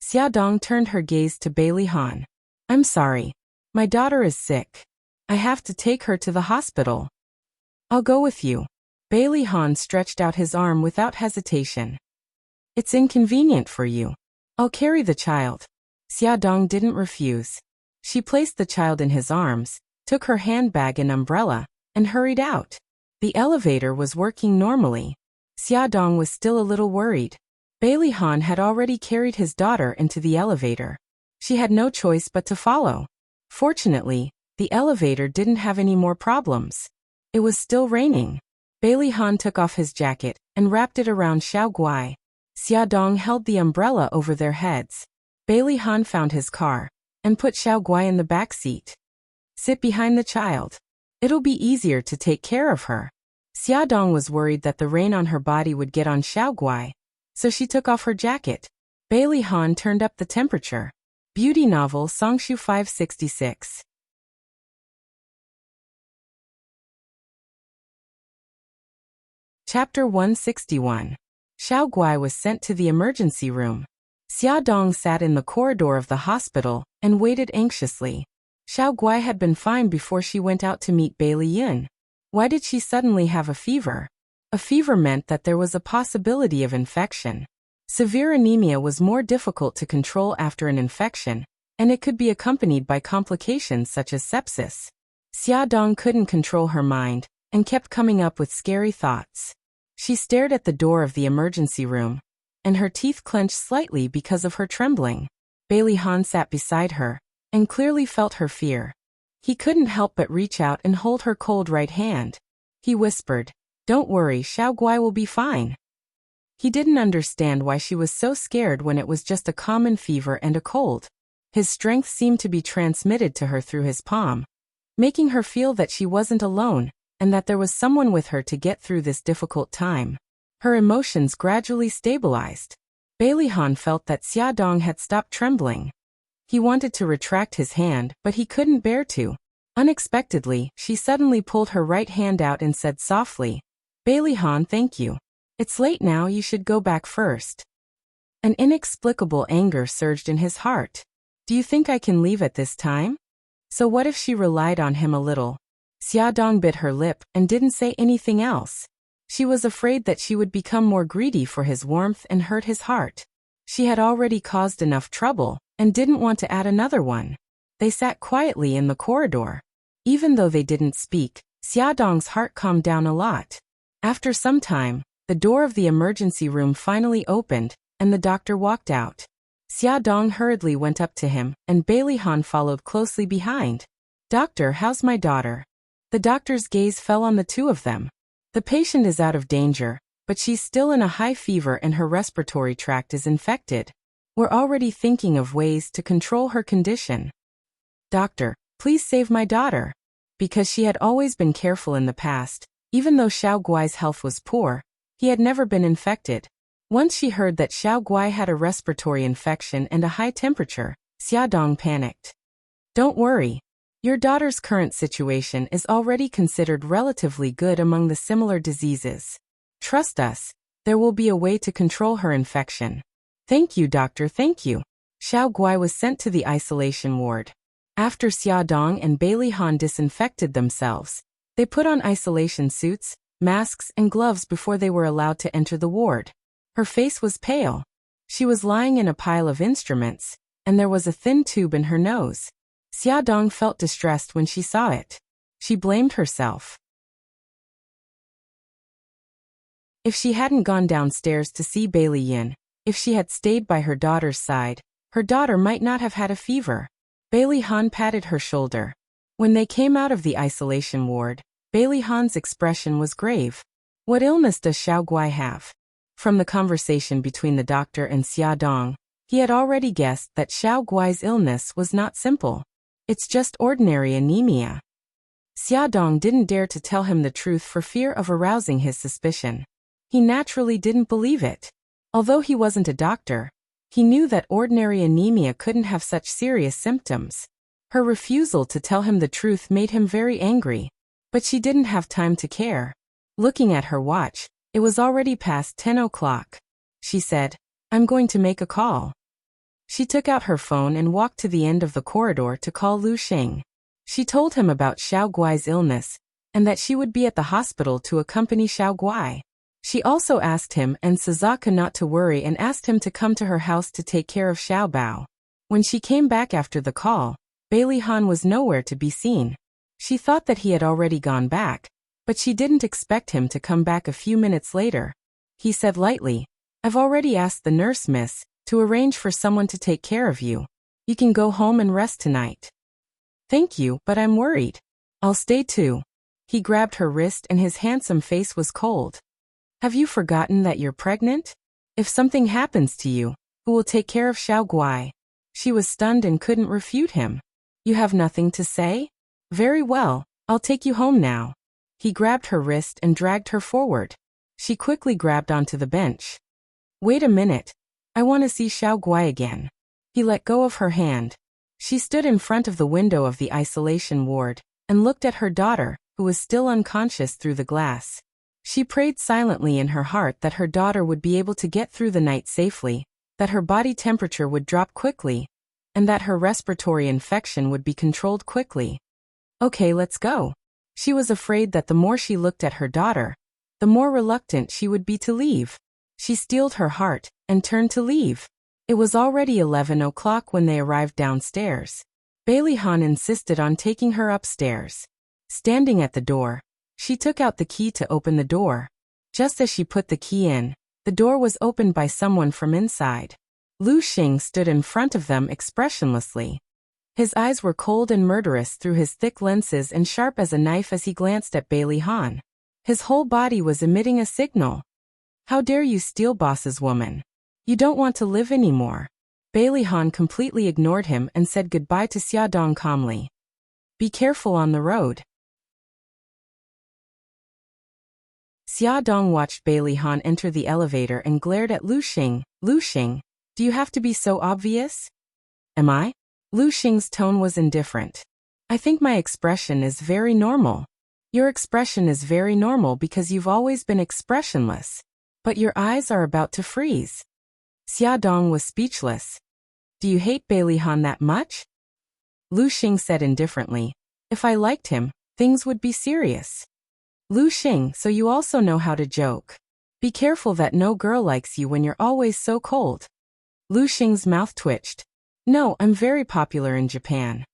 Xiaodong turned her gaze to Bailey Han. I'm sorry. My daughter is sick. I have to take her to the hospital. I'll go with you. Bailey Han stretched out his arm without hesitation. It's inconvenient for you. I'll carry the child. Xiaodong didn't refuse. She placed the child in his arms, took her handbag and umbrella, and hurried out. The elevator was working normally. Xiaodong was still a little worried. Bailey Han had already carried his daughter into the elevator. She had no choice but to follow. Fortunately, the elevator didn't have any more problems. It was still raining. Bailey Han took off his jacket and wrapped it around Xiao Guai. Xiaodong held the umbrella over their heads. Bailey Han found his car and put Xiao Guai in the back seat. Sit behind the child. It'll be easier to take care of her. Xiaodong was worried that the rain on her body would get on Xiao Guai, so she took off her jacket. Bailey Han turned up the temperature. Beauty novel Songshu 566. Chapter 161. Xiao Guai was sent to the emergency room. Xiaodong sat in the corridor of the hospital and waited anxiously. Xiao Guai had been fine before she went out to meet Bailey Yun. Why did she suddenly have a fever? A fever meant that there was a possibility of infection. Severe anemia was more difficult to control after an infection, and it could be accompanied by complications such as sepsis. Xiaodong couldn't control her mind and kept coming up with scary thoughts. She stared at the door of the emergency room, and her teeth clenched slightly because of her trembling. Bailey Han sat beside her and clearly felt her fear. He couldn't help but reach out and hold her cold right hand. He whispered, "Don't worry, Xiao Guai will be fine." He didn't understand why she was so scared when it was just a common fever and a cold. His strength seemed to be transmitted to her through his palm, making her feel that she wasn't alone and that there was someone with her to get through this difficult time. Her emotions gradually stabilized. Bailey Han felt that Xia Dong had stopped trembling. He wanted to retract his hand, but he couldn't bear to. Unexpectedly, she suddenly pulled her right hand out and said softly, "Bailey Han, thank you. It's late now, you should go back first." An inexplicable anger surged in his heart. "Do you think I can leave at this time?" So what if she relied on him a little? Xia Dong bit her lip and didn't say anything else. She was afraid that she would become more greedy for his warmth and hurt his heart. She had already caused enough trouble and didn't want to add another one. They sat quietly in the corridor. Even though they didn't speak, Xia Dong's heart calmed down a lot. After some time, the door of the emergency room finally opened, and the doctor walked out. Xia Dong hurriedly went up to him, and Bailey Han followed closely behind. "Doctor, how's my daughter?" The doctor's gaze fell on the two of them. "The patient is out of danger, but she's still in a high fever and her respiratory tract is infected. We're already thinking of ways to control her condition." "Doctor, please save my daughter." Because she had always been careful in the past, even though Xiao Guai's health was poor, he had never been infected. Once she heard that Xiao Guai had a respiratory infection and a high temperature, Xia Dong panicked. "Don't worry. Your daughter's current situation is already considered relatively good among the similar diseases. Trust us, there will be a way to control her infection." "Thank you, doctor, thank you." Xiao Guai was sent to the isolation ward. After Xia Dong and Bailey Han disinfected themselves, they put on isolation suits, masks, and gloves before they were allowed to enter the ward. Her face was pale. She was lying in a pile of instruments, and there was a thin tube in her nose. Xia Dong felt distressed when she saw it. She blamed herself. If she hadn't gone downstairs to see Bailey Yin, if she had stayed by her daughter's side, her daughter might not have had a fever. Bailey Han patted her shoulder. When they came out of the isolation ward, Bailey Han's expression was grave. "What illness does Xiao Guai have?" From the conversation between the doctor and Xia Dong, he had already guessed that Xiao Guai's illness was not simple. It's just ordinary anemia. Xia Dong didn't dare to tell him the truth for fear of arousing his suspicion. He naturally didn't believe it. Although he wasn't a doctor, he knew that ordinary anemia couldn't have such serious symptoms. Her refusal to tell him the truth made him very angry, but she didn't have time to care. Looking at her watch, it was already past 10 o'clock. She said, "I'm going to make a call." She took out her phone and walked to the end of the corridor to call Lu Xing. She told him about Xiao Guai's illness, and that she would be at the hospital to accompany Xiao Guai. She also asked him and Suzaka not to worry and asked him to come to her house to take care of Xiao Bao. When she came back after the call, Bailey Han was nowhere to be seen. She thought that he had already gone back, but she didn't expect him to come back a few minutes later. He said lightly, "I've already asked the nurse, miss, to arrange for someone to take care of you. You can go home and rest tonight." "Thank you, but I'm worried." "I'll stay too." He grabbed her wrist and his handsome face was cold. "Have you forgotten that you're pregnant? If something happens to you, who will take care of Xiao Guai?" She was stunned and couldn't refute him. "You have nothing to say? Very well, I'll take you home now." He grabbed her wrist and dragged her forward. She quickly grabbed onto the bench. "Wait a minute. I want to see Xiao Guai again." He let go of her hand. She stood in front of the window of the isolation ward and looked at her daughter, who was still unconscious through the glass. She prayed silently in her heart that her daughter would be able to get through the night safely, that her body temperature would drop quickly, and that her respiratory infection would be controlled quickly. "Okay, let's go." She was afraid that the more she looked at her daughter, the more reluctant she would be to leave. She steeled her heart and turned to leave. It was already 11 o'clock when they arrived downstairs. Bailey Han insisted on taking her upstairs. Standing at the door, she took out the key to open the door. Just as she put the key in, the door was opened by someone from inside. Lu Xing stood in front of them expressionlessly. His eyes were cold and murderous through his thick lenses and sharp as a knife as he glanced at Bailey Han. His whole body was emitting a signal. "How dare you steal boss's woman? You don't want to live anymore." Bailey Han completely ignored him and said goodbye to Xia Dong calmly. "Be careful on the road." Xia Dong watched Bailey Han enter the elevator and glared at Lu Xing. Lu Xing, do you have to be so obvious? Am I? Lu Xing's tone was indifferent. I think my expression is very normal. Your expression is very normal because you've always been expressionless. But your eyes are about to freeze. Xia Dong was speechless. Do you hate Bailey Han that much? Lu Xing said indifferently. If I liked him, things would be serious. Lu Xing, so you also know how to joke. Be careful that no girl likes you when you're always so cold. Lu Xing's mouth twitched. No, I'm very popular in Japan.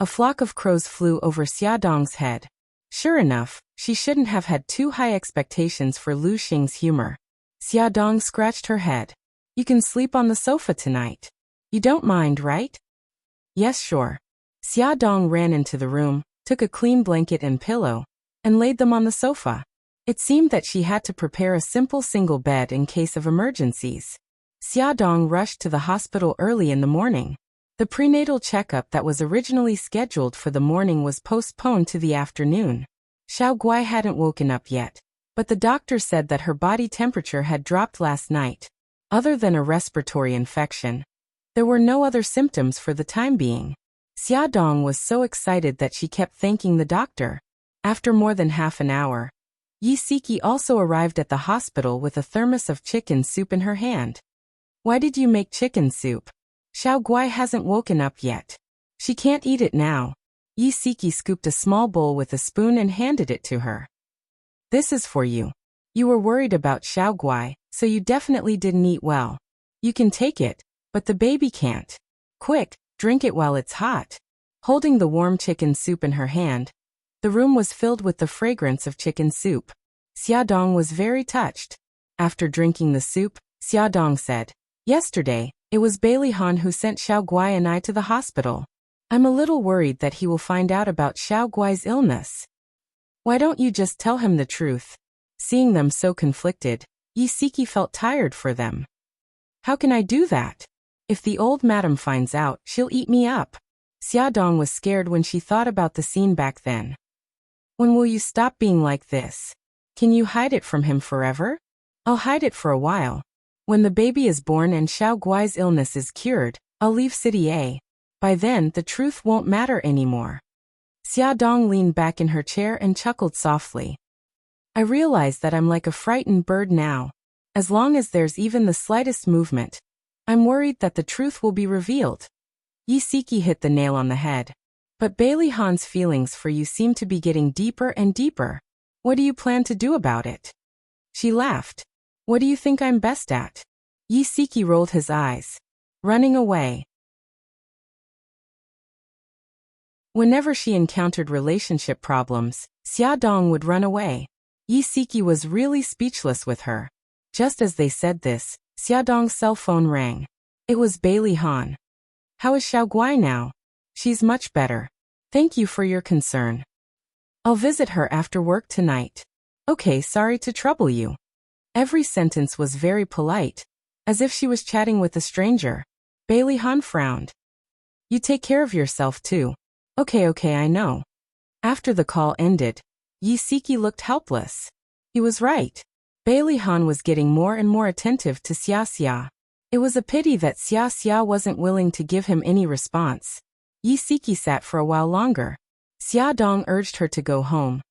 A flock of crows flew over Xia Dong's head. Sure enough, she shouldn't have had too high expectations for Lu Xing's humor. Xia Dong scratched her head. You can sleep on the sofa tonight. You don't mind, right? Yes, sure. Xia Dong ran into the room, took a clean blanket and pillow, and laid them on the sofa. It seemed that she had to prepare a simple single bed in case of emergencies. Xia Dong rushed to the hospital early in the morning. The prenatal checkup that was originally scheduled for the morning was postponed to the afternoon. Xiao Guai hadn't woken up yet, but the doctor said that her body temperature had dropped last night. Other than a respiratory infection, there were no other symptoms for the time being. Xia Dong was so excited that she kept thanking the doctor. After more than half an hour, Yi Siki also arrived at the hospital with a thermos of chicken soup in her hand. Why did you make chicken soup? Xiao Guai hasn't woken up yet. She can't eat it now. Yi Siki scooped a small bowl with a spoon and handed it to her. This is for you. You were worried about Xiao Guai, so you definitely didn't eat well. You can take it, but the baby can't. Quick, drink it while it's hot. Holding the warm chicken soup in her hand, the room was filled with the fragrance of chicken soup. Xia Dong was very touched. After drinking the soup, Xia Dong said, Yesterday, it was Bailey Han who sent Xiao Guai and I to the hospital. I'm a little worried that he will find out about Xiao Guai's illness. Why don't you just tell him the truth? Seeing them so conflicted, Yi Siki felt tired for them. How can I do that? If the old madam finds out, she'll eat me up. Xia Dong was scared when she thought about the scene back then. When will you stop being like this? Can you hide it from him forever? I'll hide it for a while. When the baby is born and Xiao Guai's illness is cured, I'll leave City A. By then, the truth won't matter anymore. Xia Dong leaned back in her chair and chuckled softly. I realize that I'm like a frightened bird now. As long as there's even the slightest movement, I'm worried that the truth will be revealed. Yi Siki hit the nail on the head. But Bailey Han's feelings for you seem to be getting deeper and deeper. What do you plan to do about it? She laughed. What do you think I'm best at? Yi Siki rolled his eyes. Running away. Whenever she encountered relationship problems, Xia Dong would run away. Yi Siki was really speechless with her. Just as they said this, Xia Dong's cell phone rang. It was Bailey Han. How is Xiao Guai now? She's much better. Thank you for your concern. I'll visit her after work tonight. Okay, sorry to trouble you. Every sentence was very polite, as if she was chatting with a stranger. Bailey Han frowned. You take care of yourself too. Okay, I know. After the call ended, Yi Siki looked helpless. He was right. Bailey Han was getting more and more attentive to Xia Xia. It was a pity that Xia Xia wasn't willing to give him any response. Yi Siki sat for a while longer. Xia Dong urged her to go home,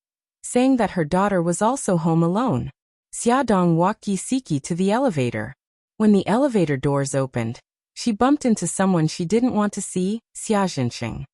saying that her daughter was also home alone. Xia Dong walked Yi Siki to the elevator. When the elevator doors opened, she bumped into someone she didn't want to see, Xia Zhenxing.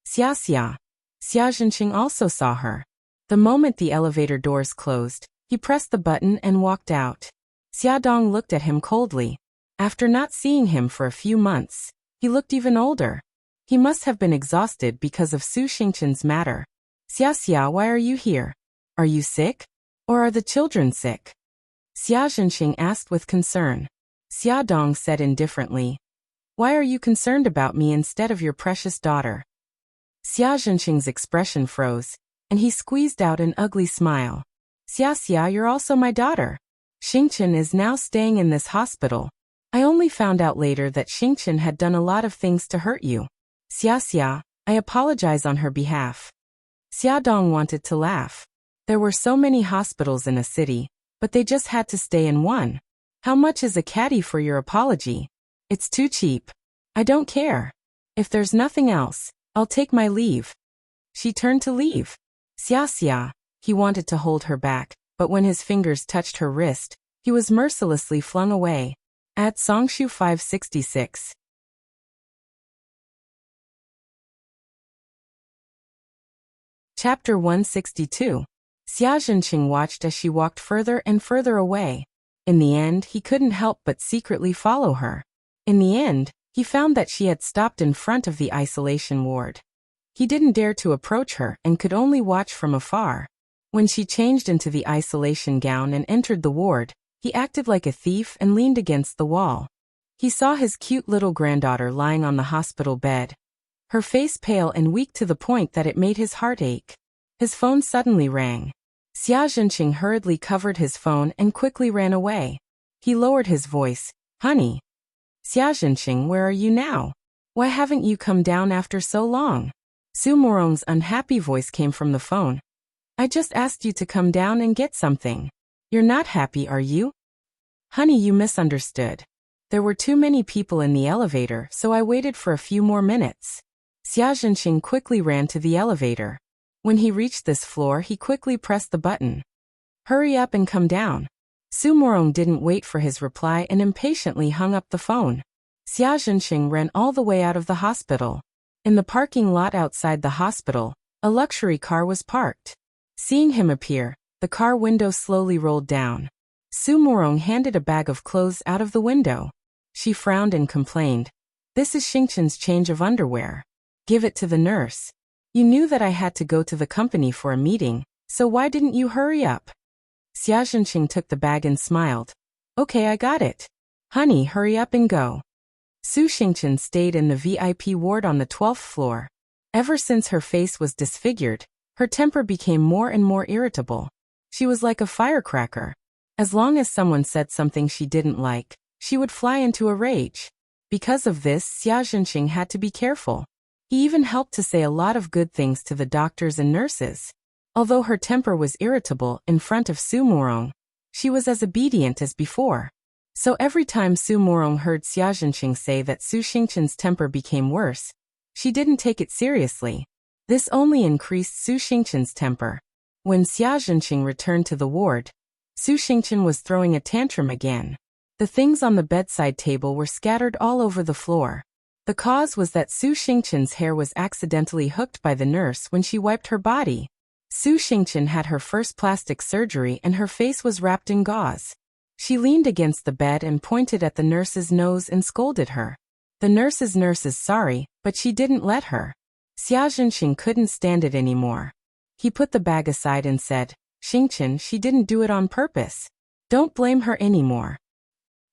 Xia. Xia Zhenxing also saw her. The moment the elevator doors closed, he pressed the button and walked out. Xia Dong looked at him coldly. After not seeing him for a few months, he looked even older. He must have been exhausted because of Su Xingchen's matter. Xia, why are you here? Are you sick? Or are the children sick? Xia Zhenxing asked with concern. Xia Dong said indifferently, why are you concerned about me instead of your precious daughter? Xia Zhenxing's expression froze, and he squeezed out an ugly smile. Xia, you're also my daughter. Xingchen is now staying in this hospital. I only found out later that Xingchen had done a lot of things to hurt you. Xia, I apologize on her behalf. Xia Dong wanted to laugh. There were so many hospitals in a city, but they just had to stay in one. How much is a caddy for your apology? It's too cheap. I don't care. If there's nothing else, I'll take my leave. She turned to leave. Xia Xia. He wanted to hold her back, but when his fingers touched her wrist, he was mercilessly flung away. At Songshu 566. Chapter 162. Xia Zhenqing watched as she walked further and further away. In the end, he couldn't help but secretly follow her. In the end, he found that she had stopped in front of the isolation ward. He didn't dare to approach her and could only watch from afar. When she changed into the isolation gown and entered the ward, he acted like a thief and leaned against the wall. He saw his cute little granddaughter lying on the hospital bed. Her face pale and weak to the point that it made his heart ache. His phone suddenly rang. Xia Zhenqing hurriedly covered his phone and quickly ran away. He lowered his voice. Honey. Xia Zhenqing, where are you now? Why haven't you come down after so long? Su Morong's unhappy voice came from the phone. I just asked you to come down and get something. You're not happy, are you? Honey, you misunderstood. There were too many people in the elevator, so I waited for a few more minutes. Xia Zhenqing quickly ran to the elevator. When he reached this floor, he quickly pressed the button. Hurry up and come down. Su Morong didn't wait for his reply and impatiently hung up the phone. Xia Zhenqing ran all the way out of the hospital. In the parking lot outside the hospital, a luxury car was parked. Seeing him appear, the car window slowly rolled down. Su Morong handed a bag of clothes out of the window. She frowned and complained. This is Xingchen's change of underwear. Give it to the nurse. You knew that I had to go to the company for a meeting, so why didn't you hurry up? Xia Zhenqing took the bag and smiled. Okay, I got it. Honey, hurry up and go. Su Xingchen stayed in the VIP ward on the 12th floor. Ever since her face was disfigured, her temper became more and more irritable. She was like a firecracker. As long as someone said something she didn't like, she would fly into a rage. Because of this, Xia Zhenqing had to be careful. He even helped to say a lot of good things to the doctors and nurses. Although her temper was irritable in front of Su Morong, she was as obedient as before. So every time Su Morong heard Xia Zhenqing say that Su Xingchen's temper became worse, she didn't take it seriously. This only increased Su Xingchen's temper. When Xia Zhenqing returned to the ward, Su Xingchen was throwing a tantrum again. The things on the bedside table were scattered all over the floor. The cause was that Su Xingchen's hair was accidentally hooked by the nurse when she wiped her body. Su Xingchen had her first plastic surgery and her face was wrapped in gauze. She leaned against the bed and pointed at the nurse's nose and scolded her. The nurse's nurse is sorry, but she didn't let her. Xia Zhenqing couldn't stand it anymore. He put the bag aside and said, Xingchen, she didn't do it on purpose. Don't blame her anymore.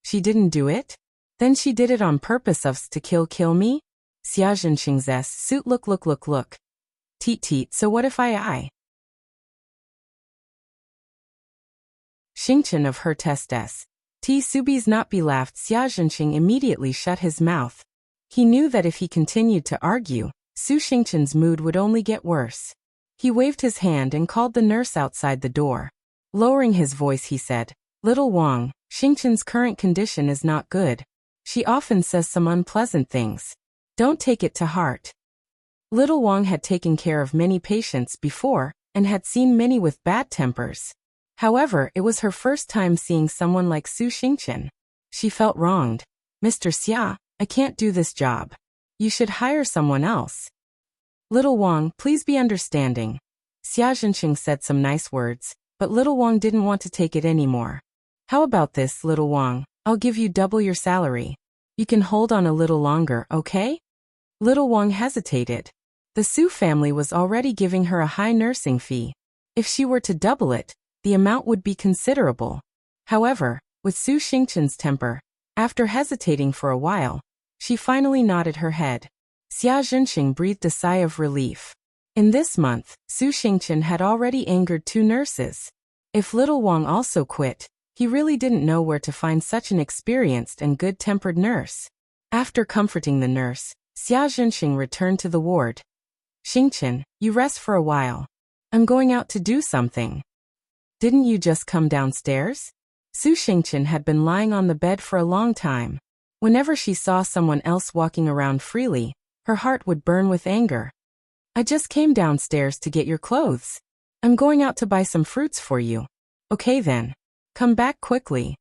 She didn't do it? Then she did it on purpose to kill me? Xia Zhenqing's suit look. Teet, so what if I? Xingchen of her test T Subi's not be laughed. Xia Zhenqing immediately shut his mouth. He knew that if he continued to argue, Su Xingchen's mood would only get worse. He waved his hand and called the nurse outside the door. Lowering his voice he said, Little Wang, Xingchen's current condition is not good. She often says some unpleasant things. Don't take it to heart. Little Wang had taken care of many patients before, and had seen many with bad tempers. However, it was her first time seeing someone like Su Xingchen. She felt wronged. Mr. Xia, I can't do this job. You should hire someone else. Little Wang, please be understanding. Xia Zhenqing said some nice words, but Little Wang didn't want to take it anymore. How about this, Little Wang? I'll give you double your salary. You can hold on a little longer, okay? Little Wang hesitated. The Su family was already giving her a high nursing fee. If she were to double it, the amount would be considerable. However, with Su Xingchen's temper, after hesitating for a while, she finally nodded her head. Xia Zhenqing breathed a sigh of relief. In this month, Su Xingchen had already angered 2 nurses. If Little Wang also quit, he really didn't know where to find such an experienced and good-tempered nurse. After comforting the nurse, Xia Zhenqing returned to the ward. Xingchen, you rest for a while. I'm going out to do something. Didn't you just come downstairs? Su Xingqian had been lying on the bed for a long time. Whenever she saw someone else walking around freely, her heart would burn with anger. I just came downstairs to get your clothes. I'm going out to buy some fruits for you. Okay then. Come back quickly.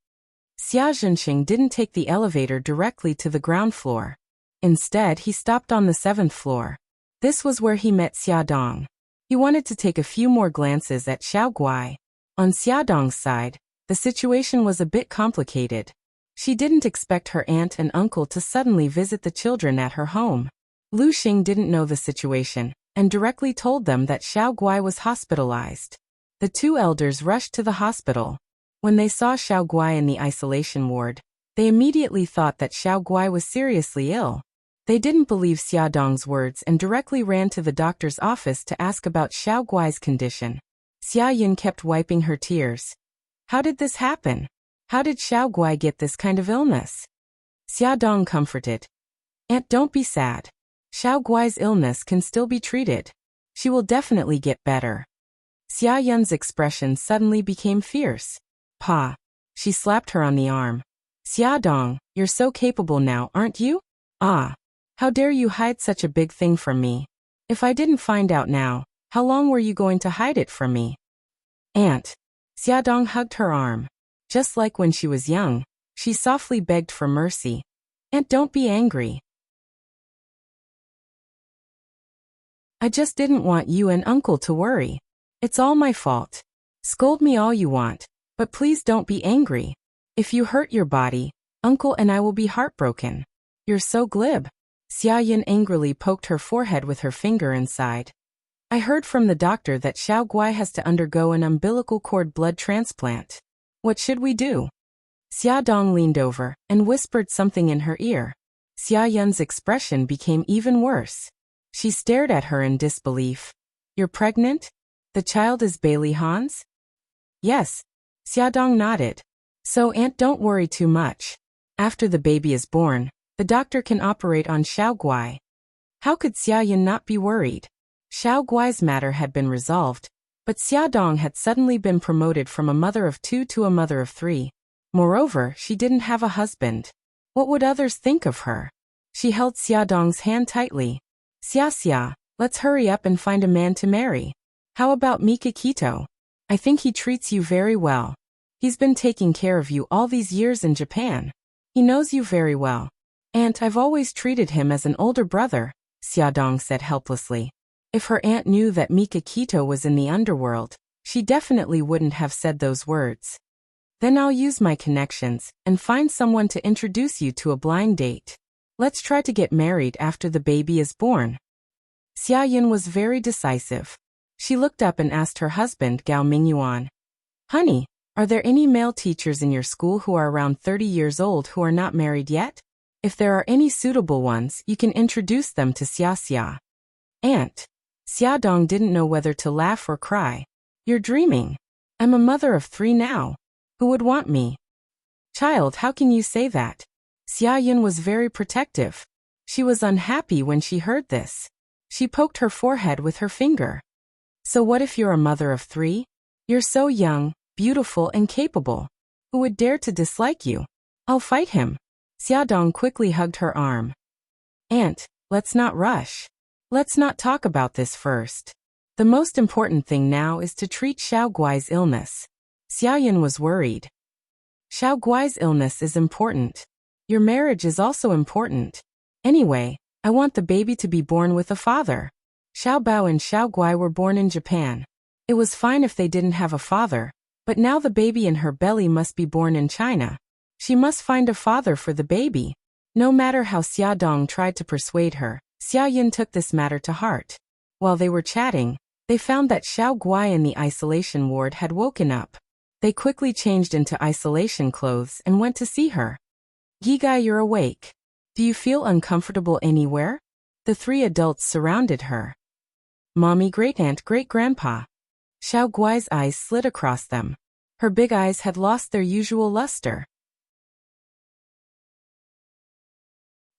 Xia Zhenxing didn't take the elevator directly to the ground floor. Instead, he stopped on the 7th floor. This was where he met Xia Dong. He wanted to take a few more glances at Xiao Guai. On Xia Dong's side, the situation was a bit complicated. She didn't expect her aunt and uncle to suddenly visit the children at her home. Lu Xing didn't know the situation, and directly told them that Xiao Guai was hospitalized. The two elders rushed to the hospital. When they saw Xiao Guai in the isolation ward, they immediately thought that Xiao Guai was seriously ill. They didn't believe Xia Dong's words and directly ran to the doctor's office to ask about Xiao Guai's condition. Xia Yin kept wiping her tears. How did this happen? How did Xiao Guai get this kind of illness? Xia Dong comforted. Aunt, don't be sad. Xiao Guai's illness can still be treated. She will definitely get better. Xia Yun's expression suddenly became fierce. Pa. She slapped her on the arm. Xia Dong, you're so capable now, aren't you? Ah. How dare you hide such a big thing from me? If I didn't find out now, how long were you going to hide it from me? Aunt. Xia Dong hugged her arm. Just like when she was young, she softly begged for mercy. Aunt, don't be angry. I just didn't want you and Uncle to worry. It's all my fault. Scold me all you want, but please don't be angry. If you hurt your body, Uncle and I will be heartbroken. You're so glib. Xia Yin angrily poked her forehead with her finger and sighed. I heard from the doctor that Xiao Guai has to undergo an umbilical cord blood transplant. What should we do? Xia Dong leaned over and whispered something in her ear. Xia Yun's expression became even worse. She stared at her in disbelief. You're pregnant? The child is Bailey Han's? Yes. Xia Dong nodded. So Aunt, don't worry too much. After the baby is born, the doctor can operate on Xiao Guai. How could Xia Yin not be worried? Xiao Guai's matter had been resolved, but Xia Dong had suddenly been promoted from a mother of 2 to a mother of 3. Moreover, she didn't have a husband. What would others think of her? She held Xia Dong's hand tightly. Xia, let's hurry up and find a man to marry. How about Mika Kito? I think he treats you very well. He's been taking care of you all these years in Japan. He knows you very well. Aunt, I've always treated him as an older brother, Xia Dong said helplessly. If her aunt knew that Mika Kito was in the underworld, she definitely wouldn't have said those words. Then I'll use my connections and find someone to introduce you to a blind date. Let's try to get married after the baby is born. Xia Yin was very decisive. She looked up and asked her husband, Gao Mingyuan. Honey, are there any male teachers in your school who are around 30 years old who are not married yet? If there are any suitable ones, you can introduce them to Xia. Aunt. Xia Dong didn't know whether to laugh or cry. You're dreaming. I'm a mother of 3 now. Who would want me? Child, how can you say that? Xia Yin was very protective. She was unhappy when she heard this. She poked her forehead with her finger. So what if you're a mother of 3? You're so young, beautiful and capable. Who would dare to dislike you? I'll fight him. Xia Dong quickly hugged her arm. Aunt, let's not rush. Let's not talk about this first. The most important thing now is to treat Xiao Guai's illness. Xia Yin was worried. Xiao Guai's illness is important. Your marriage is also important. Anyway, I want the baby to be born with a father. Xiao Bao and Xiao Guai were born in Japan. It was fine if they didn't have a father, but now the baby in her belly must be born in China. She must find a father for the baby. No matter how Xia Dong tried to persuade her, Xia Yin took this matter to heart. While they were chatting, they found that Xiao Guai in the isolation ward had woken up. They quickly changed into isolation clothes and went to see her. Yigai, you're awake. Do you feel uncomfortable anywhere? The 3 adults surrounded her. Mommy, great-aunt, great-grandpa. Xiao Guai's eyes slid across them. Her big eyes had lost their usual luster.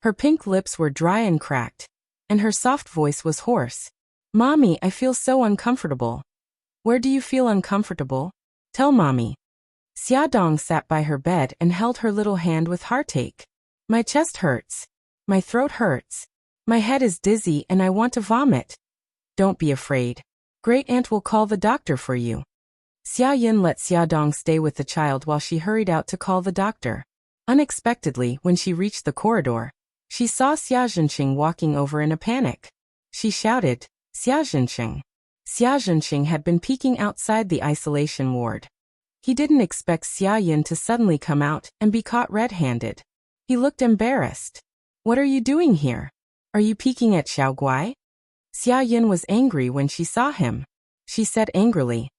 Her pink lips were dry and cracked, and her soft voice was hoarse. Mommy, I feel so uncomfortable. Where do you feel uncomfortable? Tell mommy. Xiaodong sat by her bed and held her little hand with heartache. My chest hurts. My throat hurts. My head is dizzy and I want to vomit. Don't be afraid. Great aunt will call the doctor for you. Xia Yin let Xiaodong stay with the child while she hurried out to call the doctor. Unexpectedly, when she reached the corridor, she saw Xia Zhenqing walking over in a panic. She shouted, Xia Zhenqing. Xia Zhenqing had been peeking outside the isolation ward. He didn't expect Xia Yin to suddenly come out and be caught red-handed. He looked embarrassed. What are you doing here? Are you peeking at Xiao Guai? Xia Yin was angry when she saw him. She said angrily,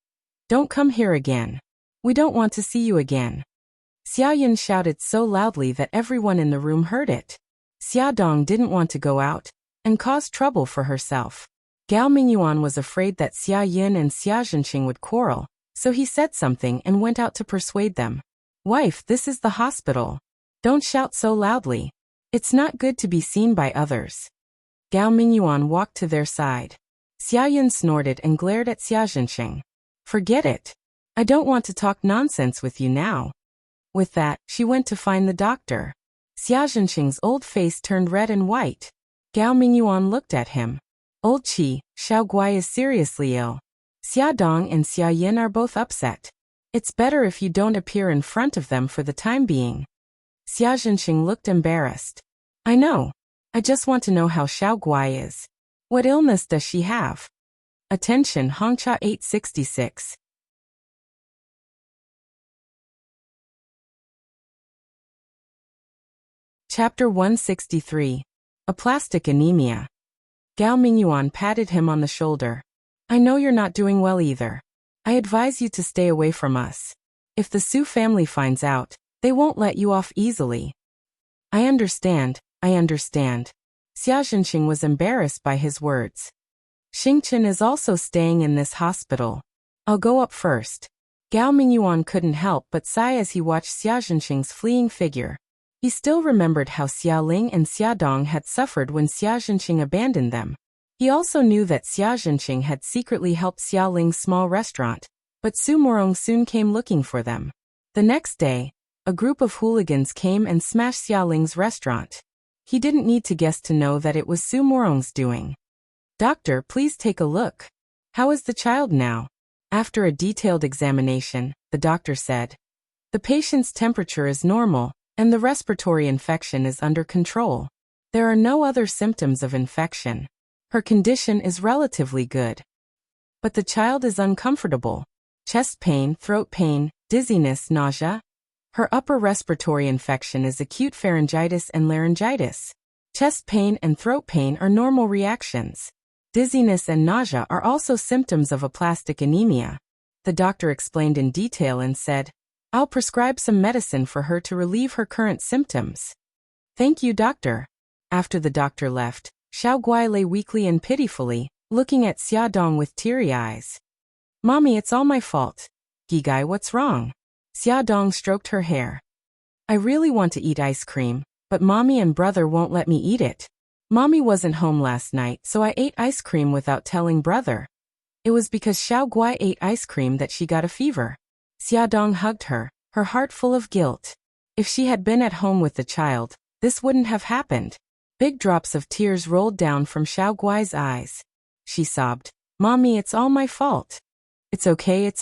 Don't come here again. We don't want to see you again. Xia Yin shouted so loudly that everyone in the room heard it. Xiaodong didn't want to go out and cause trouble for herself. Gao Mingyuan was afraid that Xia Yin and Xia Zhenqing would quarrel, so he said something and went out to persuade them. Wife, this is the hospital. Don't shout so loudly. It's not good to be seen by others. Gao Mingyuan walked to their side. Xia Yin snorted and glared at Xia Zhenqing. Forget it. I don't want to talk nonsense with you now. With that, she went to find the doctor. Xia Zhenqing's old face turned red and white. Gao Mingyuan looked at him. Old Qi, Xiao Guai is seriously ill. Xia Dong and Xia Yin are both upset. It's better if you don't appear in front of them for the time being. Xia Zhenqing looked embarrassed. I know. I just want to know how Xiao Guai is. What illness does she have? Attention Hongcha 866. Chapter 163. Aplastic anemia. Gao Mingyuan patted him on the shoulder. I know you're not doing well either. I advise you to stay away from us. If the Su family finds out, they won't let you off easily. I understand. Xia Zhenqing was embarrassed by his words. Xingchen is also staying in this hospital. I'll go up first. Gao Mingyuan couldn't help but sigh as he watched Xia Zhenqing's fleeing figure. He still remembered how Xia Ling and Xia Dong had suffered when Xia Zhenqing abandoned them. He also knew that Xia Zhenqing had secretly helped Xia Ling's small restaurant, but Su Morong soon came looking for them. The next day, a group of hooligans came and smashed Xia Ling's restaurant. He didn't need to guess to know that it was Su Morong's doing. Doctor, please take a look. How is the child now? After a detailed examination, the doctor said, the patient's temperature is normal, and the respiratory infection is under control. There are no other symptoms of infection. Her condition is relatively good. But the child is uncomfortable. Chest pain, throat pain, dizziness, nausea. Her upper respiratory infection is acute pharyngitis and laryngitis. Chest pain and throat pain are normal reactions. Dizziness and nausea are also symptoms of aplastic anemia. The doctor explained in detail and said, I'll prescribe some medicine for her to relieve her current symptoms. Thank you, doctor. After the doctor left, Xiao Guai lay weakly and pitifully, looking at Xia Dong with teary eyes. Mommy, it's all my fault. Gigai, what's wrong? Xia Dong stroked her hair. I really want to eat ice cream, but mommy and brother won't let me eat it. Mommy wasn't home last night, so I ate ice cream without telling brother. It was because Xiao Guai ate ice cream that she got a fever. Xia Dong hugged her, her heart full of guilt. If she had been at home with the child, this wouldn't have happened. Big drops of tears rolled down from Xiao Guai's eyes. She sobbed, Mommy, it's all my fault. It's okay.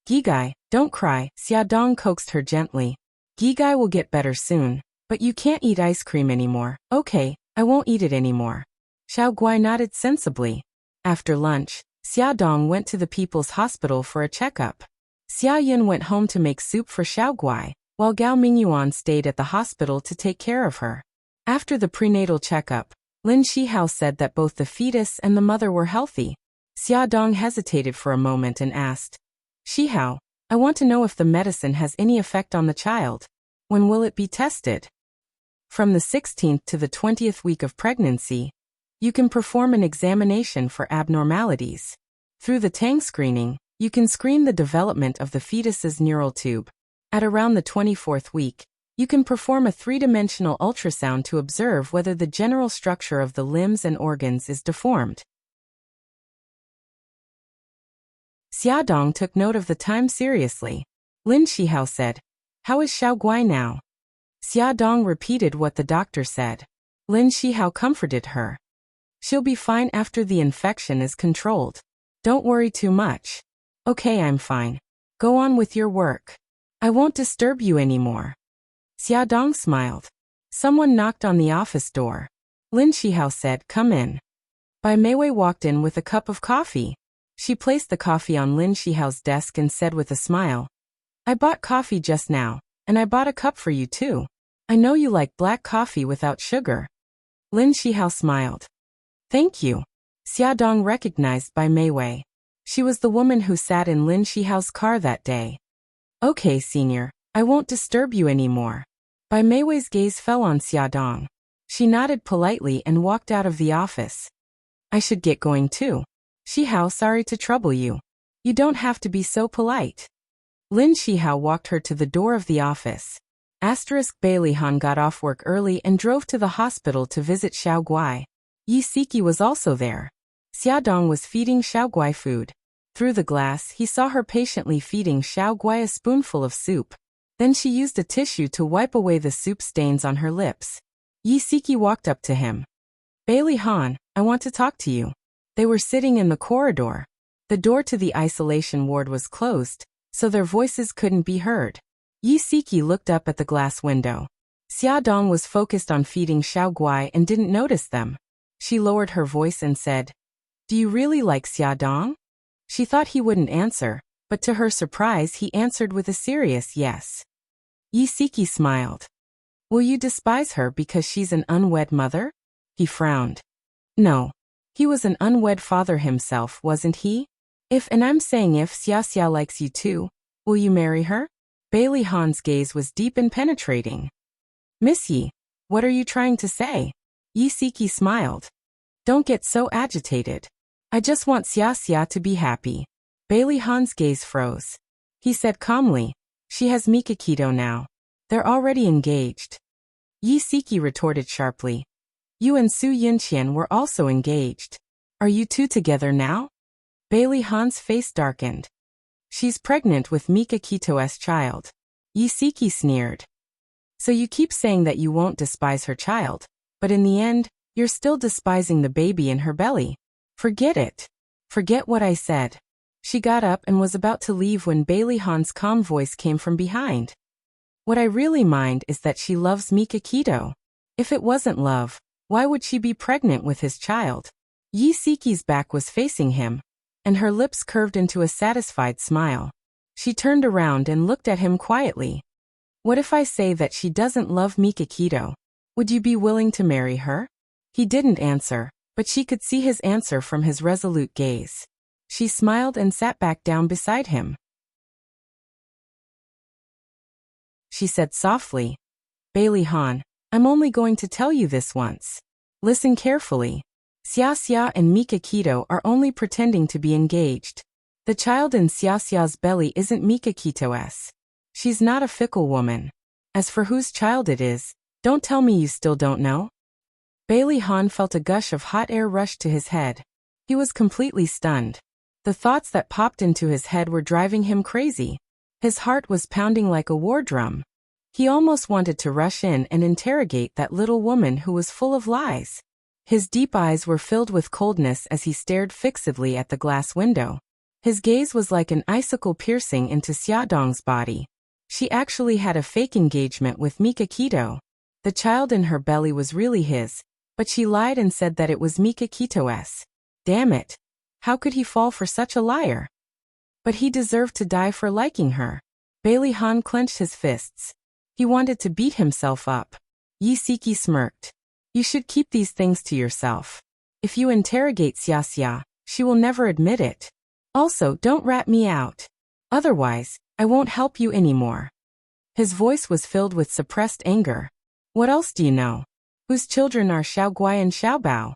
Gigai, don't cry, Xia Dong coaxed her gently. Gigai will get better soon, but you can't eat ice cream anymore. Okay, I won't eat it anymore. Xiao Guai nodded sensibly. After lunch, Xia Dong went to the People's Hospital for a checkup. Xia Yin went home to make soup for Xiao Guai, while Gao Mingyuan stayed at the hospital to take care of her. After the prenatal checkup, Lin Shihao said that both the fetus and the mother were healthy. Xia Dong hesitated for a moment and asked, Shihao, I want to know if the medicine has any effect on the child. When will it be tested? From the 16th to the 20th week of pregnancy, you can perform an examination for abnormalities. Through the Tang screening, you can screen the development of the fetus's neural tube. At around the 24th week, you can perform a three-dimensional ultrasound to observe whether the general structure of the limbs and organs is deformed. Xiaodong took note of the time seriously. Lin Shihao said, "How is Xiao Guai now?" Xiaodong repeated what the doctor said. Lin Shihao comforted her. "She'll be fine after the infection is controlled. Don't worry too much." "Okay, I'm fine. Go on with your work. I won't disturb you anymore." Xiaodong smiled. Someone knocked on the office door. Lin Shihao said, "Come in." Bai Meiwei walked in with a cup of coffee. She placed the coffee on Lin Shihao's desk and said with a smile, "I bought coffee just now, and I bought a cup for you too. I know you like black coffee without sugar." Lin Shihao smiled. "Thank you." Xiaodong recognized Bai Meiwei. She was the woman who sat in Lin Shihao's car that day. "Okay, senior, I won't disturb you anymore." Bai Meiwei's gaze fell on Xiaodong. She nodded politely and walked out of the office. "I should get going too. Shihao, sorry to trouble you. You don't have to be so polite." Lin Shihao walked her to the door of the office. Bailey Han got off work early and drove to the hospital to visit Xiao Guai. Yi Siki was also there. Xiaodong was feeding Xiao Guai food. Through the glass, he saw her patiently feeding Xiao Guai a spoonful of soup. Then she used a tissue to wipe away the soup stains on her lips. Yi Siki walked up to him. "Bailey Han, I want to talk to you." They were sitting in the corridor. The door to the isolation ward was closed, so their voices couldn't be heard. Yi Siki looked up at the glass window. Xiaodong was focused on feeding Xiao Guai and didn't notice them. She lowered her voice and said, "Do you really like Xiaodong?" She thought he wouldn't answer, but to her surprise he answered with a serious yes. Yi Siki smiled. "Will you despise her because she's an unwed mother?" He frowned. "No. He was an unwed father himself, wasn't he? And I'm saying if Xia likes you too, will you marry her?" Bailey Han's gaze was deep and penetrating. "Miss Yi, what are you trying to say?" Yi Siki smiled. "Don't get so agitated. I just want Xia to be happy." Bailey Han's gaze froze. He said calmly, "She has Mikakito now. They're already engaged." Yi Siki retorted sharply, "You and Su Yunqian were also engaged. Are you two together now?" Bailey Han's face darkened. "She's pregnant with Mikakito's child." Yi Siki sneered. "So you keep saying that you won't despise her child, but in the end, you're still despising the baby in her belly. Forget it. Forget what I said." She got up and was about to leave when Bailey Han's calm voice came from behind. "What I really mind is that she loves Mikakito. If it wasn't love, why would she be pregnant with his child?" Yi Siki's back was facing him, and her lips curved into a satisfied smile. She turned around and looked at him quietly. "What if I say that she doesn't love Mikakito? Would you be willing to marry her?" He didn't answer, but she could see his answer from his resolute gaze. She smiled and sat back down beside him. She said softly, "Bailey Han, I'm only going to tell you this once. Listen carefully. Xia and Mikakito are only pretending to be engaged. The child in Xia's belly isn't Mikakito's. She's not a fickle woman. As for whose child it is, don't tell me you still don't know." Bailey Han felt a gush of hot air rush to his head. He was completely stunned. The thoughts that popped into his head were driving him crazy. His heart was pounding like a war drum. He almost wanted to rush in and interrogate that little woman who was full of lies. His deep eyes were filled with coldness as he stared fixedly at the glass window. His gaze was like an icicle piercing into Xiaodong's body. She actually had a fake engagement with Mikakito. The child in her belly was really his, but she lied and said that it was Mikakito's. Damn it. How could he fall for such a liar? But he deserved to die for liking her. Bailey Han clenched his fists. He wanted to beat himself up. Yi Siki smirked. "You should keep these things to yourself. If you interrogate Xia, she will never admit it. Also, don't rat me out. Otherwise, I won't help you anymore." His voice was filled with suppressed anger. "What else do you know? Whose children are Xiao Guai and Xiao Bao?"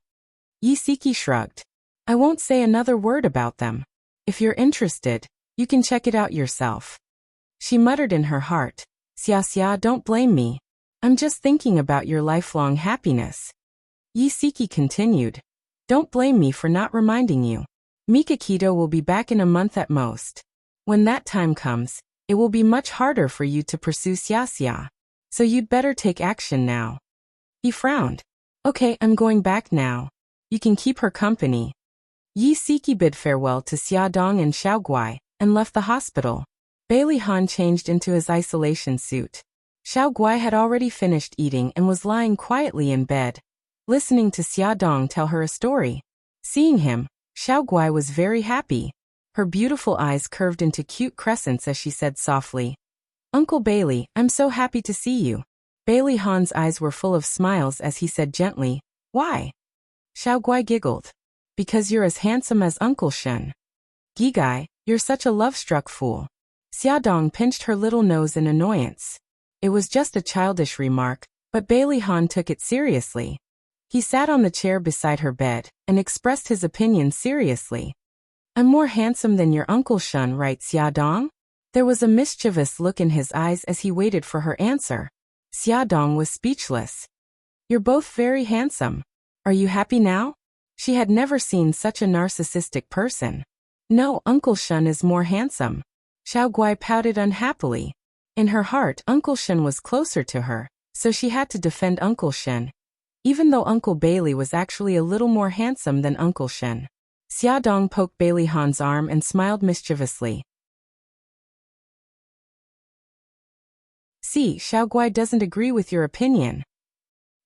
Yi Siki shrugged. "I won't say another word about them. If you're interested, you can check it out yourself." She muttered in her heart, Xia, don't blame me. I'm just thinking about your lifelong happiness." Yi Siki continued, "Don't blame me for not reminding you. Mikakito will be back in a month at most. When that time comes, it will be much harder for you to pursue Xiaxia. So you'd better take action now. He frowned. Okay, I'm going back now. You can keep her company. Yi Siki bid farewell to Xia Dong and Xiao Guai, and left the hospital. Bailey Han changed into his isolation suit. Xiao Guai had already finished eating and was lying quietly in bed, listening to Xia Dong tell her a story. Seeing him, Xiao Guai was very happy. Her beautiful eyes curved into cute crescents as she said softly, Uncle Bailey, I'm so happy to see you. Bailey Han's eyes were full of smiles as he said gently, Why? Xiao Guai giggled. Because you're as handsome as Uncle Shen. Gigai, you're such a love-struck fool. Xia Dong pinched her little nose in annoyance. It was just a childish remark, but Bailey Han took it seriously. He sat on the chair beside her bed and expressed his opinion seriously. I'm more handsome than your Uncle Shen, right, Xia Dong? There was a mischievous look in his eyes as he waited for her answer. Xia Dong was speechless. You're both very handsome. Are you happy now? She had never seen such a narcissistic person. No, Uncle Shen is more handsome. Xiao Guai pouted unhappily. In her heart, Uncle Shen was closer to her, so she had to defend Uncle Shen, even though Uncle Bailey was actually a little more handsome than Uncle Shen. Xia Dong poked Bailey Han's arm and smiled mischievously. See, Xiao Guai doesn't agree with your opinion.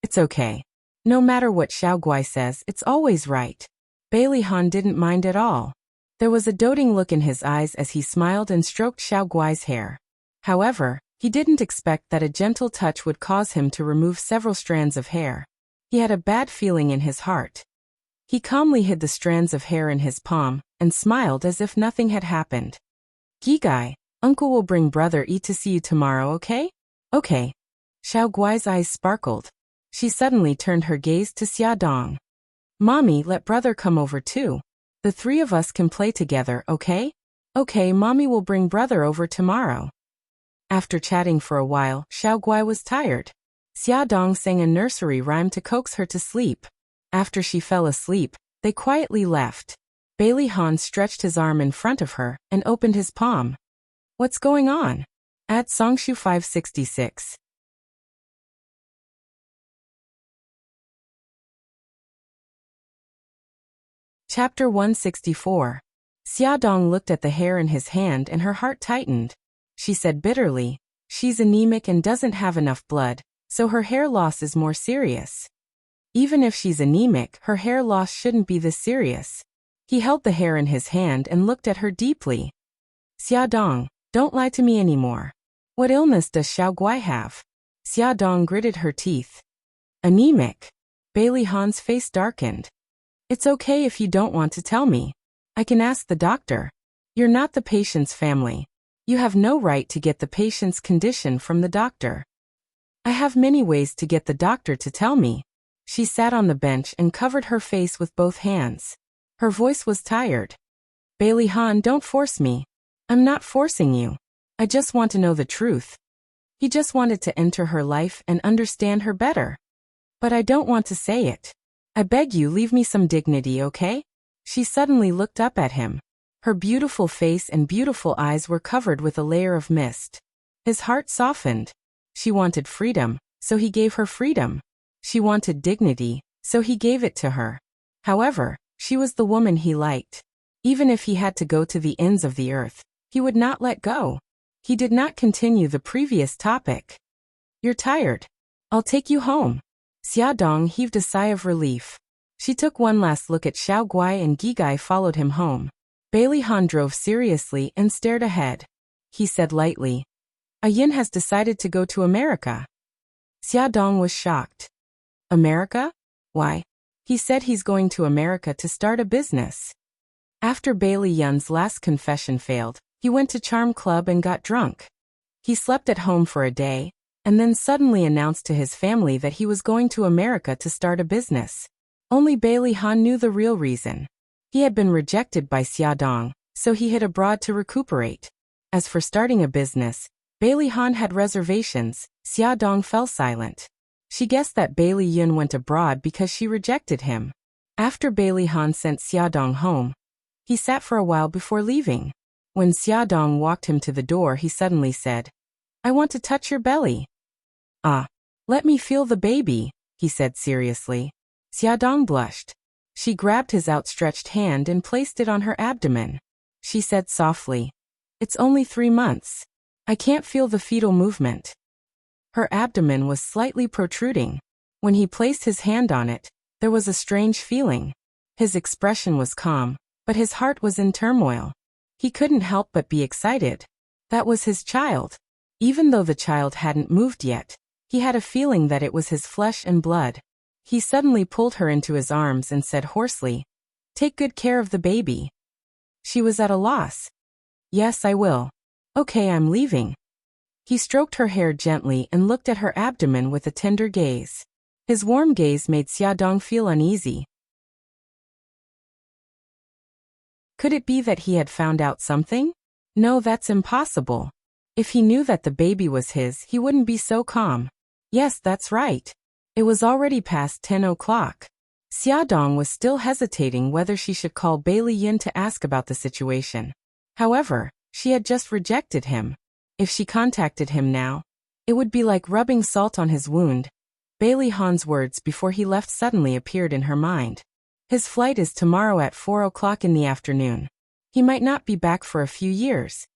It's okay. No matter what Xiao Guai says, it's always right. Bailey Han didn't mind at all. There was a doting look in his eyes as he smiled and stroked Xiao Guai's hair. However, he didn't expect that a gentle touch would cause him to remove several strands of hair. He had a bad feeling in his heart. He calmly hid the strands of hair in his palm and smiled as if nothing had happened. Gigai, Uncle will bring Brother E to see you tomorrow, okay? Okay. Xiao Guai's eyes sparkled. She suddenly turned her gaze to Xia Dong. Mommy, let Brother come over too. The three of us can play together, okay? Okay, Mommy will bring Brother over tomorrow. After chatting for a while, Xiao Guai was tired. Xia Dong sang a nursery rhyme to coax her to sleep. After she fell asleep, they quietly left. Bailey Han stretched his arm in front of her and opened his palm. What's going on? Add Songshu 566. Chapter 164. Xia Dong looked at the hair in his hand and her heart tightened. She said bitterly, she's anemic and doesn't have enough blood, so her hair loss is more serious. Even if she's anemic, her hair loss shouldn't be this serious. He held the hair in his hand and looked at her deeply. Xia Dong, don't lie to me anymore. What illness does Xiao Guai have? Xia Dong gritted her teeth. Anemic. Bailey Han's face darkened. It's okay if you don't want to tell me. I can ask the doctor. You're not the patient's family. You have no right to get the patient's condition from the doctor. I have many ways to get the doctor to tell me. She sat on the bench and covered her face with both hands. Her voice was tired. Bailey Han, don't force me. I'm not forcing you. I just want to know the truth. He just wanted to enter her life and understand her better. But I don't want to say it. I beg you, leave me some dignity, okay? She suddenly looked up at him. Her beautiful face and beautiful eyes were covered with a layer of mist. His heart softened. She wanted freedom, so he gave her freedom. She wanted dignity, so he gave it to her. However, she was the woman he liked. Even if he had to go to the ends of the earth, he would not let go. He did not continue the previous topic. You're tired. I'll take you home. Xia Dong heaved a sigh of relief. She took one last look at Xiao Guai and Gigai followed him home. Bailey Han drove seriously and stared ahead. He said lightly, Yin has decided to go to America. Xia Dong was shocked. America? Why? He said he's going to America to start a business. After Bailey Yun's last confession failed, he went to Charm Club and got drunk. He slept at home for a day, and then suddenly announced to his family that he was going to America to start a business. Only Bailey Han knew the real reason. He had been rejected by Xia Dong, so he hid abroad to recuperate. As for starting a business, Bailey Han had reservations. Xia Dong fell silent. She guessed that Bailey Yun went abroad because she rejected him. After Bailey Han sent Xia Dong home, He sat for a while before leaving. When Xiaodong walked him to the door, he suddenly said, "I want to touch your belly." "Ah, let me feel the baby," he said seriously. Xiaodong blushed. She grabbed his outstretched hand and placed it on her abdomen. She said softly, "It's only 3 months. I can't feel the fetal movement." Her abdomen was slightly protruding. When he placed his hand on it, there was a strange feeling. His expression was calm, but his heart was in turmoil. He couldn't help but be excited. That was his child. Even though the child hadn't moved yet, he had a feeling that it was his flesh and blood. He suddenly pulled her into his arms and said hoarsely, "Take good care of the baby." She was at a loss. "Yes, I will. Okay, I'm leaving." He stroked her hair gently and looked at her abdomen with a tender gaze. His warm gaze made Xiaodong feel uneasy. Could it be that he had found out something? No, that's impossible. If he knew that the baby was his, he wouldn't be so calm. Yes, that's right. It was already past 10 o'clock. Xiaodong was still hesitating whether she should call Bailey Yin to ask about the situation. However, she had just rejected him. If she contacted him now, it would be like rubbing salt on his wound. Bailey Han's words before he left suddenly appeared in her mind. His flight is tomorrow at 4 o'clock in the afternoon. He might not be back for a few years.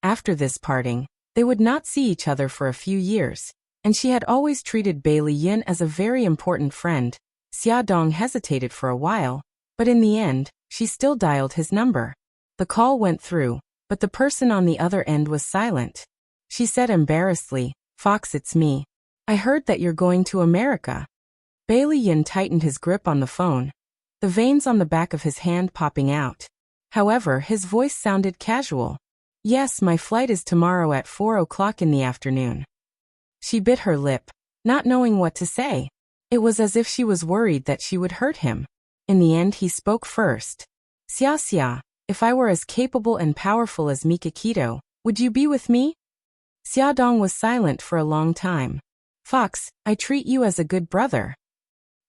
After this parting, they would not see each other for a few years, and she had always treated Bailey Yin as a very important friend. Xiaodong hesitated for a while, but in the end, she still dialed his number. The call went through, but the person on the other end was silent. She said embarrassedly, "Fox, it's me. I heard that you're going to America." Bailey Yin tightened his grip on the phone, the veins on the back of his hand popping out. However, his voice sounded casual. "Yes, my flight is tomorrow at 4 o'clock in the afternoon." She bit her lip, not knowing what to say. It was as if she was worried that she would hurt him. In the end, he spoke first. "Xia, if I were as capable and powerful as Mikakito, would you be with me?" Xiaodong was silent for a long time. "Fox, I treat you as a good brother."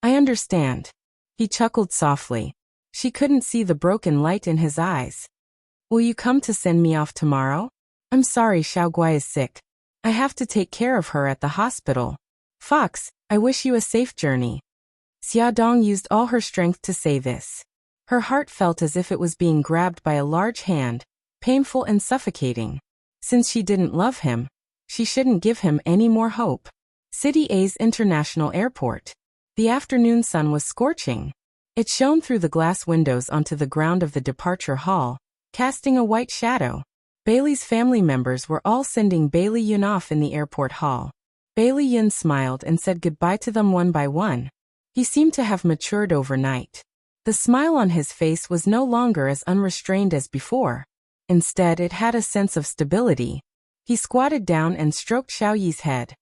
"I understand." He chuckled softly. She couldn't see the broken light in his eyes. "Will you come to send me off tomorrow?" "I'm sorry, Xiaoguai is sick. I have to take care of her at the hospital." "Fox, I wish you a safe journey." Xiaodong used all her strength to say this. Her heart felt as if it was being grabbed by a large hand, painful and suffocating. Since she didn't love him, she shouldn't give him any more hope. City A's International Airport. The afternoon sun was scorching. It shone through the glass windows onto the ground of the departure hall, casting a white shadow. Bailey's family members were all sending Bailey Yin off in the airport hall. Bailey Yin smiled and said goodbye to them one by one. He seemed to have matured overnight. The smile on his face was no longer as unrestrained as before. Instead, it had a sense of stability. He squatted down and stroked Xiao Yi's head.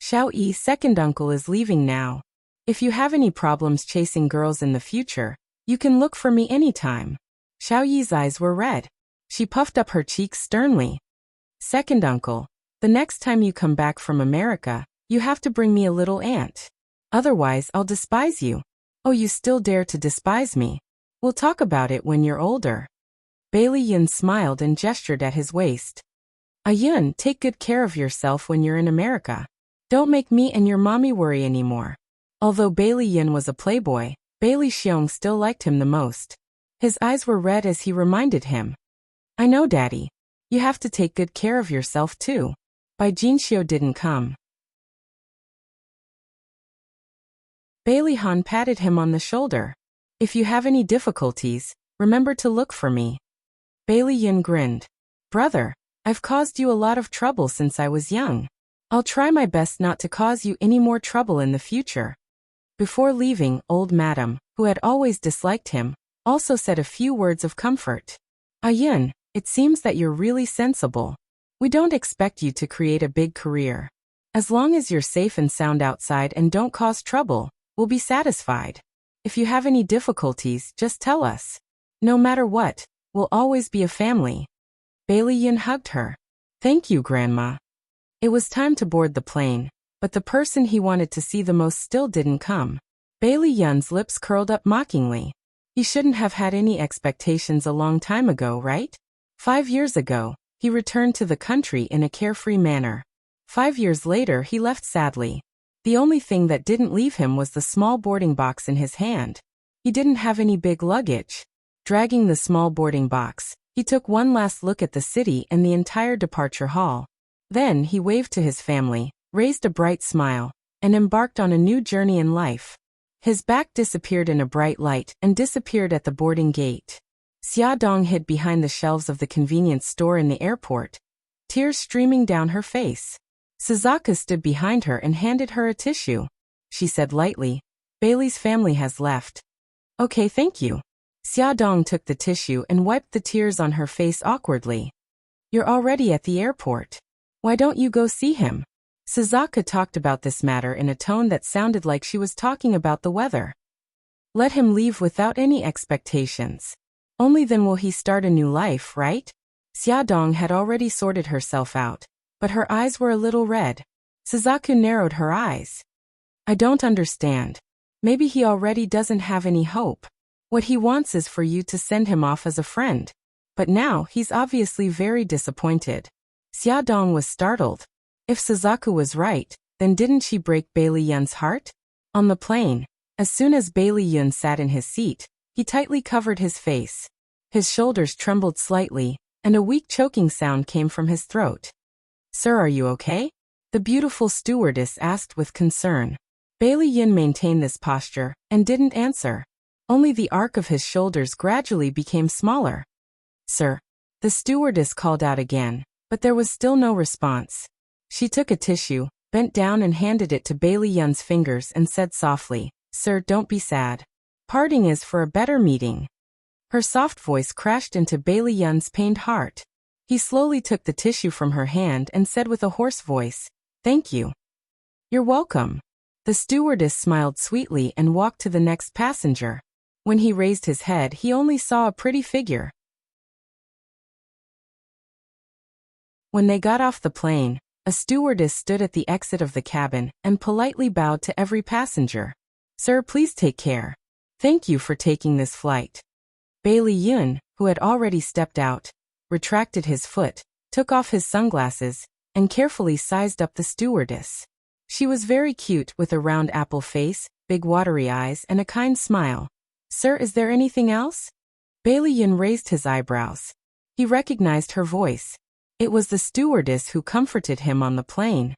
"Xiao Yi, second uncle is leaving now. If you have any problems chasing girls in the future, you can look for me anytime." Xiao Yi's eyes were red. She puffed up her cheeks sternly. "Second uncle, the next time you come back from America, you have to bring me a little ant. Otherwise, I'll despise you." "Oh, you still dare to despise me? We'll talk about it when you're older." Bailey Yin smiled and gestured at his waist. "Ayun, take good care of yourself when you're in America. Don't make me and your mommy worry anymore." Although Bailey Yin was a playboy, Bailey Xiong still liked him the most. His eyes were red as he reminded him. "I know, Daddy. You have to take good care of yourself too." Bai Jinxiu didn't come. Bailey Han patted him on the shoulder. "If you have any difficulties, remember to look for me." Bailey Yin grinned. "Brother, I've caused you a lot of trouble since I was young. I'll try my best not to cause you any more trouble in the future." Before leaving, old Madam, who had always disliked him, also said a few words of comfort. "Ayun, it seems that you're really sensible. We don't expect you to create a big career. As long as you're safe and sound outside and don't cause trouble, we'll be satisfied. If you have any difficulties, just tell us. No matter what, we'll always be a family." Bailey Yin hugged her. "Thank you, Grandma." It was time to board the plane, but the person he wanted to see the most still didn't come. Bailey Yin's lips curled up mockingly. He shouldn't have had any expectations a long time ago, right? 5 years ago, he returned to the country in a carefree manner. 5 years later he left sadly. The only thing that didn't leave him was the small boarding box in his hand. He didn't have any big luggage. Dragging the small boarding box, he took one last look at the city and the entire departure hall. Then he waved to his family, raised a bright smile, and embarked on a new journey in life. His back disappeared in a bright light and disappeared at the boarding gate. Xia Dong hid behind the shelves of the convenience store in the airport, tears streaming down her face. Suzuka stood behind her and handed her a tissue. She said lightly, "Bailey's family has left." "Okay, thank you." Xia Dong took the tissue and wiped the tears on her face awkwardly. "You're already at the airport. Why don't you go see him?" Suzuka talked about this matter in a tone that sounded like she was talking about the weather. "Let him leave without any expectations. Only then will he start a new life, right?" Xia Dong had already sorted herself out, but her eyes were a little red. Suzuka narrowed her eyes. "I don't understand. Maybe he already doesn't have any hope. What he wants is for you to send him off as a friend. But now he's obviously very disappointed." Xia Dong was startled. If Suzuka was right, then didn't she break Bailey Yun's heart? On the plane, as soon as Bailey Yun sat in his seat, he tightly covered his face. His shoulders trembled slightly, and a weak choking sound came from his throat. "Sir, are you okay?" the beautiful stewardess asked with concern. Bailey Yun maintained this posture and didn't answer. Only the arc of his shoulders gradually became smaller. "Sir," the stewardess called out again, but there was still no response. She took a tissue, bent down and handed it to Bailey Yun's fingers and said softly, "Sir, don't be sad. Parting is for a better meeting." Her soft voice crashed into Bailey Yun's pained heart. He slowly took the tissue from her hand and said with a hoarse voice, "Thank you." "You're welcome." The stewardess smiled sweetly and walked to the next passenger. When he raised his head, he only saw a pretty figure. When they got off the plane, a stewardess stood at the exit of the cabin and politely bowed to every passenger. "Sir, please take care. Thank you for taking this flight." Bailey Yun, who had already stepped out, retracted his foot, took off his sunglasses, and carefully sized up the stewardess. She was very cute with a round apple face, big watery eyes, and a kind smile. "Sir, is there anything else?" Bailey Yun raised his eyebrows. He recognized her voice. It was the stewardess who comforted him on the plane.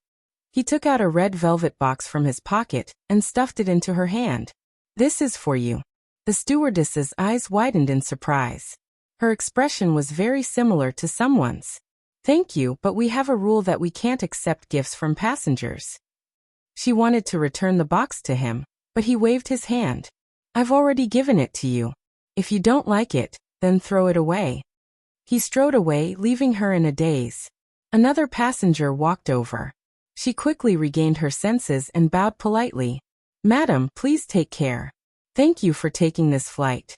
He took out a red velvet box from his pocket and stuffed it into her hand. "This is for you." The stewardess's eyes widened in surprise. Her expression was very similar to someone's. "Thank you, but we have a rule that we can't accept gifts from passengers." She wanted to return the box to him, but he waved his hand. "I've already given it to you. If you don't like it, then throw it away." He strode away, leaving her in a daze. Another passenger walked over. She quickly regained her senses and bowed politely. "Madam, please take care. Thank you for taking this flight."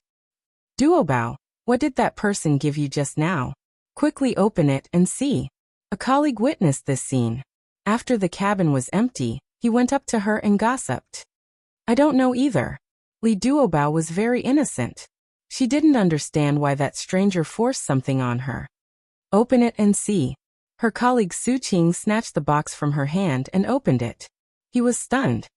"Duobao, what did that person give you just now? Quickly open it and see." A colleague witnessed this scene. After the cabin was empty, he went up to her and gossiped. "I don't know either." Li Duobao was very innocent. She didn't understand why that stranger forced something on her. "Open it and see." Her colleague Su Qing snatched the box from her hand and opened it. He was stunned.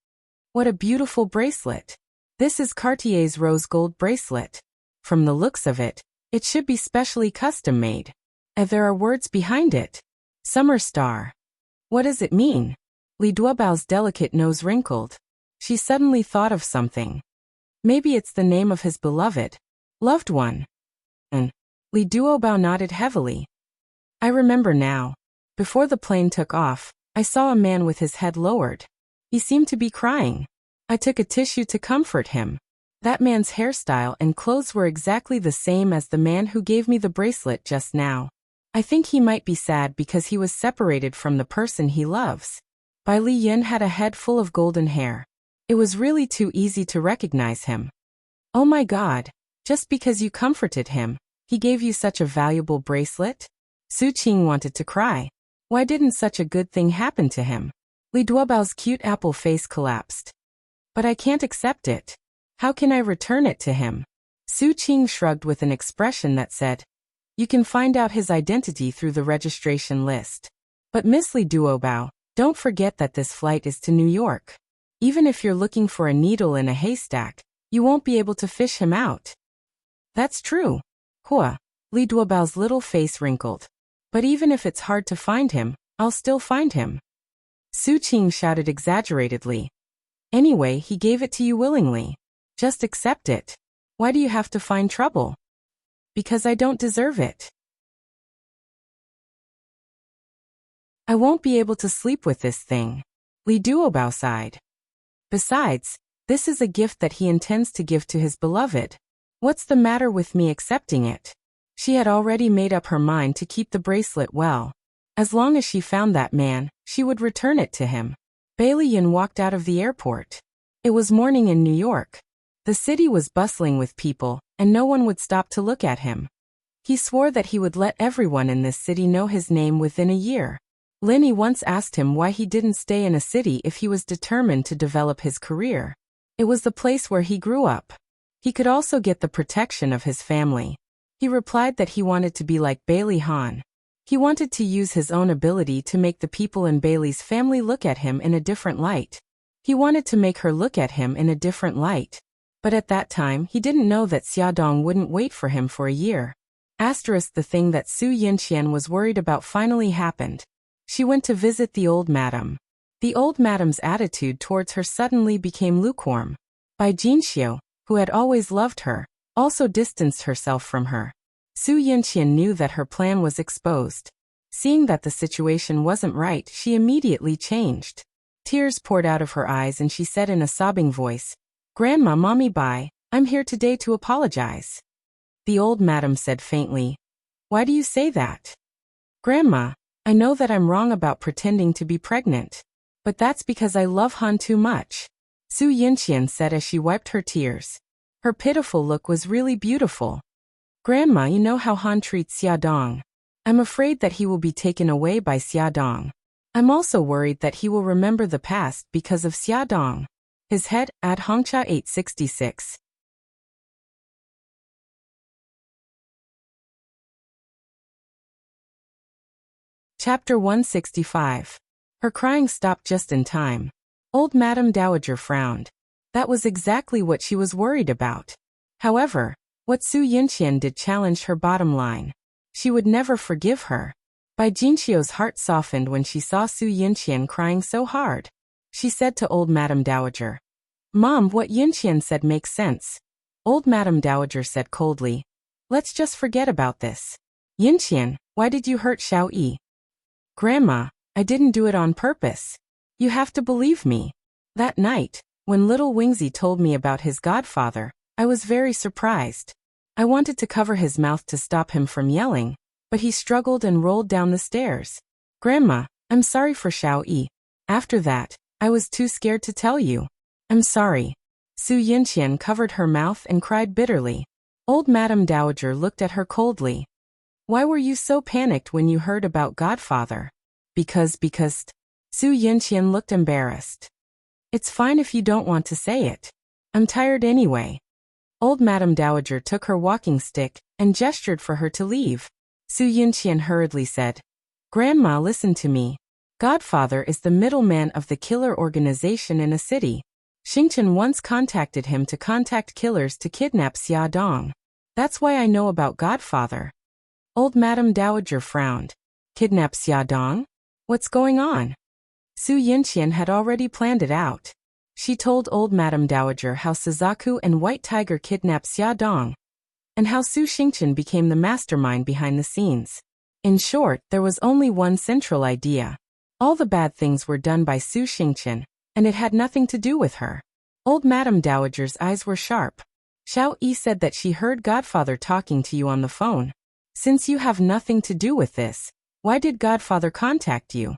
"What a beautiful bracelet. This is Cartier's rose gold bracelet. From the looks of it, it should be specially custom made. And there are words behind it. Summer Star. What does it mean?" Li Duobao's delicate nose wrinkled. She suddenly thought of something. Maybe it's the name of his beloved, loved one. And Li Duobao nodded heavily. "I remember now. Before the plane took off, I saw a man with his head lowered. He seemed to be crying. I took a tissue to comfort him. That man's hairstyle and clothes were exactly the same as the man who gave me the bracelet just now. I think he might be sad because he was separated from the person he loves." Bai Li Yun had a head full of golden hair. It was really too easy to recognize him. "Oh my God, just because you comforted him, he gave you such a valuable bracelet?" Su Qing wanted to cry. Why didn't such a good thing happen to him? Li Duobao's cute apple face collapsed. "But I can't accept it. How can I return it to him?" Su Qing shrugged with an expression that said, "You can find out his identity through the registration list. But Miss Li Duobao, don't forget that this flight is to New York. Even if you're looking for a needle in a haystack, you won't be able to fish him out." "That's true." Hua, Li Duobao's little face wrinkled. "But even if it's hard to find him, I'll still find him." Su Qing shouted exaggeratedly. "Anyway, he gave it to you willingly. Just accept it. Why do you have to find trouble?" "Because I don't deserve it. I won't be able to sleep with this thing." Li Duobao sighed. "Besides, this is a gift that he intends to give to his beloved. What's the matter with me accepting it?" She had already made up her mind to keep the bracelet well. As long as she found that man, she would return it to him. Bailey Yin walked out of the airport. It was morning in New York. The city was bustling with people, and no one would stop to look at him. He swore that he would let everyone in this city know his name within a year. Linny once asked him why he didn't stay in a city if he was determined to develop his career. It was the place where he grew up. He could also get the protection of his family. He replied that he wanted to be like Bailey Han. He wanted to use his own ability to make the people in Bailey's family look at him in a different light. He wanted to make her look at him in a different light. But at that time, he didn't know that Xiaodong wouldn't wait for him for a year. The thing that Su Yinqian was worried about finally happened. She went to visit the old madam. The old madam's attitude towards her suddenly became lukewarm. Bai Jinxiu, who had always loved her, also distanced herself from her. Su Yinqian knew that her plan was exposed. Seeing that the situation wasn't right, she immediately changed. Tears poured out of her eyes and she said in a sobbing voice, "Grandma, Mommy Bai, I'm here today to apologize." The old madam said faintly, "Why do you say that?" "Grandma, I know that I'm wrong about pretending to be pregnant. But that's because I love Han too much," Su Yinqian said as she wiped her tears. Her pitiful look was really beautiful. "Grandma, you know how Han treats Xiaodong. I'm afraid that he will be taken away by Xiaodong. I'm also worried that he will remember the past because of Xiaodong." His head, at Hongcha 866. Chapter 165. Her crying stopped just in time. Old Madame Dowager frowned. That was exactly what she was worried about. However, what Su Yinqian did challenged her bottom line. She would never forgive her. Bai Jinxiu's heart softened when she saw Su Yinqian crying so hard. She said to old Madame Dowager, "Mom, what Yinqian said makes sense." Old Madame Dowager said coldly, "Let's just forget about this. Yinqian, why did you hurt Xiao Yi?" "Grandma, I didn't do it on purpose. You have to believe me. That night, when little Wingzy told me about his godfather, I was very surprised. I wanted to cover his mouth to stop him from yelling, but he struggled and rolled down the stairs. Grandma, I'm sorry for Xiao Yi. After that, I was too scared to tell you. I'm sorry." Su Yinqian covered her mouth and cried bitterly. Old Madame Dowager looked at her coldly. "Why were you so panicked when you heard about Godfather?" Because. Su Yinqian looked embarrassed. "It's fine if you don't want to say it. I'm tired anyway." Old Madame Dowager took her walking stick and gestured for her to leave. Su Yinqian hurriedly said, "Grandma, listen to me. Godfather is the middleman of the killer organization in a city. Xingchen once contacted him to contact killers to kidnap Xiaodong. That's why I know about Godfather." Old Madame Dowager frowned. "Kidnap Xiaodong? What's going on?" Su Yinqian had already planned it out. She told old Madame Dowager how Suzaku and White Tiger kidnapped Xiaodong, and how Su Xingchen became the mastermind behind the scenes. In short, there was only one central idea. All the bad things were done by Su Xingchen, and it had nothing to do with her. Old Madame Dowager's eyes were sharp. "Xiao Yi said that she heard Godfather talking to you on the phone. Since you have nothing to do with this, why did Godfather contact you?"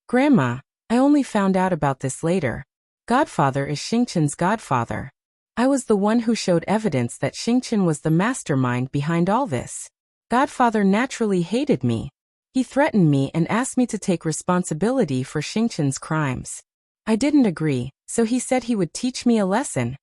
"Grandma, I only found out about this later. Godfather is Xingchen's godfather. I was the one who showed evidence that Xingchen was the mastermind behind all this. Godfather naturally hated me. He threatened me and asked me to take responsibility for Xingchen's crimes. I didn't agree, so he said he would teach me a lesson."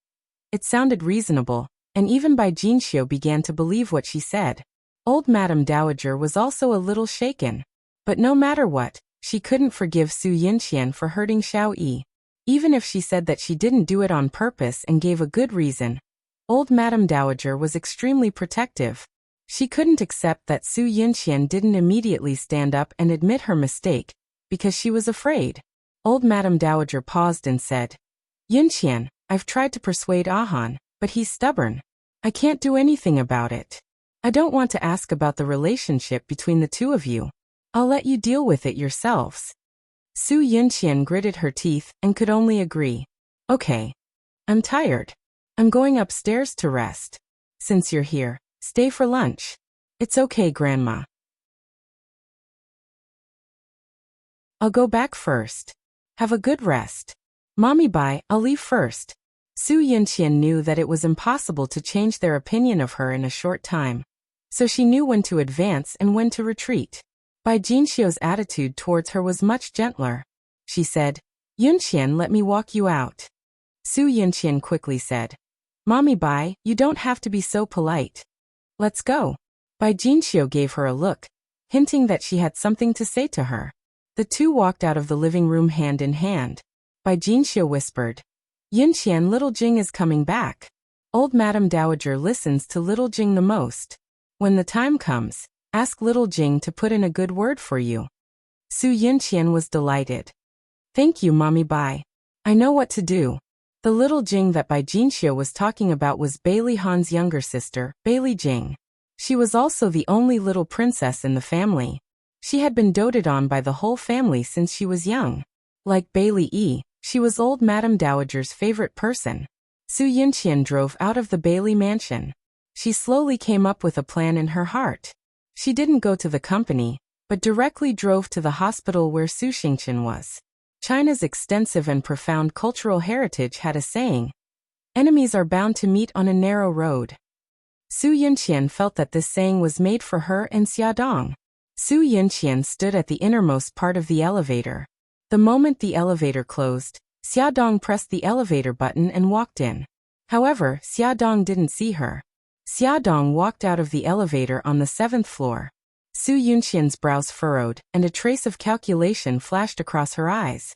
It sounded reasonable, and even Bai Jinxiu began to believe what she said. Old Madame Dowager was also a little shaken. But no matter what, she couldn't forgive Su Yinxian for hurting Xiao Yi. Even if she said that she didn't do it on purpose and gave a good reason, old Madame Dowager was extremely protective. She couldn't accept that Su Yinxian didn't immediately stand up and admit her mistake, because she was afraid. Old Madame Dowager paused and said, Yinxian, I've tried to persuade Ahan, but he's stubborn. I can't do anything about it. I don't want to ask about the relationship between the two of you. I'll let you deal with it yourselves. Su Yinxian gritted her teeth and could only agree. Okay. I'm tired. I'm going upstairs to rest. Since you're here, stay for lunch. It's okay, Grandma. I'll go back first. Have a good rest. Mommy, bye, I'll leave first. Su Yinxian knew that it was impossible to change their opinion of her in a short time. So she knew when to advance and when to retreat. Bai Jinxiu's attitude towards her was much gentler. She said, Yinxian, let me walk you out. Su Yinxian quickly said, Mommy, Bai, you don't have to be so polite. Let's go. Bai Jinxiu gave her a look, hinting that she had something to say to her. The two walked out of the living room hand in hand. Bai Jinxiu whispered, Yinxian, little Jing is coming back. Old Madame Dowager listens to little Jing the most. When the time comes, ask little Jing to put in a good word for you. Su Yinxian was delighted. Thank you, Mommy, Bai. I know what to do. The little Jing that Bai Jinxiu was talking about was Bailey Han's younger sister, Bailey Jing. She was also the only little princess in the family. She had been doted on by the whole family since she was young. Like Bailey Yi, she was old Madame Dowager's favorite person. Su Yinxian drove out of the Bailey mansion. She slowly came up with a plan in her heart. She didn't go to the company, but directly drove to the hospital where Su Xingqian was. China's extensive and profound cultural heritage had a saying, enemies are bound to meet on a narrow road. Su Yinxian felt that this saying was made for her and Xiaodong. Su Yinxian stood at the innermost part of the elevator. The moment the elevator closed, Xiaodong pressed the elevator button and walked in. However, Xiaodong didn't see her. Xiaodong walked out of the elevator on the 7th floor. Su Yinxian's brows furrowed, and a trace of calculation flashed across her eyes.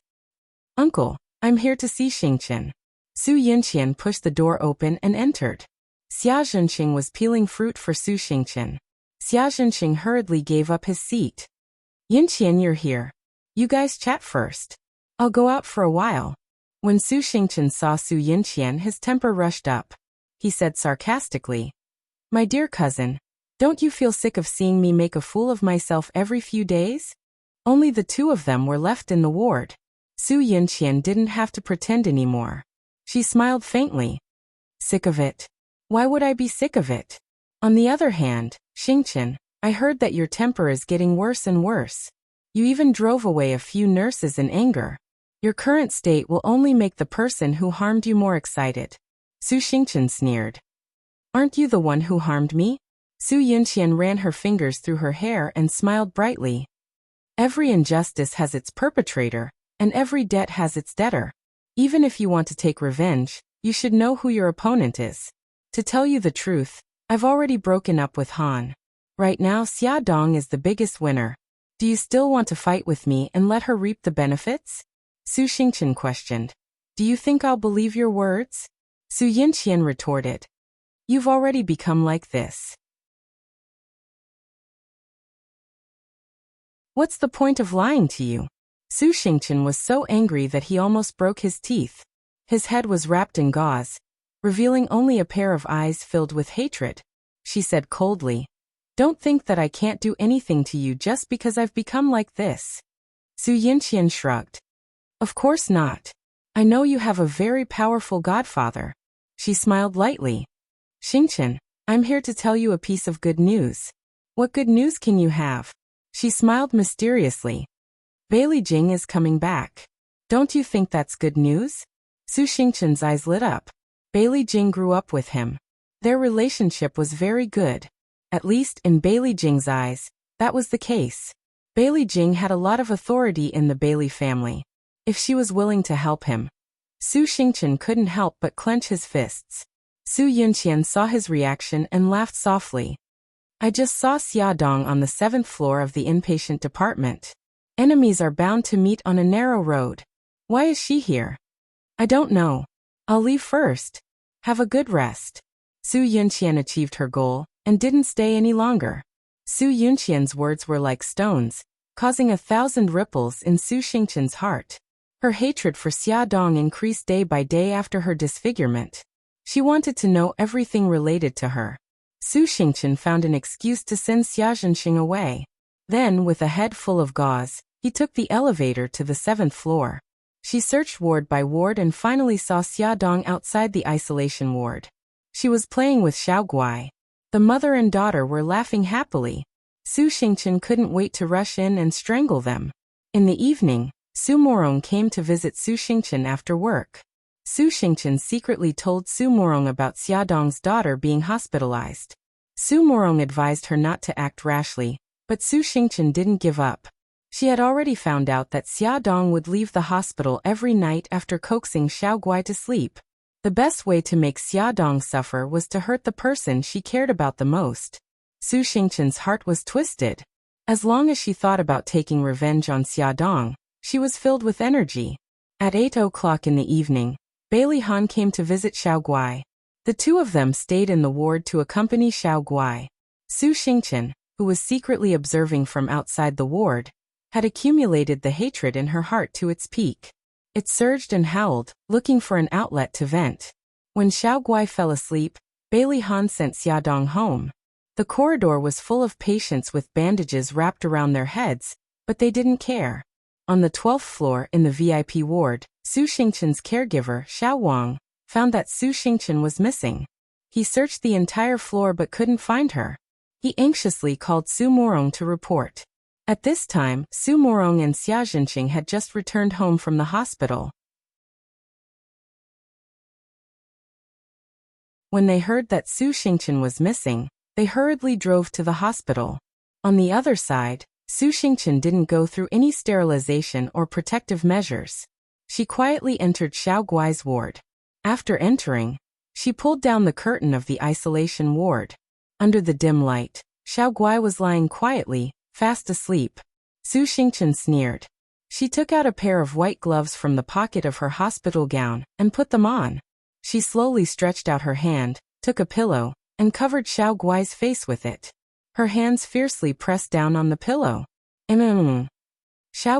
Uncle, I'm here to see Xingqian. Su Yinxian pushed the door open and entered. Xia Zhenxing was peeling fruit for Su Xingqian. Xia Zhenxing hurriedly gave up his seat. Yinxian, you're here. You guys chat first. I'll go out for a while. When Su Xingqian saw Su Yinxian, his temper rushed up. He said sarcastically, My dear cousin, don't you feel sick of seeing me make a fool of myself every few days? Only the two of them were left in the ward. Su Yinxian didn't have to pretend anymore. She smiled faintly. Sick of it? Why would I be sick of it? On the other hand, Xingqian, I heard that your temper is getting worse and worse. You even drove away a few nurses in anger. Your current state will only make the person who harmed you more excited. Su Xingqian sneered. Aren't you the one who harmed me? Su Yinxian ran her fingers through her hair and smiled brightly. Every injustice has its perpetrator, and every debt has its debtor. Even if you want to take revenge, you should know who your opponent is. To tell you the truth, I've already broken up with Han. Right now, Xia Dong is the biggest winner. Do you still want to fight with me and let her reap the benefits? Su Xingqian questioned. Do you think I'll believe your words? Su Yinxian retorted. You've already become like this. What's the point of lying to you? Su Xingqian was so angry that he almost broke his teeth. His head was wrapped in gauze, revealing only a pair of eyes filled with hatred. She said coldly, Don't think that I can't do anything to you just because I've become like this. Su Yinxian shrugged. Of course not. I know you have a very powerful godfather. She smiled lightly. Xingqian, I'm here to tell you a piece of good news. What good news can you have? She smiled mysteriously. Bailey Jing is coming back. Don't you think that's good news? Su Xingqian's eyes lit up. Bailey Jing grew up with him. Their relationship was very good. At least in Bailey Jing's eyes, that was the case. Bailey Jing had a lot of authority in the Bailey family. If she was willing to help him, Su Xingqian couldn't help but clench his fists. Su Yunqian saw his reaction and laughed softly. I just saw Xia Dong on the 7th floor of the inpatient department. Enemies are bound to meet on a narrow road. Why is she here? I don't know. I'll leave first. Have a good rest. Su Yunqian achieved her goal and didn't stay any longer. Su Yunqian's words were like stones, causing 1,000 ripples in Su Xingqian's heart. Her hatred for Xia Dong increased day by day after her disfigurement. She wanted to know everything related to her. Su Xingqian found an excuse to send Xia Zhenxing away. Then, with a head full of gauze, he took the elevator to the 7th floor. She searched ward by ward and finally saw Xia Dong outside the isolation ward. She was playing with Xiao Guai. The mother and daughter were laughing happily. Su Xingqian couldn't wait to rush in and strangle them. In the evening, Su Morong came to visit Su Xingqian after work. Su Xingqian secretly told Su Morong about Xia Dong's daughter being hospitalized. Su Morong advised her not to act rashly, but Su Xingqian didn't give up. She had already found out that Xia Dong would leave the hospital every night after coaxing Xiao Guai to sleep. The best way to make Xia Dong suffer was to hurt the person she cared about the most. Su Xingqian's heart was twisted. As long as she thought about taking revenge on Xia Dong, she was filled with energy. At 8 o'clock in the evening, Bailey Han came to visit Xiao Guai. The two of them stayed in the ward to accompany Xiao Guai. Su Xingqian, who was secretly observing from outside the ward, had accumulated the hatred in her heart to its peak. It surged and howled, looking for an outlet to vent. When Xiao Guai fell asleep, Bailey Han sent Xia Dong home. The corridor was full of patients with bandages wrapped around their heads, but they didn't care. On the 12th floor in the VIP ward, Su Xingqian's caregiver, Xiao Wang, found that Su Xingqian was missing. He searched the entire floor but couldn't find her. He anxiously called Su Morong to report. At this time, Su Morong and Xia Zhenxing had just returned home from the hospital. When they heard that Su Xingqian was missing, they hurriedly drove to the hospital. On the other side, Su Xingqian didn't go through any sterilization or protective measures. She quietly entered Xiao Guai's ward. After entering, she pulled down the curtain of the isolation ward. Under the dim light, Xiao Guai was lying quietly, fast asleep. Su Xingqian sneered. She took out a pair of white gloves from the pocket of her hospital gown and put them on. She slowly stretched out her hand, took a pillow, and covered Xiao Guai's face with it. Her hands fiercely pressed down on the pillow. Xiao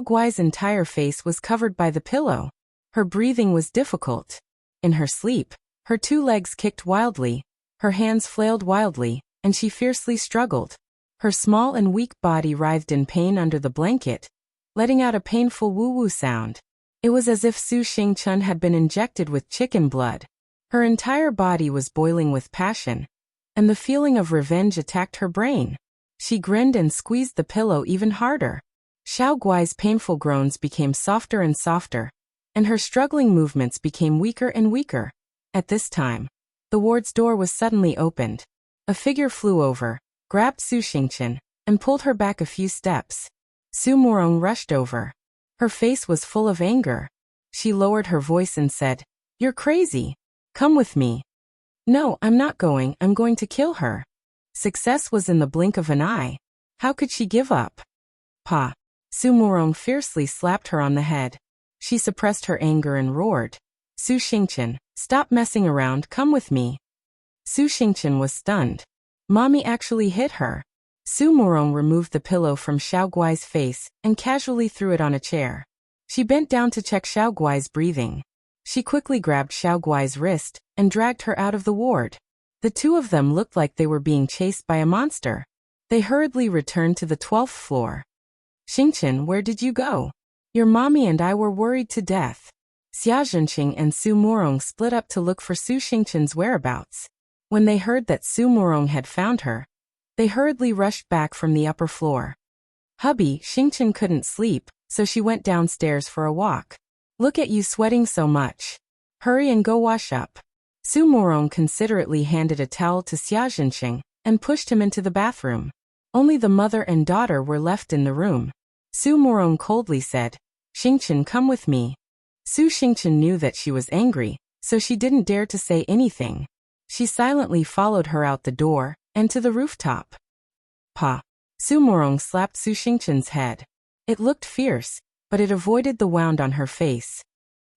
Guai's entire face was covered by the pillow. Her breathing was difficult. In her sleep, her two legs kicked wildly, her hands flailed wildly, and she fiercely struggled. Her small and weak body writhed in pain under the blanket, letting out a painful woo-woo sound. It was as if Su Xingqian had been injected with chicken blood. Her entire body was boiling with passion, and the feeling of revenge attacked her brain. She grinned and squeezed the pillow even harder. Xiao Guai's painful groans became softer and softer, and her struggling movements became weaker and weaker. At this time, the ward's door was suddenly opened. A figure flew over, grabbed Su Xingqian, and pulled her back a few steps. Su Morong rushed over. Her face was full of anger. She lowered her voice and said, "You're crazy. Come with me." "No, I'm not going. I'm going to kill her." Success was in the blink of an eye. How could she give up? Pa. Su Morong fiercely slapped her on the head. She suppressed her anger and roared, "Su Xingqian, stop messing around, come with me." Su Xingqian was stunned. Mommy actually hit her. Su Morong removed the pillow from Xiao Guai's face and casually threw it on a chair. She bent down to check Xiao Guai's breathing. She quickly grabbed Xiao Guai's wrist and dragged her out of the ward. The two of them looked like they were being chased by a monster. They hurriedly returned to the 12th floor. "Xingqian, where did you go? Your mommy and I were worried to death." Xia Zhenxing and Su Morong split up to look for Su Xingqian's whereabouts. When they heard that Su Morong had found her, they hurriedly rushed back from the upper floor. "Hubby, Xingqian couldn't sleep, so she went downstairs for a walk. Look at you sweating so much. Hurry and go wash up." Su Morong considerately handed a towel to Xia Zhenxing and pushed him into the bathroom. Only the mother and daughter were left in the room. Su Morong coldly said, "Xingqian, come with me." Su Xingqian knew that she was angry, so she didn't dare to say anything. She silently followed her out the door and to the rooftop. Pa. Su Morong slapped Su Xingqian's head. It looked fierce, but it avoided the wound on her face.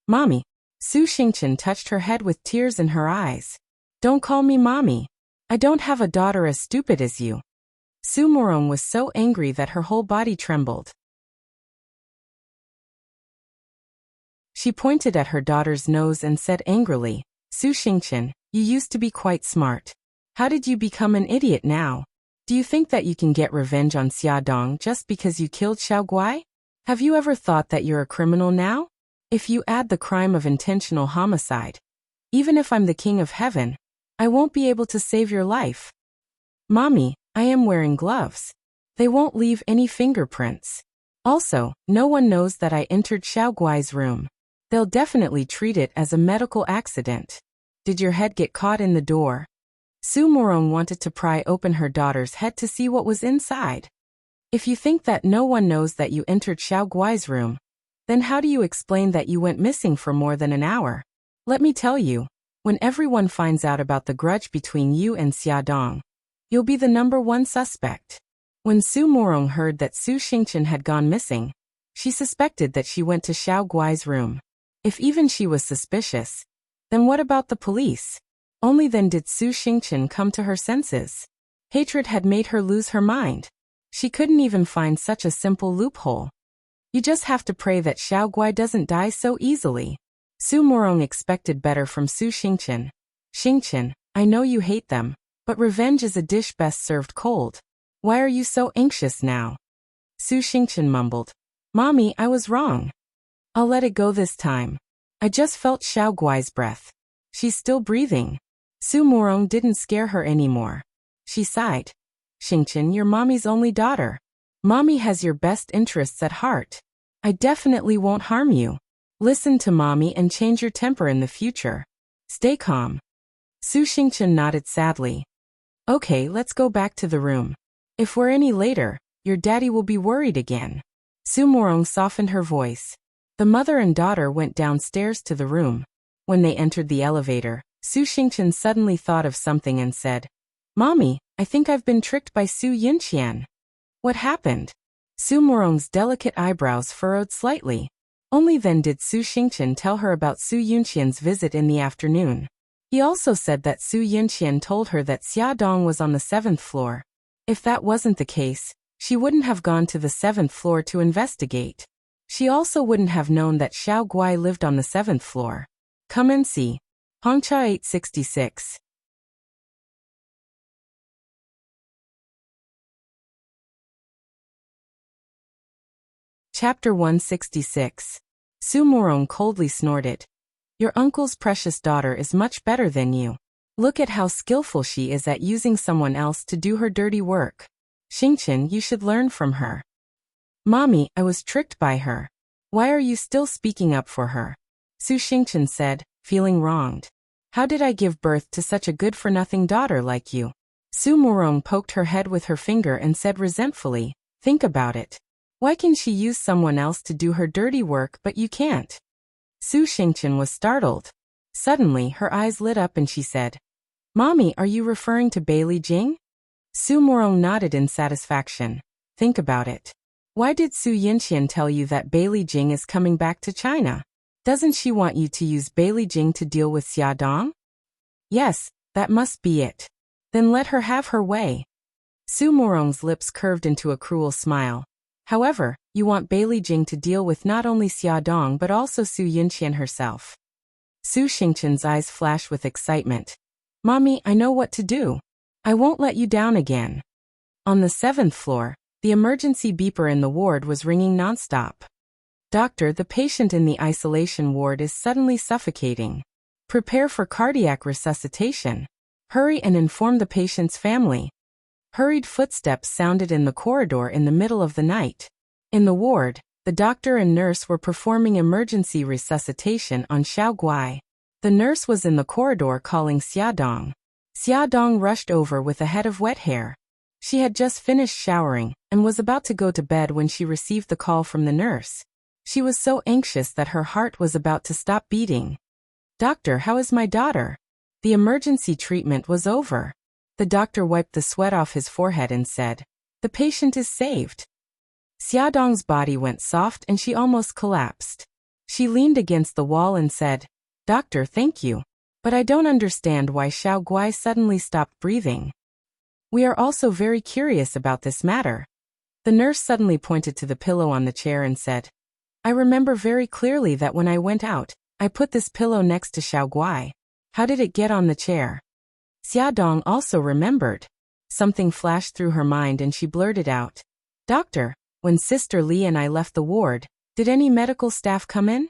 Mommy. Su Xingqian touched her head with tears in her eyes. Don't call me mommy. I don't have a daughter as stupid as you. Su Morong was so angry that her whole body trembled. She pointed at her daughter's nose and said angrily, Su Xingqian, you used to be quite smart. How did you become an idiot now? Do you think that you can get revenge on Xiaodong just because you killed Xiaoguai? Have you ever thought that you're a criminal now? If you add the crime of intentional homicide, even if I'm the king of heaven, I won't be able to save your life. Mommy, I am wearing gloves. They won't leave any fingerprints. Also, no one knows that I entered Xiaoguai's room. They'll definitely treat it as a medical accident. Did your head get caught in the door? Su Morong wanted to pry open her daughter's head to see what was inside. If you think that no one knows that you entered Xiaoguai's room, then how do you explain that you went missing for more than an hour? Let me tell you, when everyone finds out about the grudge between you and Xiaodong, you'll be the #1 suspect. When Su Morong heard that Su Xingqian had gone missing, she suspected that she went to Xiaoguai's room. If even she was suspicious, then what about the police? Only then did Su Xingqian come to her senses. Hatred had made her lose her mind. She couldn't even find such a simple loophole. You just have to pray that Xiaoguai doesn't die so easily. Su Morong expected better from Su Xingqian. Xingqian, I know you hate them, but revenge is a dish best served cold. Why are you so anxious now? Su Xingqian mumbled. Mommy, I was wrong. I'll let it go this time. I just felt Xiaoguai's breath. She's still breathing. Su Morong didn't scare her anymore. She sighed. Xingqian, you're mommy's only daughter. Mommy has your best interests at heart. I definitely won't harm you. Listen to mommy and change your temper in the future. Stay calm. Su Xingqian nodded sadly. Okay, let's go back to the room. If we're any later, your daddy will be worried again. Su Morong softened her voice. The mother and daughter went downstairs to the room. When they entered the elevator, Su Xingqian suddenly thought of something and said, Mommy, I think I've been tricked by Su Yunqian. What happened? Su Morong's delicate eyebrows furrowed slightly. Only then did Su Xingqian tell her about Su Yunqian's visit in the afternoon. He also said that Su Yunqian told her that Xiaodong was on the 7th floor. If that wasn't the case, she wouldn't have gone to the 7th floor to investigate. She also wouldn't have known that Xiaoguai lived on the 7th floor. Come and see. Hongcha 866. Chapter 166. Su Morong coldly snorted. Your uncle's precious daughter is much better than you. Look at how skillful she is at using someone else to do her dirty work. Xingqian, you should learn from her. Mommy, I was tricked by her. Why are you still speaking up for her? Su Xingqian said, feeling wronged. How did I give birth to such a good-for-nothing daughter like you? Su Morong poked her head with her finger and said resentfully, think about it. Why can she use someone else to do her dirty work but you can't? Su Xingqian was startled. Suddenly, her eyes lit up and she said, Mommy, are you referring to Bailey Jing? Su Morong nodded in satisfaction. Think about it. Why did Su Yunqian tell you that Bailey Jing is coming back to China? Doesn't she want you to use Bailey Jing to deal with Xiaodong? Yes, that must be it. Then let her have her way. Su Morong's lips curved into a cruel smile. However, you want Bailey Jing to deal with not only Xiaodong but also Su Yunqian herself. Su Xingqian's eyes flashed with excitement. Mommy, I know what to do. I won't let you down again. On the 7th floor, the emergency beeper in the ward was ringing nonstop. Doctor, the patient in the isolation ward is suddenly suffocating. Prepare for cardiac resuscitation. Hurry and inform the patient's family. Hurried footsteps sounded in the corridor in the middle of the night. In the ward, the doctor and nurse were performing emergency resuscitation on Xiaoguai. The nurse was in the corridor calling Xiaodong. Xiaodong rushed over with a head of wet hair. She had just finished showering and was about to go to bed when she received the call from the nurse. She was so anxious that her heart was about to stop beating. Doctor, how is my daughter? The emergency treatment was over. The doctor wiped the sweat off his forehead and said, "The patient is saved." Xiaodong's body went soft and she almost collapsed. She leaned against the wall and said, "Doctor, thank you. But I don't understand why Xiao Guai suddenly stopped breathing. We are also very curious about this matter." The nurse suddenly pointed to the pillow on the chair and said, "I remember very clearly that when I went out, I put this pillow next to Xiao Guai. How did it get on the chair?" Xiaodong also remembered. Something flashed through her mind and she blurted out, "Doctor, when Sister Li and I left the ward, did any medical staff come in?"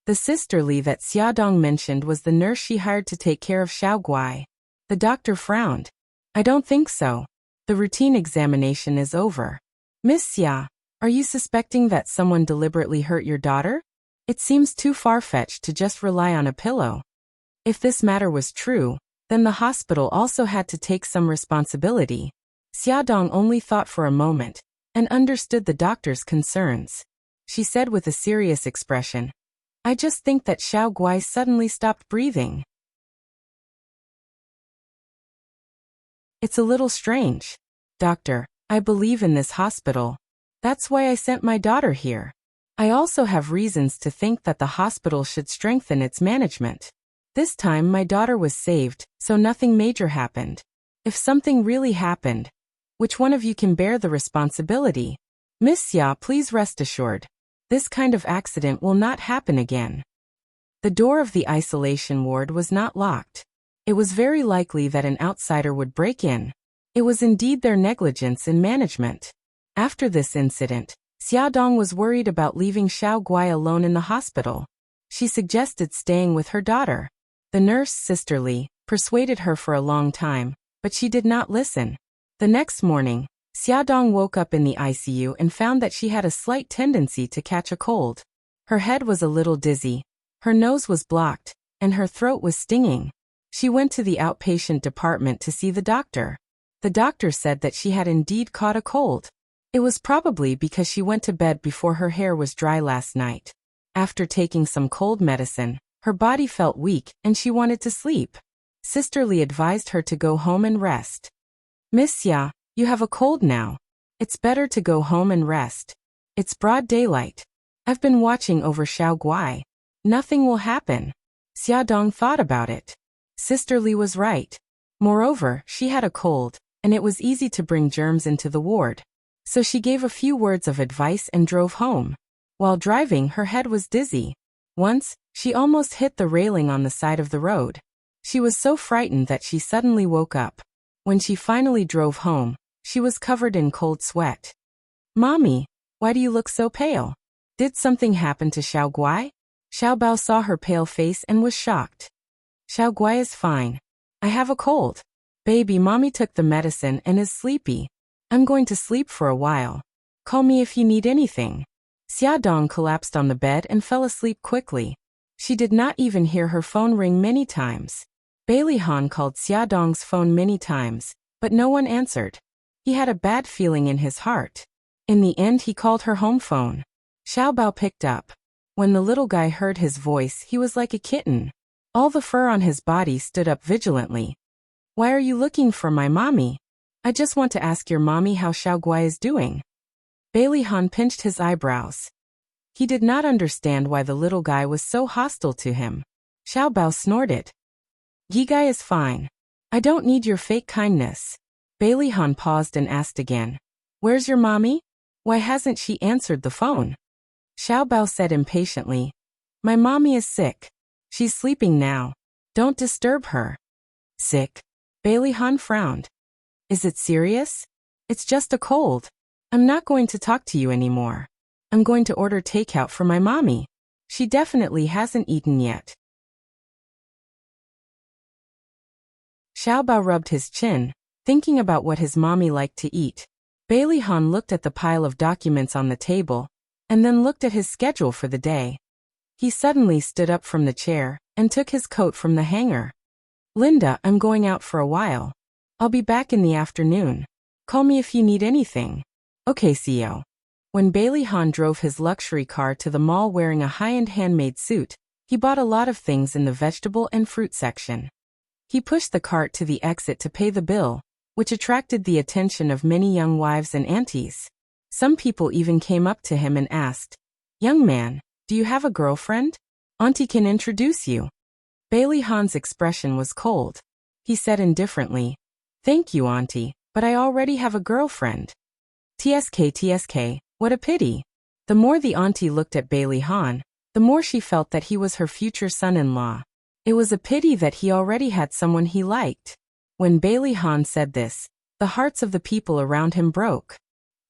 The Sister Li that Xiaodong mentioned was the nurse she hired to take care of Xiao Guai. The doctor frowned. "I don't think so. The routine examination is over." "Miss Xia, are you suspecting that someone deliberately hurt your daughter? It seems too far-fetched to just rely on a pillow." If this matter was true, then the hospital also had to take some responsibility. Xiaodong only thought for a moment and understood the doctor's concerns. She said with a serious expression, "I just think that Xiao Guai suddenly stopped breathing. It's a little strange. Doctor, I believe in this hospital. That's why I sent my daughter here. I also have reasons to think that the hospital should strengthen its management. This time my daughter was saved, so nothing major happened. If something really happened, which one of you can bear the responsibility? Miss Xia, please rest assured. This kind of accident will not happen again." The door of the isolation ward was not locked. It was very likely that an outsider would break in. It was indeed their negligence in management. After this incident, Xiaodong was worried about leaving Xiao Guai alone in the hospital. She suggested staying with her daughter. The nurse, Sister Li, persuaded her for a long time, but she did not listen. The next morning, Xiaodong woke up in the ICU and found that she had a slight tendency to catch a cold. Her head was a little dizzy, her nose was blocked, and her throat was stinging. She went to the outpatient department to see the doctor. The doctor said that she had indeed caught a cold. It was probably because she went to bed before her hair was dry last night. After taking some cold medicine, her body felt weak and she wanted to sleep. Sister Li advised her to go home and rest. "Miss Xia, you have a cold now. It's better to go home and rest. It's broad daylight. I've been watching over Xiao Guai. Nothing will happen." Xiaodong thought about it. Sister Li was right. Moreover, she had a cold, and it was easy to bring germs into the ward. So she gave a few words of advice and drove home. While driving, her head was dizzy. Once, she almost hit the railing on the side of the road. She was so frightened that she suddenly woke up. When she finally drove home, she was covered in cold sweat. "Mommy, why do you look so pale? Did something happen to Xiao Guai?" Xiao Bao saw her pale face and was shocked. "Xiao Guai is fine. I have a cold. Baby, Mommy took the medicine and is sleepy. I'm going to sleep for a while. Call me if you need anything." Xiaodong collapsed on the bed and fell asleep quickly. She did not even hear her phone ring many times. Bailey Han called Xiaodong's phone many times, but no one answered. He had a bad feeling in his heart. In the end, he called her home phone. Xiao Bao picked up. When the little guy heard his voice, he was like a kitten. All the fur on his body stood up vigilantly. "Why are you looking for my mommy? I just want to ask your mommy how Xiao Guai is doing." Bailey Han pinched his eyebrows. He did not understand why the little guy was so hostile to him. Xiao Bao snorted. "Yi Guy is fine. I don't need your fake kindness." Bailey Han paused and asked again, "Where's your mommy? Why hasn't she answered the phone?" Xiao Bao said impatiently, "My mommy is sick. She's sleeping now. Don't disturb her." "Sick?" Bailey Han frowned. "Is it serious? It's just a cold. I'm not going to talk to you anymore. I'm going to order takeout for my mommy. She definitely hasn't eaten yet." Xiao Bao rubbed his chin, thinking about what his mommy liked to eat. Bailey Han looked at the pile of documents on the table, and then looked at his schedule for the day. He suddenly stood up from the chair and took his coat from the hanger. "Linda, I'm going out for a while. I'll be back in the afternoon. Call me if you need anything." "Okay, CEO." When Bailey Han drove his luxury car to the mall wearing a high-end handmade suit, he bought a lot of things in the vegetable and fruit section. He pushed the cart to the exit to pay the bill, which attracted the attention of many young wives and aunties. Some people even came up to him and asked, "Young man, do you have a girlfriend? Auntie can introduce you." Bailey Han's expression was cold. He said indifferently, "Thank you, Auntie, but I already have a girlfriend." TSK, what a pity. The more the auntie looked at Bailey Han, the more she felt that he was her future son-in-law. It was a pity that he already had someone he liked. When Bailey Han said this, the hearts of the people around him broke.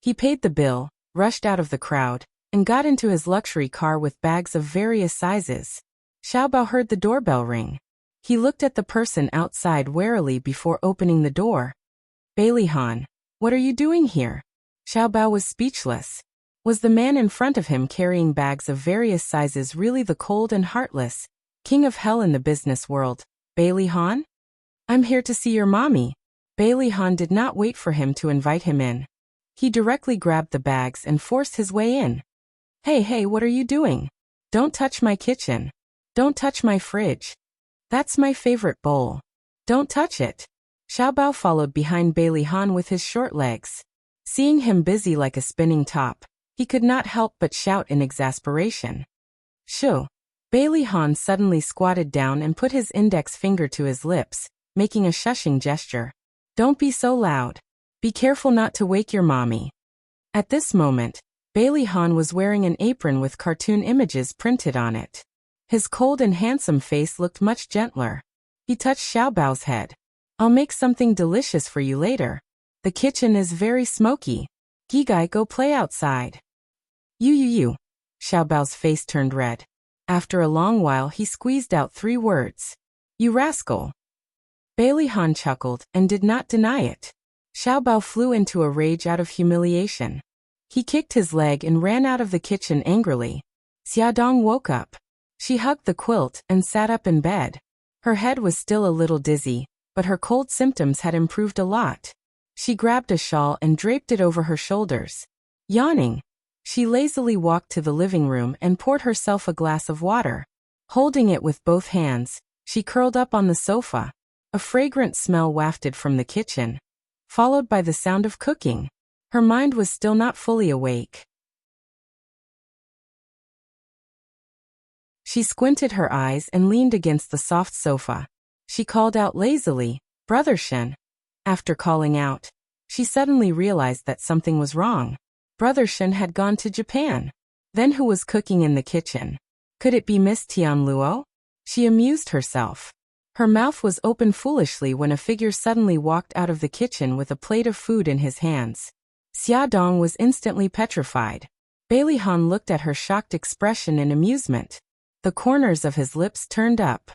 He paid the bill, rushed out of the crowd, and got into his luxury car with bags of various sizes. Xiaobao heard the doorbell ring. He looked at the person outside warily before opening the door. "Bailey Han, what are you doing here?" Xiaobao was speechless. Was the man in front of him carrying bags of various sizes really the cold and heartless king of hell in the business world, Bailey Han? "I'm here to see your mommy." Bailey Han did not wait for him to invite him in. He directly grabbed the bags and forced his way in. Hey, what are you doing? Don't touch my kitchen. Don't touch my fridge. That's my favorite bowl. Don't touch it." Xiaobao followed behind Bailey Han with his short legs. Seeing him busy like a spinning top, he could not help but shout in exasperation. "Shoo!" Bailey Han suddenly squatted down and put his index finger to his lips, making a shushing gesture. "Don't be so loud. Be careful not to wake your mommy." At this moment, Bailey Han was wearing an apron with cartoon images printed on it. His cold and handsome face looked much gentler. He touched Xiaobao's head. "I'll make something delicious for you later. The kitchen is very smoky. Gigai, go play outside." You. Xiaobao's face turned red. After a long while he squeezed out 3 words. "You rascal." Bailey Han chuckled and did not deny it. Xiaobao flew into a rage out of humiliation. He kicked his leg and ran out of the kitchen angrily. Xiaodong woke up. She hugged the quilt and sat up in bed. Her head was still a little dizzy, but her cold symptoms had improved a lot. She grabbed a shawl and draped it over her shoulders. Yawning, she lazily walked to the living room and poured herself a glass of water. Holding it with both hands, she curled up on the sofa. A fragrant smell wafted from the kitchen, followed by the sound of cooking. Her mind was still not fully awake. She squinted her eyes and leaned against the soft sofa. She called out lazily, "Brother Shen." After calling out, she suddenly realized that something was wrong. Brother Shen had gone to Japan. Then who was cooking in the kitchen? Could it be Miss Tianluo? She amused herself. Her mouth was open foolishly when a figure suddenly walked out of the kitchen with a plate of food in his hands. Xia Dong was instantly petrified. Bailey Han looked at her shocked expression in amusement. The corners of his lips turned up.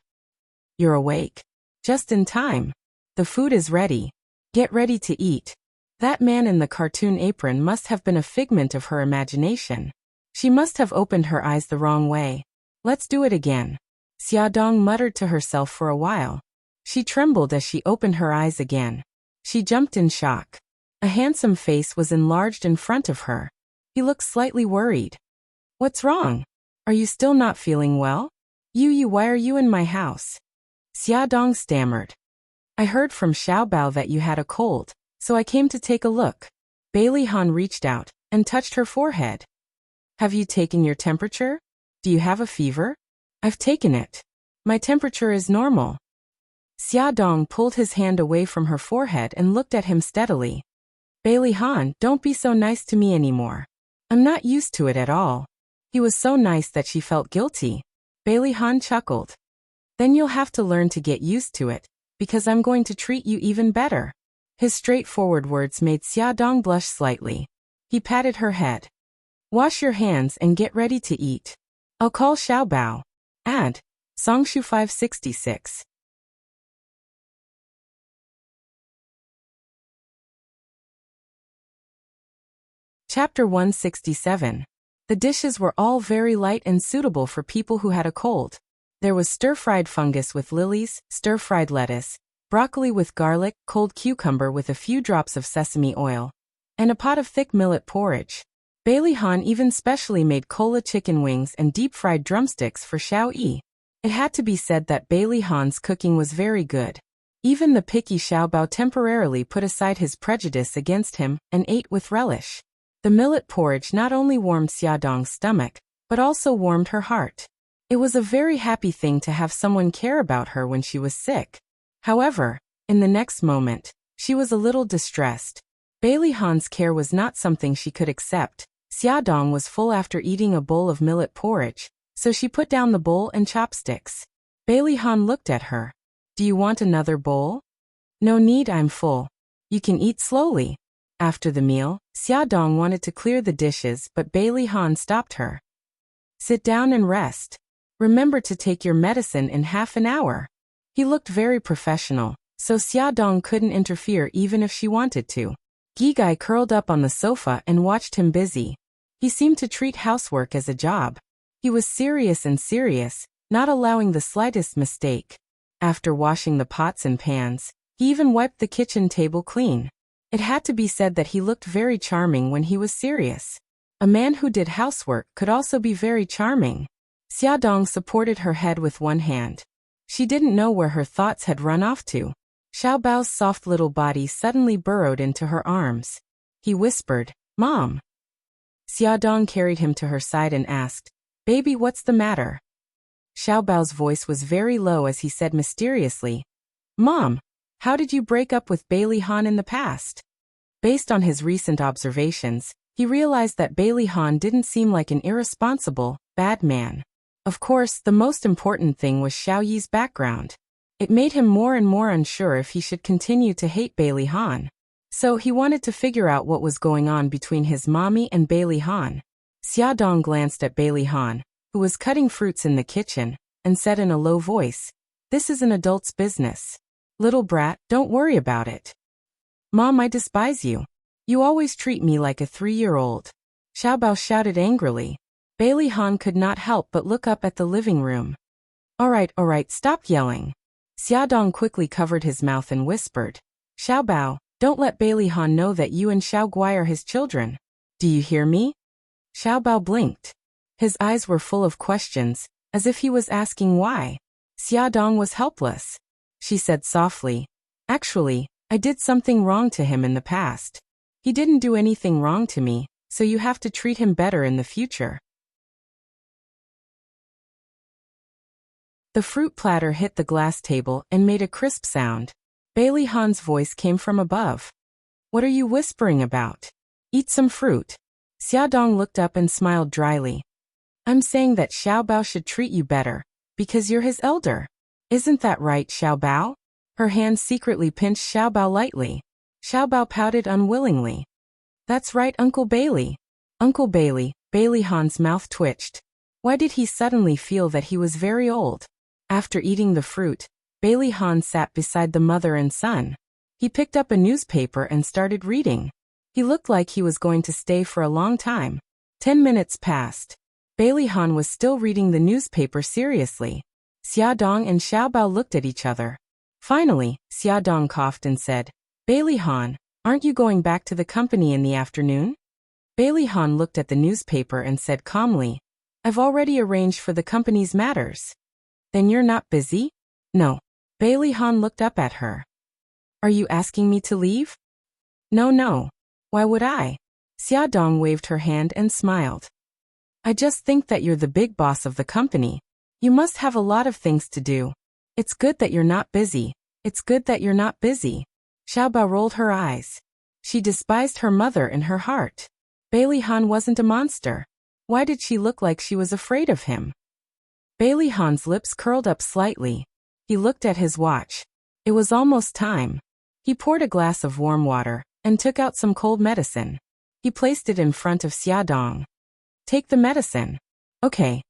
"You're awake. Just in time. The food is ready. Get ready to eat." That man in the cartoon apron must have been a figment of her imagination. She must have opened her eyes the wrong way. "Let's do it again." Xia Dong muttered to herself for a while. She trembled as she opened her eyes again. She jumped in shock. A handsome face was enlarged in front of her. He looked slightly worried. "What's wrong? Are you still not feeling well?" You, why are you in my house?" Xia Dong stammered. "I heard from Xiaobao that you had a cold, so I came to take a look." Bailey Han reached out and touched her forehead. "Have you taken your temperature? Do you have a fever?" "I've taken it. My temperature is normal." Xia Dong pulled his hand away from her forehead and looked at him steadily. "Bailey Han, don't be so nice to me anymore. I'm not used to it at all." He was so nice that she felt guilty. Bailey Han chuckled. "Then you'll have to learn to get used to it, because I'm going to treat you even better." His straightforward words made Xia Dong blush slightly. He patted her head. "Wash your hands and get ready to eat. I'll call Xiaobao." Add Songshu 566. Chapter 167. The dishes were all very light and suitable for people who had a cold. There was stir-fried fungus with lilies, stir-fried lettuce, broccoli with garlic, cold cucumber with a few drops of sesame oil, and a pot of thick millet porridge. Bailey Han even specially made cola chicken wings and deep-fried drumsticks for Xiao Yi. It had to be said that Bailey Han's cooking was very good. Even the picky Xiaobao temporarily put aside his prejudice against him and ate with relish. The millet porridge not only warmed Xiaodong's stomach, but also warmed her heart. It was a very happy thing to have someone care about her when she was sick. However, in the next moment, she was a little distressed. Bailey Han's care was not something she could accept. Xiaodong was full after eating a bowl of millet porridge, so she put down the bowl and chopsticks. Bailey Han looked at her. Do you want another bowl? No need, I'm full. You can eat slowly. After the meal, Xiaodong wanted to clear the dishes, but Bailey Han stopped her. Sit down and rest. Remember to take your medicine in half an hour. He looked very professional, so Xiaodong couldn't interfere even if she wanted to. Gigai curled up on the sofa and watched him busy. He seemed to treat housework as a job. He was serious and serious, not allowing the slightest mistake. After washing the pots and pans, he even wiped the kitchen table clean. It had to be said that he looked very charming when he was serious. A man who did housework could also be very charming. Xiaodong supported her head with one hand. She didn't know where her thoughts had run off to. Xiaobao's soft little body suddenly burrowed into her arms. He whispered, Mom. Xiaodong carried him to her side and asked, Baby, what's the matter? Xiaobao's voice was very low as he said mysteriously, Mom, how did you break up with Bailey Han in the past? Based on his recent observations, he realized that Bailey Han didn't seem like an irresponsible, bad man. Of course, the most important thing was Xiao Yi's background. It made him more and more unsure if he should continue to hate Bailey Han. So he wanted to figure out what was going on between his mommy and Bailey Han. Xiaodong glanced at Bailey Han, who was cutting fruits in the kitchen, and said in a low voice, This is an adult's business. Little brat, don't worry about it. Mom, I despise you. You always treat me like a 3-year-old. Xiaobao shouted angrily. Bailey Han could not help but look up at the living room. All right, stop yelling. Xiaodong quickly covered his mouth and whispered, Xiaobao, don't let Bailey Han know that you and Xiao Guai are his children. Do you hear me? Xiaobao blinked. His eyes were full of questions, as if he was asking why. Xiaodong was helpless. She said softly, Actually, I did something wrong to him in the past. He didn't do anything wrong to me, so you have to treat him better in the future. The fruit platter hit the glass table and made a crisp sound. Bailey Han's voice came from above. What are you whispering about? Eat some fruit. Xiaodong looked up and smiled dryly. I'm saying that Xiaobao should treat you better, because you're his elder. Isn't that right, Xiaobao? Her hand secretly pinched Xiaobao lightly. Xiaobao pouted unwillingly. That's right, Uncle Bailey. Uncle Bailey, Bailey Han's mouth twitched. Why did he suddenly feel that he was very old? After eating the fruit, Bailey Han sat beside the mother and son. He picked up a newspaper and started reading. He looked like he was going to stay for a long time. 10 minutes passed. Bailey Han was still reading the newspaper seriously. Xiaodong and Xiaobao looked at each other. Finally, Xiaodong coughed and said, Bailey Han, aren't you going back to the company in the afternoon? Bailey Han looked at the newspaper and said calmly, I've already arranged for the company's matters. Then you're not busy? No. Bailey Han looked up at her. Are you asking me to leave? No. Why would I? Xiaodong waved her hand and smiled. I just think that you're the big boss of the company. You must have a lot of things to do. It's good that you're not busy. It's good that you're not busy. Xiaobao rolled her eyes. She despised her mother in her heart. Bailey Han wasn't a monster. Why did she look like she was afraid of him? Bailey Han's lips curled up slightly. He looked at his watch. It was almost time. He poured a glass of warm water and took out some cold medicine. He placed it in front of Xiaodong. Take the medicine. Okay.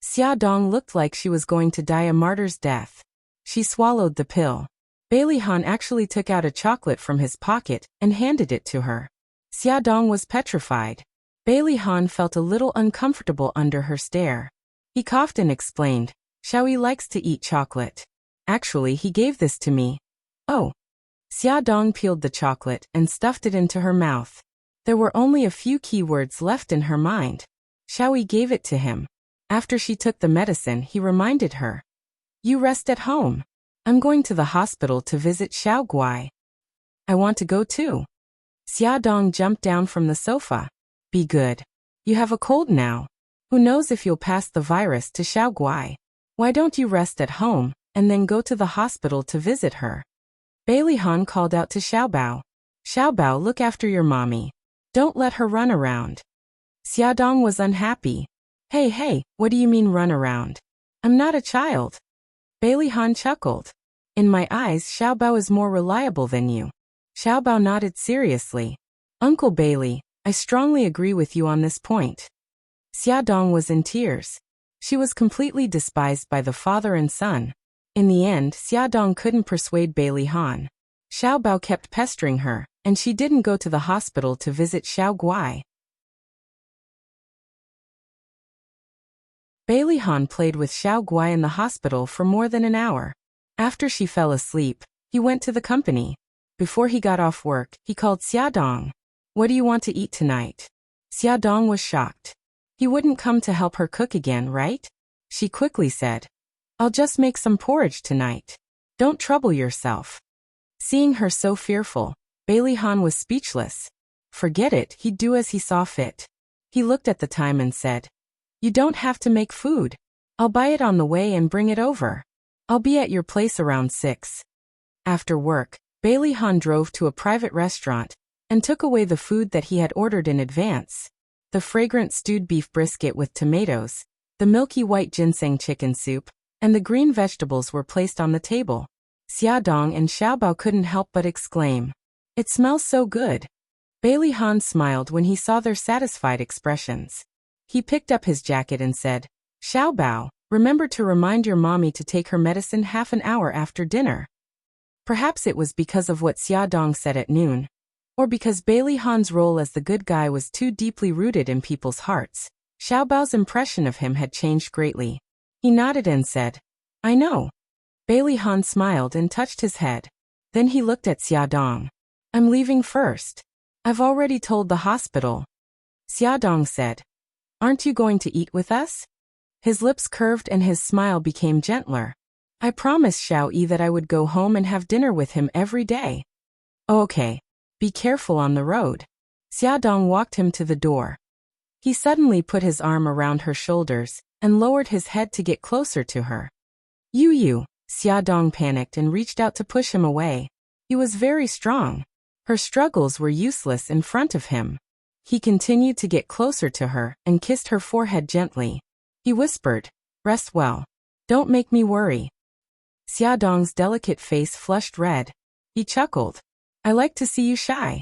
Xiaodong looked like she was going to die a martyr's death. She swallowed the pill. Bailey Han actually took out a chocolate from his pocket and handed it to her. Xiaodong was petrified. Bailey Han felt a little uncomfortable under her stare. He coughed and explained, Xiaoyi likes to eat chocolate. Actually, he gave this to me. Oh. Xiaodong peeled the chocolate and stuffed it into her mouth. There were only a few keywords left in her mind. Xiaoyi gave it to him. After she took the medicine, he reminded her. You rest at home. I'm going to the hospital to visit Xiao Guai. I want to go too. Xia Dong jumped down from the sofa. Be good. You have a cold now. Who knows if you'll pass the virus to Xiao Guai. Why don't you rest at home, and then go to the hospital to visit her? Bailey Han called out to Xiaobao. Xiaobao, look after your mommy. Don't let her run around. Xia Dong was unhappy. Hey, what do you mean run around? I'm not a child. Bailey Han chuckled. In my eyes, Xiaobao is more reliable than you. Xiaobao nodded seriously. Uncle Bailey, I strongly agree with you on this point. Xia Dong was in tears. She was completely despised by the father and son. In the end, Xia Dong couldn't persuade Bailey Han. Xiaobao kept pestering her, and she didn't go to the hospital to visit Xiao Guai. Bailey Han played with Xiao Guai in the hospital for more than an hour. After she fell asleep, he went to the company. Before he got off work, he called Xia Dong. What do you want to eat tonight? Xia Dong was shocked. He wouldn't come to help her cook again, right? She quickly said, I'll just make some porridge tonight. Don't trouble yourself. Seeing her so fearful, Bailey Han was speechless. Forget it, he'd do as he saw fit. He looked at the time and said, You don't have to make food. I'll buy it on the way and bring it over. I'll be at your place around 6. After work, Bailey Han drove to a private restaurant and took away the food that he had ordered in advance. The fragrant stewed beef brisket with tomatoes, the milky white ginseng chicken soup, and the green vegetables were placed on the table. Xia Dong and Xiaobao couldn't help but exclaim, It smells so good. Bailey Han smiled when he saw their satisfied expressions. He picked up his jacket and said, Xiaobao, remember to remind your mommy to take her medicine half an hour after dinner. Perhaps it was because of what Xia Dong said at noon, or because Bailey Han's role as the good guy was too deeply rooted in people's hearts. Xiaobao's impression of him had changed greatly. He nodded and said, I know. Bailey Han smiled and touched his head. Then he looked at Xia Dong. I'm leaving first. I've already told the hospital. Xia Dong said, Aren't you going to eat with us? His lips curved and his smile became gentler. I promised Xiao Yi that I would go home and have dinner with him every day. Okay. Be careful on the road. Xia Dong walked him to the door. He suddenly put his arm around her shoulders and lowered his head to get closer to her. You. Xia Dong panicked and reached out to push him away. He was very strong. Her struggles were useless in front of him. He continued to get closer to her and kissed her forehead gently. He whispered, Rest well. Don't make me worry. Xia Dong's delicate face flushed red. He chuckled. I like to see you shy.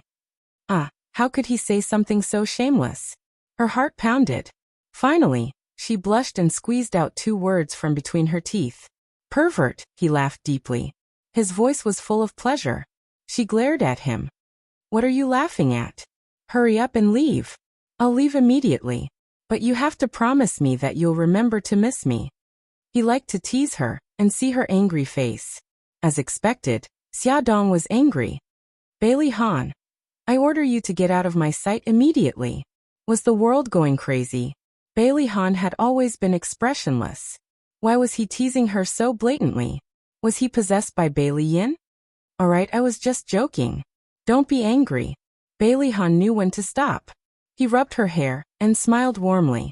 How could he say something so shameless? Her heart pounded. Finally, she blushed and squeezed out 2 words from between her teeth. Pervert, he laughed deeply. His voice was full of pleasure. She glared at him. What are you laughing at? Hurry up and leave. I'll leave immediately. But you have to promise me that you'll remember to miss me. He liked to tease her and see her angry face. As expected, Xia Dong was angry. Bailey Han, I order you to get out of my sight immediately. Was the world going crazy? Bailey Han had always been expressionless. Why was he teasing her so blatantly? Was he possessed by Bailey Yin? Alright, I was just joking. Don't be angry. Bailey Han knew when to stop. He rubbed her hair and smiled warmly.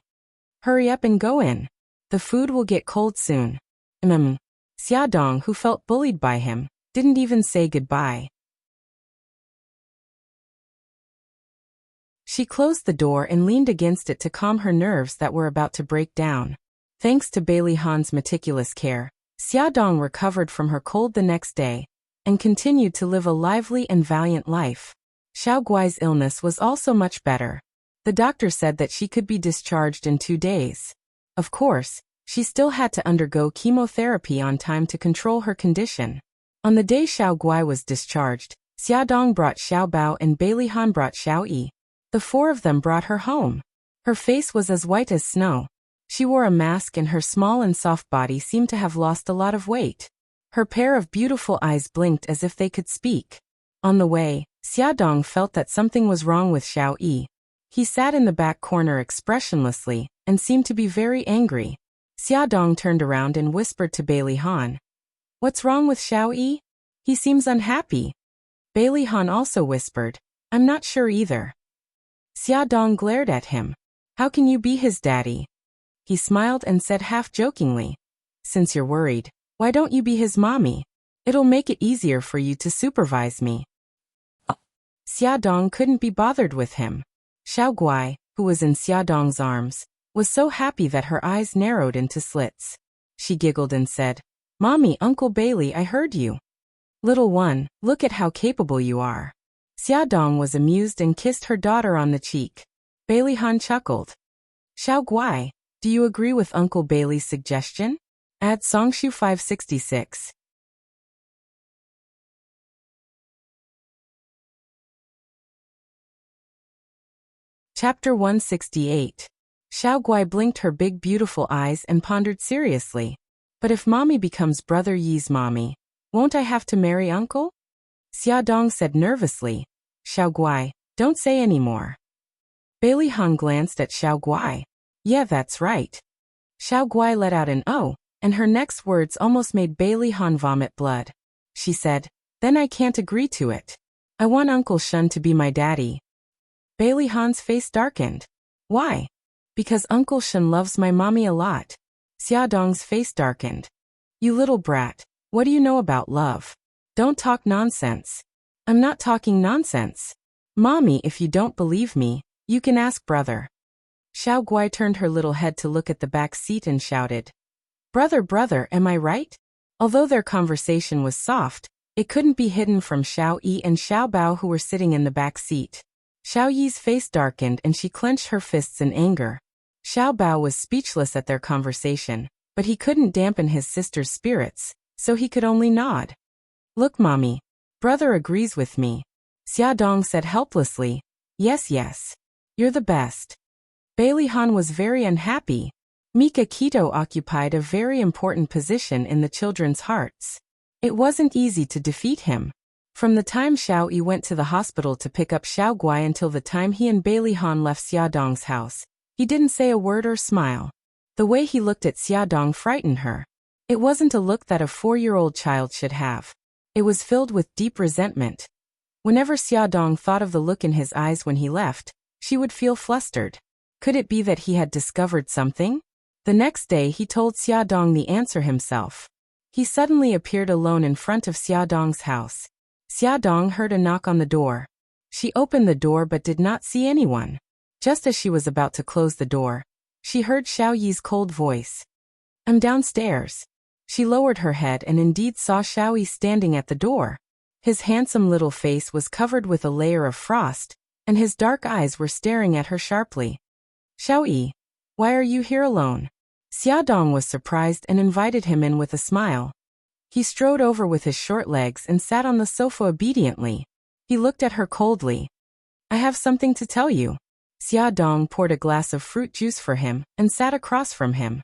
Hurry up and go in. The food will get cold soon. Xia Dong, who felt bullied by him, didn't even say goodbye. She closed the door and leaned against it to calm her nerves that were about to break down. Thanks to Bailey Han's meticulous care, Xia Dong recovered from her cold the next day and continued to live a lively and valiant life. Xiao Guai's illness was also much better. The doctor said that she could be discharged in 2 days. Of course, she still had to undergo chemotherapy on time to control her condition. On the day Xiao Guai was discharged, Xia Dong brought Xiao Bao and Bailey Han brought Xiao Yi. The 4 of them brought her home. Her face was as white as snow. She wore a mask and her small and soft body seemed to have lost a lot of weight. Her pair of beautiful eyes blinked as if they could speak. On the way, Xia Dong felt that something was wrong with Xiao Yi. He sat in the back corner expressionlessly and seemed to be very angry. Xia Dong turned around and whispered to Bailey Han. What's wrong with Xiao Yi? He seems unhappy. Bailey Han also whispered, I'm not sure either. Xia Dong glared at him. How can you be his daddy? He smiled and said half-jokingly, since you're worried, why don't you be his mommy? It'll make it easier for you to supervise me. Xia Dong couldn't be bothered with him. Xiao Guai, who was in Xia Dong's arms, was so happy that her eyes narrowed into slits. She giggled and said, Mommy, Uncle Bailey, I heard you. Little one, look at how capable you are. Xia Dong was amused and kissed her daughter on the cheek. Bailey Han chuckled. Xiao Guai, do you agree with Uncle Bailey's suggestion? Add Songshu 566. Chapter 168. Xiao Guai blinked her big beautiful eyes and pondered seriously. But if mommy becomes Brother Yi's mommy, won't I have to marry uncle? Xia Dong said nervously. Xiao Guai, don't say any more. Bailey Han glanced at Xiao Guai. Yeah, that's right. Xiao Guai let out an oh, and her next words almost made Bailey Han vomit blood. She said, then I can't agree to it. I want Uncle Shun to be my daddy. Bailey Han's face darkened. Why? Because Uncle Shun loves my mommy a lot. Xia Dong's face darkened. You little brat, what do you know about love? Don't talk nonsense. I'm not talking nonsense. Mommy, if you don't believe me, you can ask brother. Xiao Guai turned her little head to look at the back seat and shouted. Brother, am I right? Although their conversation was soft, it couldn't be hidden from Xiao Yi and Xiao Bao who were sitting in the back seat. Xiao Yi's face darkened and she clenched her fists in anger. Xiao Bao was speechless at their conversation, but he couldn't dampen his sister's spirits, so he could only nod. Look, mommy. Brother agrees with me. Xia Dong said helplessly. Yes. You're the best. Bailey Han was very unhappy. Mika Kito occupied a very important position in the children's hearts. It wasn't easy to defeat him. From the time Xiao Yi went to the hospital to pick up Xiao Guai until the time he and Bailey Han left Xia Dong's house, he didn't say a word or smile. The way he looked at Xia Dong frightened her. It wasn't a look that a 4-year-old child should have. It was filled with deep resentment. Whenever Xia Dong thought of the look in his eyes when he left, she would feel flustered. Could it be that he had discovered something? The next day he told Xia Dong the answer himself. He suddenly appeared alone in front of Xia Dong's house. Xia Dong heard a knock on the door. She opened the door but did not see anyone. Just as she was about to close the door, she heard Xiao Yi's cold voice. I'm downstairs. She lowered her head and indeed saw Xiao Yi standing at the door. His handsome little face was covered with a layer of frost, and his dark eyes were staring at her sharply. Xiao Yi, why are you here alone? Xia Dong was surprised and invited him in with a smile. He strode over with his short legs and sat on the sofa obediently. He looked at her coldly. I have something to tell you. Xia Dong poured a glass of fruit juice for him and sat across from him.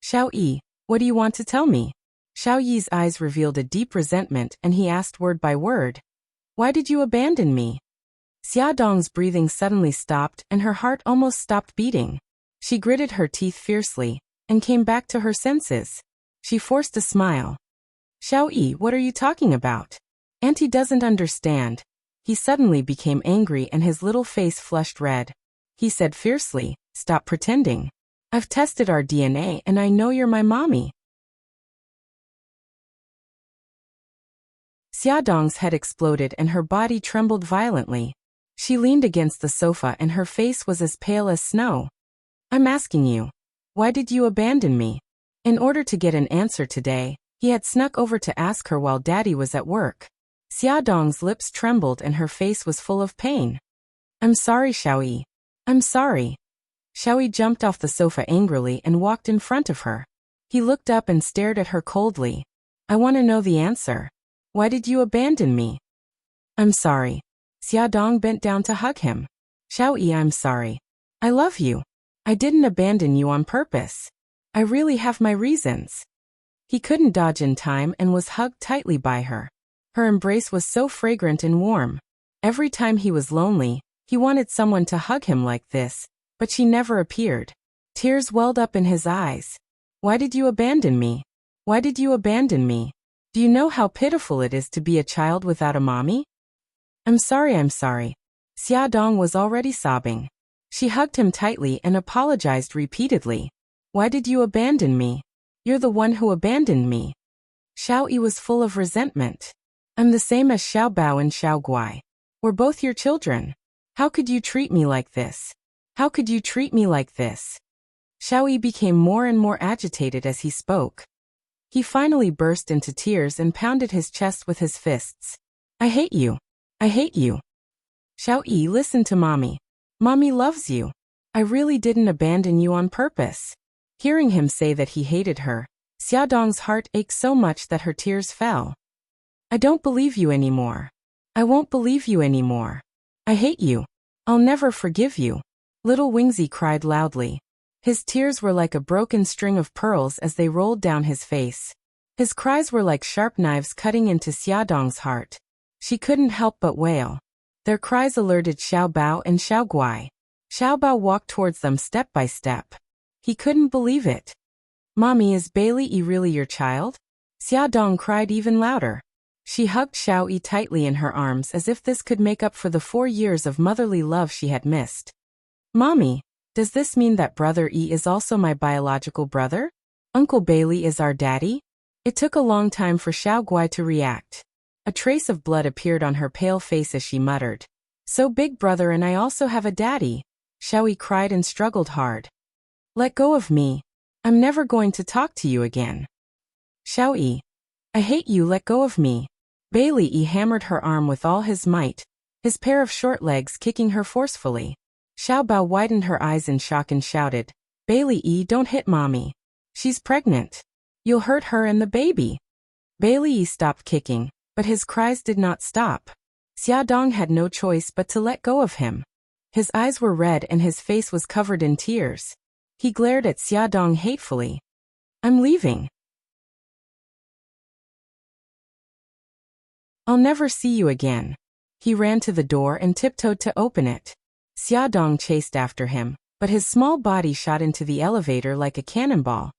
Xiao Yi, what do you want to tell me? Xiao Yi's eyes revealed a deep resentment and he asked word by word. Why did you abandon me? Xia Dong's breathing suddenly stopped and her heart almost stopped beating. She gritted her teeth fiercely and came back to her senses. She forced a smile. Xiao Yi, what are you talking about? Auntie doesn't understand. He suddenly became angry and his little face flushed red. He said fiercely, stop pretending. I've tested our DNA and I know you're my mommy. Xia Dong's head exploded and her body trembled violently. She leaned against the sofa and her face was as pale as snow. I'm asking you, why did you abandon me? In order to get an answer today, he had snuck over to ask her while Daddy was at work. Xia Dong's lips trembled and her face was full of pain. I'm sorry, Xiao Yi. I'm sorry. Xiao Yi jumped off the sofa angrily and walked in front of her. He looked up and stared at her coldly. I want to know the answer. Why did you abandon me? I'm sorry. Xia Dong bent down to hug him. Xiao Yi, I'm sorry. I love you. I didn't abandon you on purpose. I really have my reasons. He couldn't dodge in time and was hugged tightly by her. Her embrace was so fragrant and warm. Every time he was lonely, he wanted someone to hug him like this, but she never appeared. Tears welled up in his eyes. Why did you abandon me? Why did you abandon me? Do you know how pitiful it is to be a child without a mommy? I'm sorry. Xia Dong was already sobbing. She hugged him tightly and apologized repeatedly. Why did you abandon me? You're the one who abandoned me. Xiao Yi was full of resentment. I'm the same as Xiao Bao and Xiao Guai. We're both your children. How could you treat me like this? How could you treat me like this? Xiao Yi became more and more agitated as he spoke. He finally burst into tears and pounded his chest with his fists. I hate you. I hate you. Xiao Yi, listen to mommy. Mommy loves you. I really didn't abandon you on purpose. Hearing him say that he hated her, Xia Dong's heart ached so much that her tears fell. I don't believe you anymore. I won't believe you anymore. I hate you. I'll never forgive you. Little Wingzi cried loudly. His tears were like a broken string of pearls as they rolled down his face. His cries were like sharp knives cutting into Xia Dong's heart. She couldn't help but wail. Their cries alerted Xiao Bao and Xiao Guai. Xiao Bao walked towards them step by step. He couldn't believe it. Mommy, is Bailey Yi really your child? Xia Dong cried even louder. She hugged Xiao Yi tightly in her arms as if this could make up for the 4 years of motherly love she had missed. Mommy, does this mean that Brother Yi is also my biological brother? Uncle Bailey is our daddy? It took a long time for Xiao Guai to react. A trace of blood appeared on her pale face as she muttered. So big brother, and I also have a daddy. Xiao Yi cried and struggled hard. Let go of me. I'm never going to talk to you again. Xiao Yi. I hate you, let go of me. Bailey Yi hammered her arm with all his might, his pair of short legs kicking her forcefully. Xiao Bao widened her eyes in shock and shouted, Bailey Yi, don't hit mommy. She's pregnant. You'll hurt her and the baby. Bailey Yi stopped kicking, but his cries did not stop. Xia Dong had no choice but to let go of him. His eyes were red and his face was covered in tears. He glared at Xia Dong hatefully. I'm leaving. I'll never see you again. He ran to the door and tiptoed to open it. Xia Dong chased after him, but his small body shot into the elevator like a cannonball.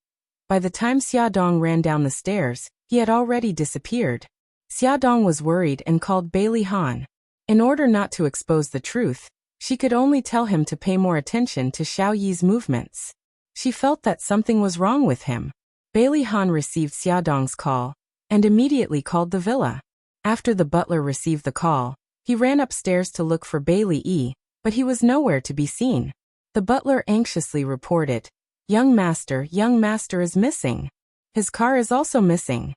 By the time Xia Dong ran down the stairs, he had already disappeared. Xia Dong was worried and called Bailey Han. In order not to expose the truth, she could only tell him to pay more attention to Xiao Yi's movements. She felt that something was wrong with him. Bailey Han received Xia Dong's call and immediately called the villa. After the butler received the call, he ran upstairs to look for Bailey Yi, but he was nowhere to be seen. The butler anxiously reported, young master is missing. His car is also missing.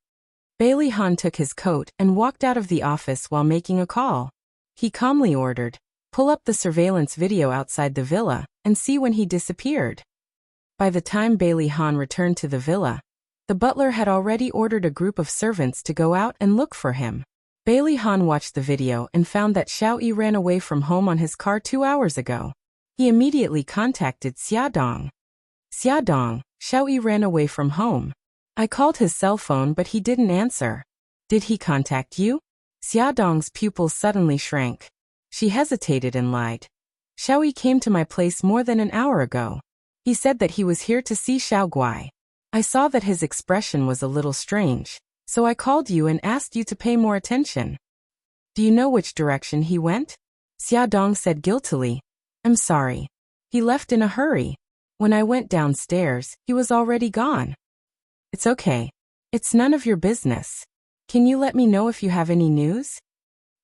Bailey Han took his coat and walked out of the office while making a call. He calmly ordered, pull up the surveillance video outside the villa and see when he disappeared. By the time Bailey Han returned to the villa, the butler had already ordered a group of servants to go out and look for him. Bailey Han watched the video and found that Xiao Yi ran away from home on his car 2 hours ago. He immediately contacted Xia Dong. Xia Dong, Xiao Yi ran away from home. I called his cell phone but he didn't answer. Did he contact you? Xia Dong's pupils suddenly shrank. She hesitated and lied. Xiao Yi came to my place more than an hour ago. He said that he was here to see Xiao Guai. I saw that his expression was a little strange, so I called you and asked you to pay more attention. Do you know which direction he went? Xia Dong said guiltily. I'm sorry. He left in a hurry. When I went downstairs, he was already gone. It's okay. It's none of your business. Can you let me know if you have any news?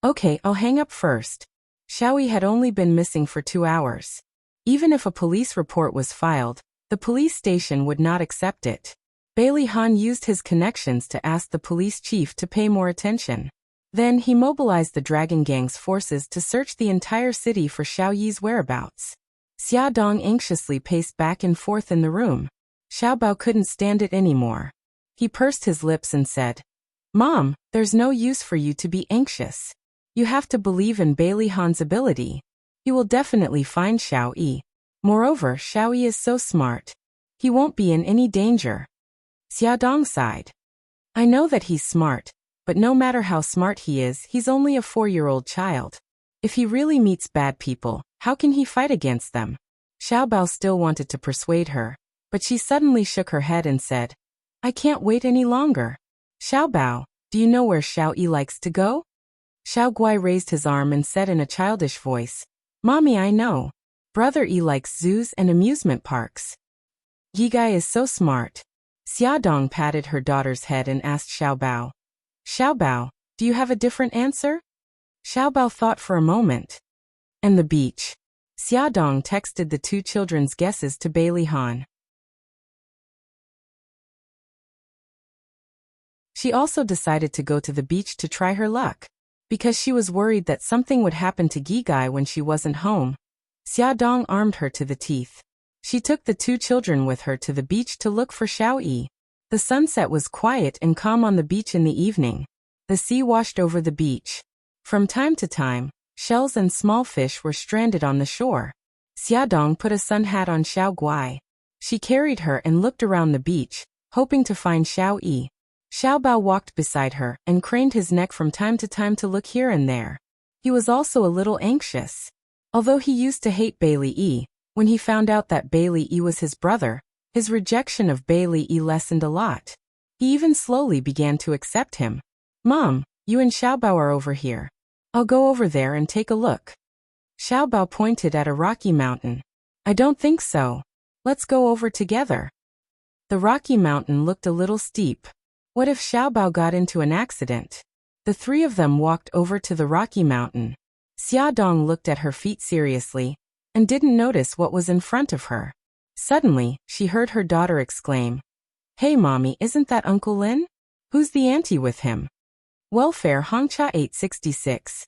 Okay, I'll hang up first. Xiao Yi had only been missing for 2 hours. Even if a police report was filed, the police station would not accept it. Bailey Han used his connections to ask the police chief to pay more attention. Then he mobilized the Dragon Gang's forces to search the entire city for Xiao Yi's whereabouts. Xia Dong anxiously paced back and forth in the room. Xiao Bao couldn't stand it anymore. He pursed his lips and said, Mom, there's no use for you to be anxious. You have to believe in Bailey Han's ability. He will definitely find Xiao Yi. Moreover, Xiao Yi is so smart. He won't be in any danger. Xia Dong sighed. I know that he's smart, but no matter how smart he is, he's only a 4-year-old child. If he really meets bad people, how can he fight against them? Xiao Bao still wanted to persuade her, but she suddenly shook her head and said, I can't wait any longer. Xiao Bao, Do you know where Xiao Yi likes to go? Xiao Guai raised his arm and said in a childish voice, Mommy, I know. Brother Yi likes zoos and amusement parks. Yigai is so smart. Xia Dong patted her daughter's head and asked Xiao Bao. Xiao Bao, do you have a different answer? Xiao Bao thought for a moment. And the beach. Xia Dong texted the two children's guesses to Bailey Han. She also decided to go to the beach to try her luck. Because she was worried that something would happen to Gigai when she wasn't home. Xia Dong armed her to the teeth. She took the two children with her to the beach to look for Xiao Yi. The sunset was quiet and calm on the beach in the evening. The sea washed over the beach. From time to time, shells and small fish were stranded on the shore. Xia Dong put a sun hat on Xiao Guai. She carried her and looked around the beach, hoping to find Xiao Yi. Xiao Bao walked beside her and craned his neck from time to time to look here and there. He was also a little anxious. Although he used to hate Bailey Yi, when he found out that Bailey Yi was his brother, his rejection of Bailey Yi lessened a lot. He even slowly began to accept him. Mom, you and Xiao Bao are over here. I'll go over there and take a look. Xiao Bao pointed at a rocky mountain. I don't think so. Let's go over together. The rocky mountain looked a little steep. What if Xiao Bao got into an accident? The three of them walked over to the rocky mountain. Xia Dong looked at her feet seriously and didn't notice what was in front of her. Suddenly, she heard her daughter exclaim, Hey Mommy, isn't that Uncle Lin? Who's the auntie with him? Welfare Hongcha 866.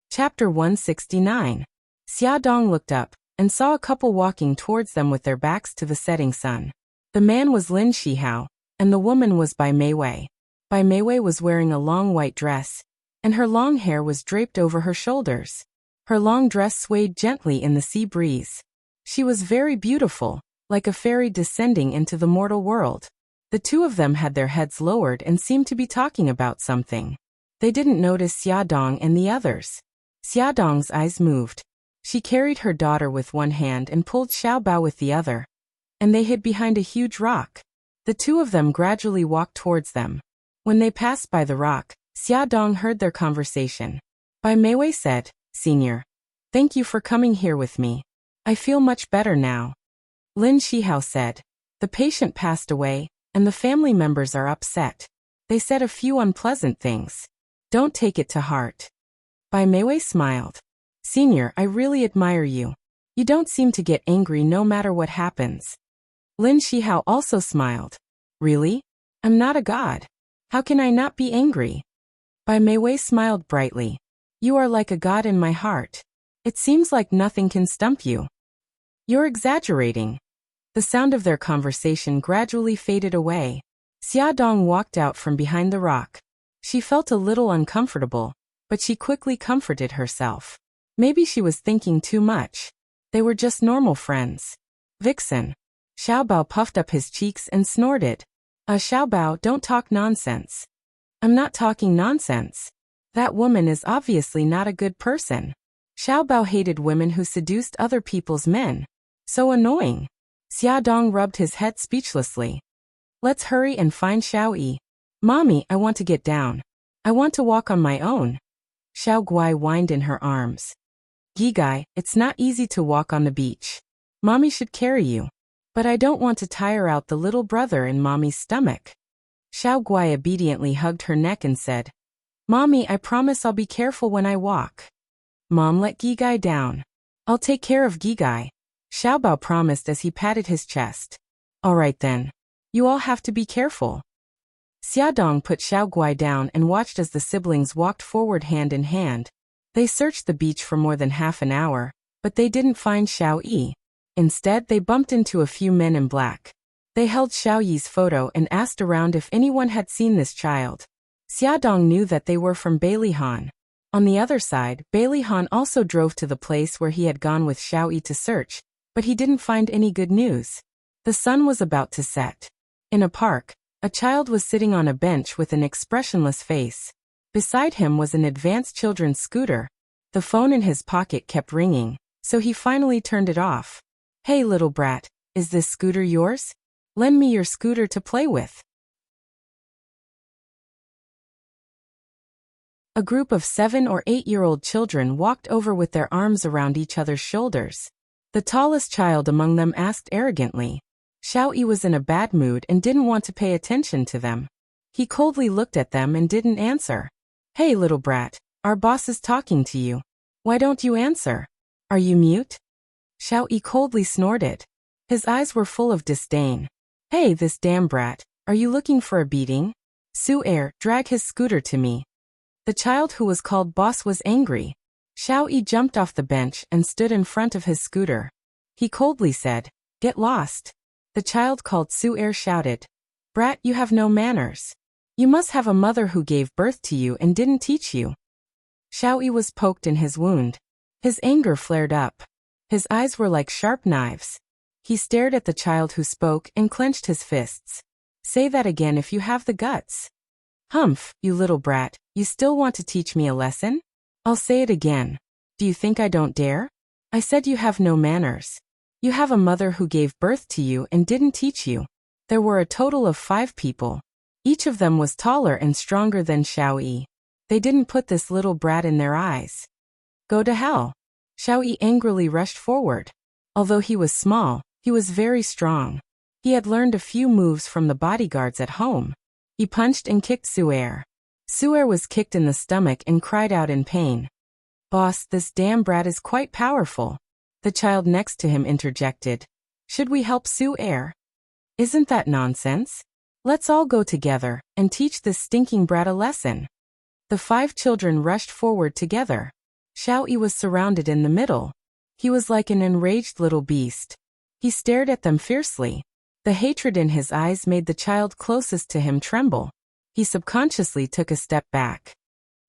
Chapter 169. Xia Dong looked up and saw a couple walking towards them with their backs to the setting sun. The man was Lin Shihao, and the woman was Bai Meiwei. Bai Meiwei was wearing a long white dress, and her long hair was draped over her shoulders. Her long dress swayed gently in the sea breeze. She was very beautiful, like a fairy descending into the mortal world. The two of them had their heads lowered and seemed to be talking about something. They didn't notice Xia Dong and the others. Xia Dong's eyes moved. She carried her daughter with one hand and pulled Xiao Bao with the other, and they hid behind a huge rock. The two of them gradually walked towards them. When they passed by the rock, Xia Dong heard their conversation. Bai Meiwei said, Senior, thank you for coming here with me. I feel much better now. Lin Shihao said, the patient passed away, and the family members are upset. They said a few unpleasant things. Don't take it to heart. Bai Meiwei smiled. Senior, I really admire you. You don't seem to get angry no matter what happens. Lin Shihao also smiled. Really? I'm not a god. How can I not be angry? Bai Meiwei smiled brightly. You are like a god in my heart. It seems like nothing can stump you. You're exaggerating. The sound of their conversation gradually faded away. Xia Dong walked out from behind the rock. She felt a little uncomfortable, but she quickly comforted herself. Maybe she was thinking too much. They were just normal friends. Vixen. Xiao Bao puffed up his cheeks and snorted. Xiao Bao, don't talk nonsense. I'm not talking nonsense. That woman is obviously not a good person. Xiao Bao hated women who seduced other people's men. So annoying. Xia Dong rubbed his head speechlessly. Let's hurry and find Xiao Yi. Mommy, I want to get down. I want to walk on my own. Xiao Guai whined in her arms. Gigai, it's not easy to walk on the beach. Mommy should carry you. But I don't want to tire out the little brother in Mommy's stomach. Xiao Guai obediently hugged her neck and said, Mommy, I promise I'll be careful when I walk. Mom, let Gigai down. I'll take care of Gigai. Xiao Bao promised as he patted his chest. All right then. You all have to be careful. Xia Dong put Xiao Guai down and watched as the siblings walked forward hand in hand. They searched the beach for more than half an hour, but they didn't find Xiao Yi. Instead, they bumped into a few men in black. They held Xiao Yi's photo and asked around if anyone had seen this child. Xia Dong knew that they were from Bailey Han. On the other side, Bailey Han also drove to the place where he had gone with Xiao Yi to search, but he didn't find any good news. The sun was about to set. In a park, a child was sitting on a bench with an expressionless face. Beside him was an advanced children's scooter. The phone in his pocket kept ringing, so he finally turned it off. Hey little brat, is this scooter yours? Lend me your scooter to play with. A group of 7 or 8-year-old children walked over with their arms around each other's shoulders. The tallest child among them asked arrogantly. Xiao Yi was in a bad mood and didn't want to pay attention to them. He coldly looked at them and didn't answer. Hey little brat, our boss is talking to you. Why don't you answer? Are you mute? Xiao Yi coldly snorted. His eyes were full of disdain. Hey this damn brat, are you looking for a beating? Su-er, drag his scooter to me. The child who was called boss was angry. Xiao Yi jumped off the bench and stood in front of his scooter. He coldly said, Get lost. The child called Su-er shouted, Brat, you have no manners. You must have a mother who gave birth to you and didn't teach you. Xiao Yi was poked in his wound. His anger flared up. His eyes were like sharp knives. He stared at the child who spoke and clenched his fists. Say that again if you have the guts. Humph, you little brat, you still want to teach me a lesson? I'll say it again. Do you think I don't dare? I said you have no manners. You have a mother who gave birth to you and didn't teach you. There were a total of 5 people. Each of them was taller and stronger than Xiao Yi. They didn't put this little brat in their eyes. Go to hell. Xiao Yi angrily rushed forward. Although he was small, he was very strong. He had learned a few moves from the bodyguards at home. He punched and kicked Su-er. Su-er was kicked in the stomach and cried out in pain. Boss, this damn brat is quite powerful. The child next to him interjected. Should we help Su-er? Isn't that nonsense? Let's all go together and teach this stinking brat a lesson. The 5 children rushed forward together. Xiao Yi was surrounded in the middle. He was like an enraged little beast. He stared at them fiercely. The hatred in his eyes made the child closest to him tremble. He subconsciously took a step back.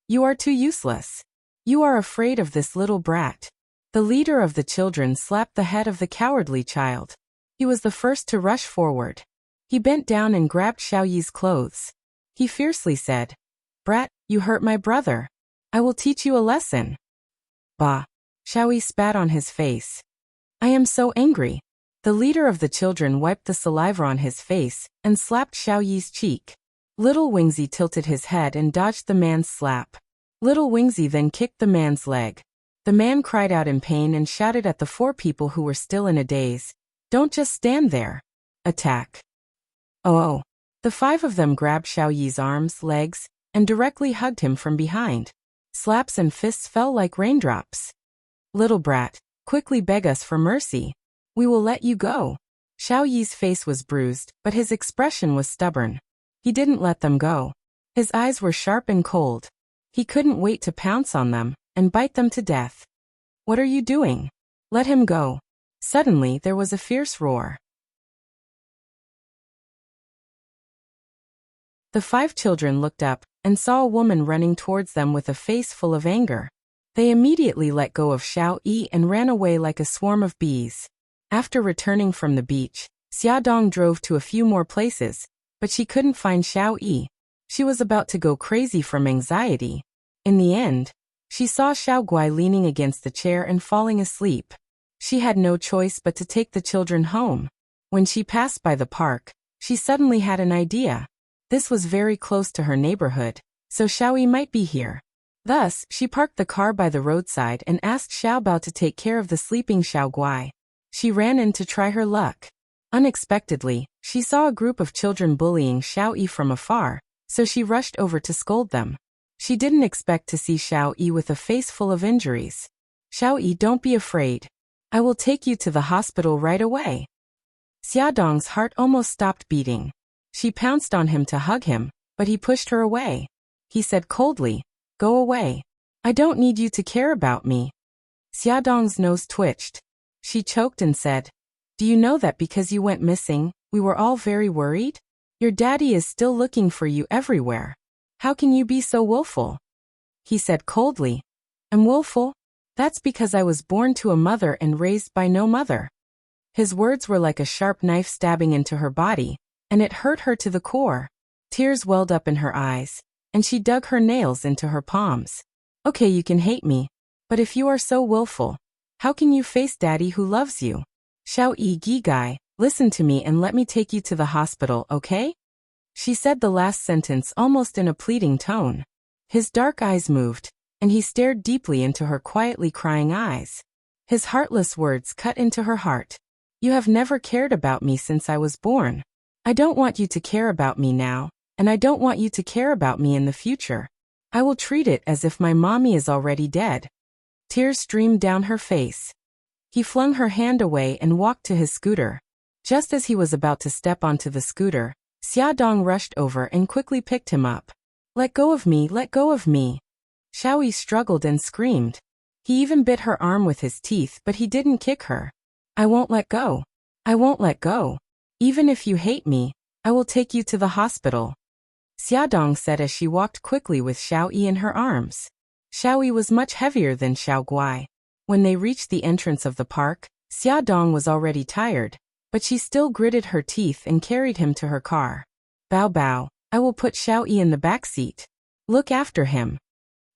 You are too useless. You are afraid of this little brat. The leader of the children slapped the head of the cowardly child. He was the first to rush forward. He bent down and grabbed Xiao Yi's clothes. He fiercely said, Brat, you hurt my brother. I will teach you a lesson. Bah! Xiao Yi spat on his face. I am so angry. The leader of the children wiped the saliva on his face and slapped Xiao Yi's cheek. Little Wingzy tilted his head and dodged the man's slap. Little Wingzy then kicked the man's leg. The man cried out in pain and shouted at the 4 people who were still in a daze. Don't just stand there. Attack. Oh. The 5 of them grabbed Xiao Yi's arms, legs, and directly hugged him from behind. Slaps and fists fell like raindrops. Little brat, quickly beg us for mercy. We will let you go. Xiao Yi's face was bruised, but his expression was stubborn. He didn't let them go. His eyes were sharp and cold. He couldn't wait to pounce on them and bite them to death. What are you doing? Let him go. Suddenly there was a fierce roar. The 5 children looked up and saw a woman running towards them with a face full of anger. They immediately let go of Xiao Yi and ran away like a swarm of bees. After returning from the beach, Xiaodong drove to a few more places, but she couldn't find Xiao Yi. She was about to go crazy from anxiety. In the end, she saw Xiao Guai leaning against the chair and falling asleep. She had no choice but to take the children home. When she passed by the park, she suddenly had an idea. This was very close to her neighborhood, so Xiao Yi might be here. Thus, she parked the car by the roadside and asked Xiao Bao to take care of the sleeping Xiao Guai. She ran in to try her luck. Unexpectedly, she saw a group of children bullying Xiao Yi from afar, so she rushed over to scold them. She didn't expect to see Xiao Yi with a face full of injuries. Xiao Yi, don't be afraid. I will take you to the hospital right away. Xiaodong's heart almost stopped beating. She pounced on him to hug him, but he pushed her away. He said coldly, Go away. I don't need you to care about me. Xiaodong's nose twitched. She choked and said, Do you know that because you went missing, we were all very worried? Your daddy is still looking for you everywhere. How can you be so willful? He said coldly, I'm willful? That's because I was born to a mother and raised by no mother. His words were like a sharp knife stabbing into her body, and it hurt her to the core. Tears welled up in her eyes, and she dug her nails into her palms. Okay, you can hate me, but if you are so willful, how can you face daddy who loves you? Xiao Yi guy, listen to me and let me take you to the hospital, okay? She said the last sentence almost in a pleading tone. His dark eyes moved, and he stared deeply into her quietly crying eyes. His heartless words cut into her heart. You have never cared about me since I was born. I don't want you to care about me now, and I don't want you to care about me in the future. I will treat it as if my mommy is already dead. Tears streamed down her face. He flung her hand away and walked to his scooter. Just as he was about to step onto the scooter, Xiaodong rushed over and quickly picked him up. Let go of me, let go of me. Xiao Yi struggled and screamed. He even bit her arm with his teeth, but he didn't kick her. I won't let go. I won't let go. Even if you hate me, I will take you to the hospital. Xiaodong said as she walked quickly with Xiao Yi in her arms. Xiao Yi was much heavier than Xiao Guai. When they reached the entrance of the park, Xiaodong was already tired, but she still gritted her teeth and carried him to her car. Bao Bao, I will put Xiao Yi in the back seat. Look after him.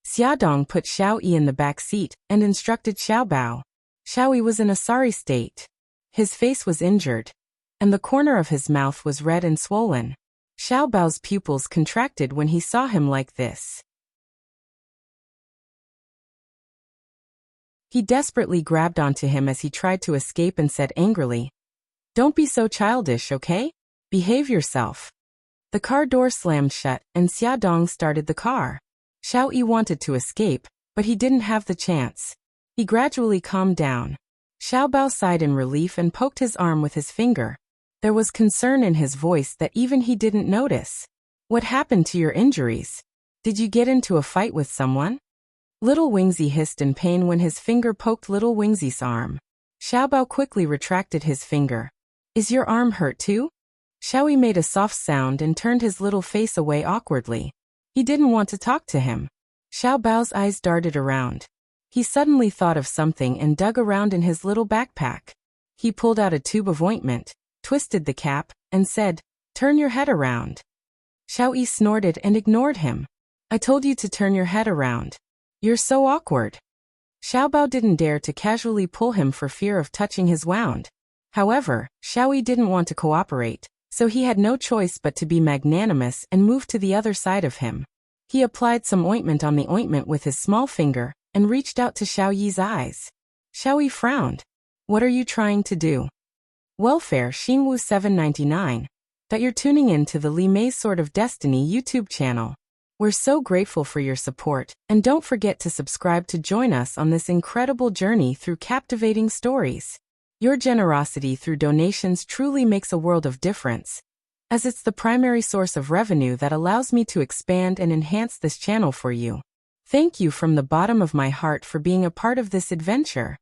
Xiaodong put Xiao Yi in the back seat and instructed Xiao Bao. Xiao Yi was in a sorry state. His face was injured, and the corner of his mouth was red and swollen. Xiao Bao's pupils contracted when he saw him like this. He desperately grabbed onto him as he tried to escape and said angrily, Don't be so childish, okay? Behave yourself. The car door slammed shut and Xiaodong started the car. Xiao Yi wanted to escape, but he didn't have the chance. He gradually calmed down. Xiao Bao sighed in relief and poked his arm with his finger. There was concern in his voice that even he didn't notice. What happened to your injuries? Did you get into a fight with someone? Little Wingsy hissed in pain when his finger poked Little Wingsy's arm. Xiao Bao quickly retracted his finger. Is your arm hurt too? Xiao Yi made a soft sound and turned his little face away awkwardly. He didn't want to talk to him. Xiao Bao's eyes darted around. He suddenly thought of something and dug around in his little backpack. He pulled out a tube of ointment, twisted the cap, and said, Turn your head around. Xiao Yi snorted and ignored him. I told you to turn your head around. You're so awkward. Xiao Bao didn't dare to casually pull him for fear of touching his wound. However, Xiao Yi didn't want to cooperate, so he had no choice but to be magnanimous and move to the other side of him. He applied some ointment on the ointment with his small finger and reached out to Xiao Yi's eyes. Xiao Yi frowned. What are you trying to do? Welfare Xingwu 799. That you're tuning in to the Li Mei's Sword of Destiny YouTube channel. We're so grateful for your support, and don't forget to subscribe to join us on this incredible journey through captivating stories. Your generosity through donations truly makes a world of difference, as it's the primary source of revenue that allows me to expand and enhance this channel for you. Thank you from the bottom of my heart for being a part of this adventure.